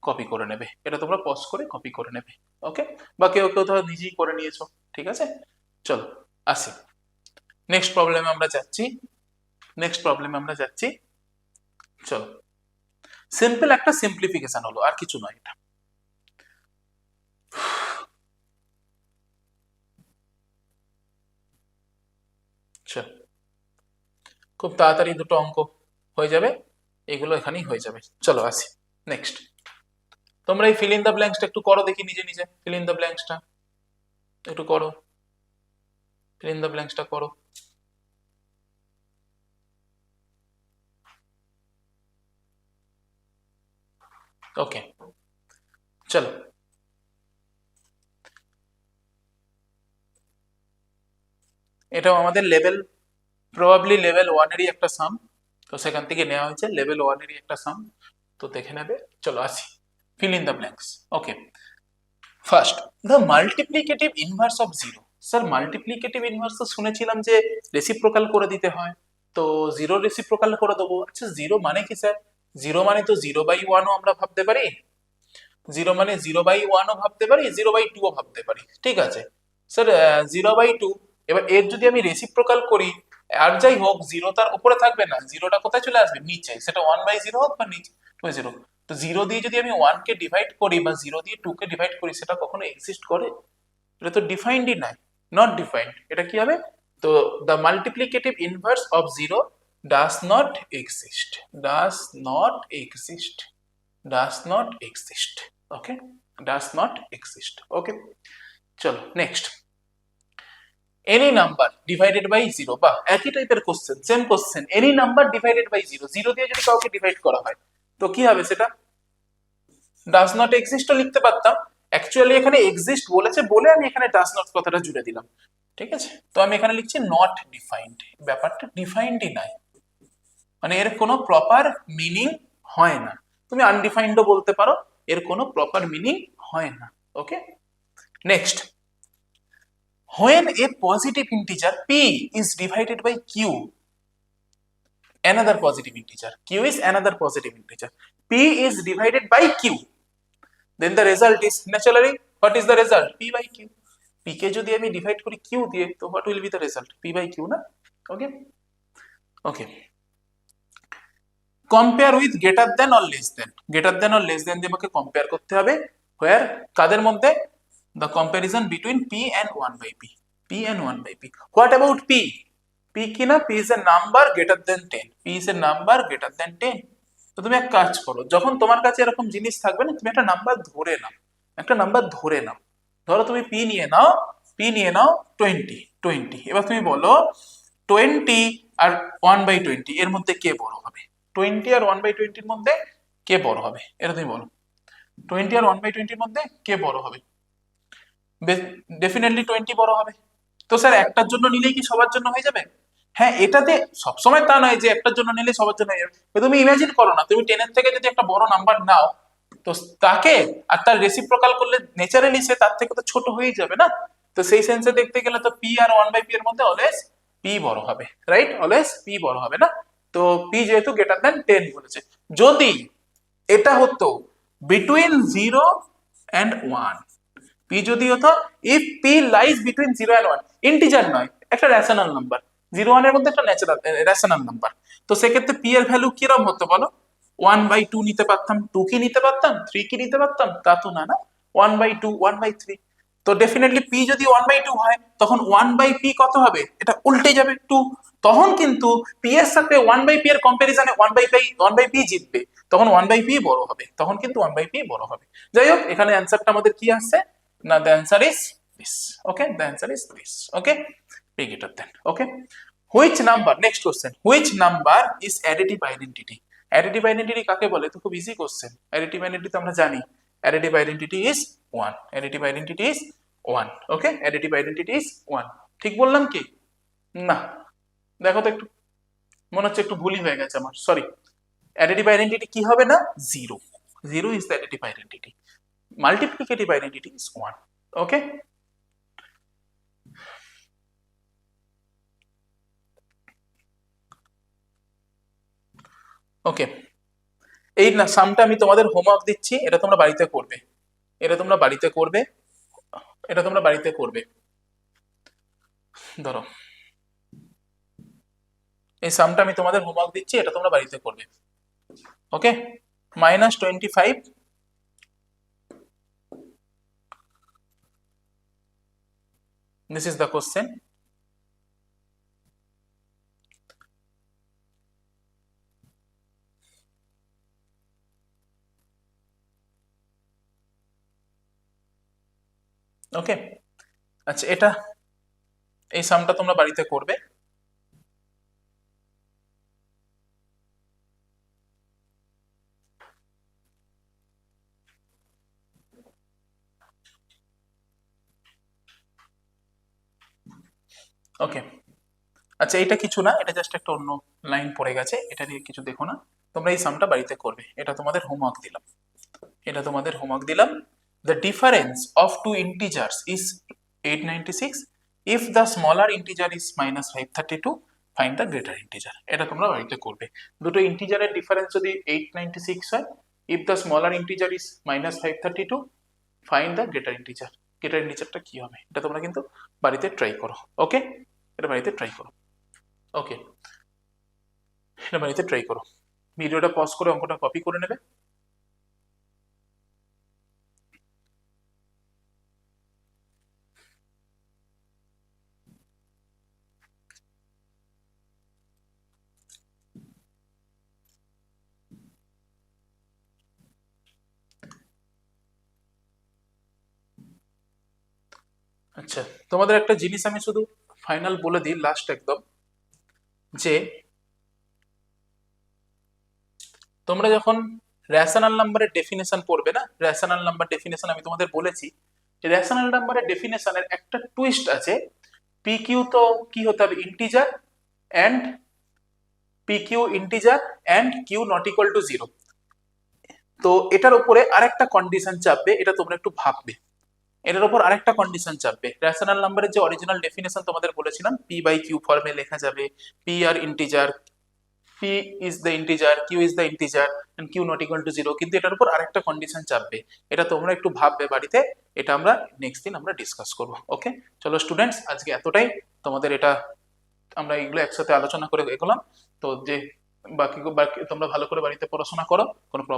কপি করে নেবে, এটা তোমরা পজ করে কপি করে নেবে, ওকে। বা কেউ কেউ ধরো নিজেই করে নিয়েছো, ঠিক আছে। চলো আসি নেক্সট প্রবলেমে আমরা যাচ্ছি, নেক্সট প্রবলেমে আমরা যাচ্ছি। চলো, সিম্পল একটা সিম্পলিফিকেশন হলো, আর কিছু নয় এটা। খুব তাড়াতাড়ি দুটো অঙ্ক হয়ে যাবে, এগুলো এখানেই হয়ে যাবে। চলো আসি নেক্সট। তোমরা এই ফিল ইন দ্য ব্ল্যাঙ্কসটা একটু করো দেখি, নিজে নিজে ফিল ইন দ্য ব্ল্যাঙ্কসটা একটু করো, ফিল ইন দ্য ব্ল্যাঙ্কসটা করো। ওকে, চলো, এটাও আমাদের লেভেল, প্রবাবলি লেভেল 1 এরই একটা সাম। তো সেখান থেকে নেওয়া হয়েছে, লেভেল 1 এরই একটা সাম, তো দেখে নেবে। চলো আসি, fill in the blanks, okay. First, the multiplicative inverse of zero. Sir multiplicative inverse তো শুনেছিলাম যে রেসিপ্রোকাল করে দিতে হয়, তো জিরো রেসিপ্রোকাল করে দেবো। আচ্ছা জিরো মানে কি স্যার? জিরো মানে তো 0/1ও আমরা ভাবতে পারি, জিরো মানে 0/1ও ভাবতে পারি, 0/2ও ভাবতে পারি, ঠিক আছে স্যার। 0/2, এবার এর যদি আমি রেসিপ্রোকাল করি, আর যাই হোক জিরো তার উপরে থাকবে না, জিরোটা কোথায় চলে আসবে? নিচে, সেটা 1/0 হোক বা নিচে 2/0। তো জিরো দিয়ে যদি আমি 1 কে ডিভাইড করি বা জিরো দিয়ে 2 কে ডিভাইড করি, সেটা কখনো এক্সিস্ট করে? এটা তো ডিফাইন্ডই নাই, নট ডিফাইন্ড। এটা কি হবে? তো the multiplicative inverse of zero does not exist, does not exist, does not exist, okay, does not exist, okay. চলো next, any number divided by zero, বা একই টাইপের question, same question, any number divided by zero, জিরো দিয়ে যদি কাউকে divide করা হয় তো কি হবে? সেটা ডাজ নট এক্সিস্টও লিখতে পারতাম। অ্যাকচুয়ালি এখানে এক্সিস্ট বলেছে বলে আমি এখানে ডাজ নট কথাটা জুড়ে দিলাম, ঠিক আছে। তো আমি এখানে লিখছি নট ডিফাইন্ড, ব্যাপারটা ডিফাইন্ডই নাই, মানে এর কোনো প্রপার মিনিং হয় না। তুমি আনডিফাইন্ডও বলতে পারো, এর কোনো প্রপার মিনিং হয় না। ওকে, next, when a positive integer p is divided by q, another positive integer, q is another positive integer, p is divided by q, then the result is naturally, what is the result? p by q. p কে যদি আমি divide করি q দিয়ে, তো what will be the result? p by q না? Okay, okay, compare with greater than or less than, greater than or less than দিয়ে আমাকে compare করতে হবে, হোয়ার, কাদের মধ্যে, the comparison between p and 1 by p, p and 1 by p. What about p? p কি না, p is a number greater than 10, p is a number greater than 10. তো তুমি এক কাজ করো, যখন তোমার কাছে এরকম জিনিস থাকবে না, তুমি একটা নাম্বার ধরে নাও, একটা নাম্বার ধরে নাও, ধরো তুমি p নিয়ে নাও, p নিয়ে নাও 20, 20, এবার তুমি বলো 20 আর 1/20 এর মধ্যে কে বড় হবে? 20 আর 1/20 এর মধ্যে কে বড় হবে, এটা তুমি বলো। 20 আর 1/20 এর মধ্যে কে বড় হবে? ডেফিনেটলি 20 বড় হবে। তো স্যার একটার জন্য নিলেই কি সবার জন্য হয়ে যাবে? হ্যাঁ, এটাতে সবসময় তা নয় যে একটার জন্য নিলে সবার জন্য হয়ে যাবে। তুমি ইমাজিন করো না, তুমি 10 এর থেকে যদি একটা বড় নাম্বার নাও, তো তাকে আর তার রেসিপ্রোকাল করলে নেচারালি সে তার থেকে তো ছোট হয়েই যাবে না? তো সেই সেন্সে দেখতে গেলে তো পি আর 1/p এর মধ্যে অলওয়েজ পি বড় হবে, রাইট? অলওয়েজ পি বড় হবে না? তো পি যেহেতু গ্রেটার দ্যান 10 বলেছে, যদি এটা হতো বিটুইন 0 and 1, পি যদি হতো if P lies between 0 and 1, integer নয়, একটা রেশনাল নাম্বার, 0 1 এর মধ্যে একটা ন্যাচারাল রেশনাল নাম্বার, তো সেক্ষেত্রে পি এর ভ্যালু কিরকম হতো বলো? 1/2 নিতে পারতাম, 2 কি নিতে পারতাম, 3 কি নিতে পারতাম? তা তো না, না, 1/2, 1/3। তো ডেফিনেটলি পি যদি 1/2 হয়, তখন 1/p কত হবে? এটা উল্টে যাবে 2, তখন কিন্তু পি এর সাথে 1/p এর কম্পারিজনে 1/p জিতবে, তখন 1/p বড় হবে, তখন কিন্তু 1/p বড় হবে। যাই হোক, এখানে অ্যান্সারটা আমাদের কি আসছে না, the answer is this. Okay, the answer is this. Okay, p greater than. Okay, which number, next question, which number is additive identity? Additive identity কাকে বলে? তো খুব ইজি কোশ্চেন। additive identity তো আমরা জানি, additive identity is 1, additive identity is 1. Okay, additive identity is 1, ঠিক বললাম কি না? দেখো তো একটু, মনে হচ্ছে একটু ভুলই হয়ে গেছে আমার, সরি। additive identity কি হবে না? 0, 0 is the additive identity. Multiplicative identity is 1. Okay, ওকে, এই না সামটা আমি তোমাদের হোমওয়ার্ক দিচ্ছি, এটা তোমরা বাড়িতে করবে, এটা তোমরা বাড়িতে করবে, এটা তোমরা বাড়িতে করবে। ধরো এই সামটা আমি তোমাদের হোমওয়ার্ক দিচ্ছি, এটা তোমরা বাড়িতে করবে। ওকে, -25 this is the question. ওকে, আচ্ছা, এটা এই সামটা তোমরা বাড়িতে করবে। ওকে, আচ্ছা, এটা কিছু না, এটা জাস্ট একটা অন্য লাইন পড়ে গেছে, এটা নিয়ে কিছু দেখো না, তোমরা এই সামটা বাড়িতে করবে, এটা তোমাদের হোমওয়ার্ক দিলাম, এটা তোমাদের হোমওয়ার্ক দিলাম। The difference of two integers is 896. If the smaller integer is -532, find the greater integer. এটা তোমরা বাড়িতে করবে। দুটো ইন্টিজারের ডিফারেন্স যদি 896 হয়, if the smaller integer is -532, find the greater integer. greater integerটা কি হবে? এটা তোমরা কিন্তু বাড়িতে ট্রাই করো। ওকে, এটা বাড়িতে ট্রাই করো। ওকে, এটা বাড়িতে ট্রাই করো। ভিডিওটা পজ করে অঙ্কটা কপি করে নেবে। আচ্ছা, তোমাদের একটা জিনিস আমি শুধু ফাইনাল বলে দিই লাস্ট একদম, যে তোমরা যখন রেশনাল নাম্বারের ডেফিনেশন পড়বে না, রেশনাল নাম্বার ডেফিনেশন আমি তোমাদের বলেছি, রেশনাল নাম্বারের ডেফিনেশনের একটা টুইস্ট আছে। পি কিউ তো কি হতে হবে? Integer and P Q integer and Q not equal to 0। তো এটার উপরে আরেকটা কন্ডিশন চাপবে, এটা তোমরা একটু ভাববে। এটার উপর আরেকটা কন্ডিশন চাপবে, রেশনাল নাম্বারের যে অরিজিনাল ডেফিনেশন তোমাদের বলেছিলাম, পি বাই কিউ ফর্মে লেখা যাবে, P are integer, p is the integer, q is the integer and q not equal to 0, কিন্তু এটার উপর আরেকটা কন্ডিশন চাপবে, এটা তোমরা একটু ভাববে বাড়িতে, এটা আমরা নেক্সট দিন আমরা ডিসকাস করব। ওকে, চলো স্টুডেন্টস, আজকে এতটাই। তোমাদের এটা আমরা এগুলো একসাথে আলোচনা করে এগোলাম। তো যে বাকি বাকি তোমরা ভালো করে বাড়িতে পড়াশোনা করো, কোনো প্রবলেম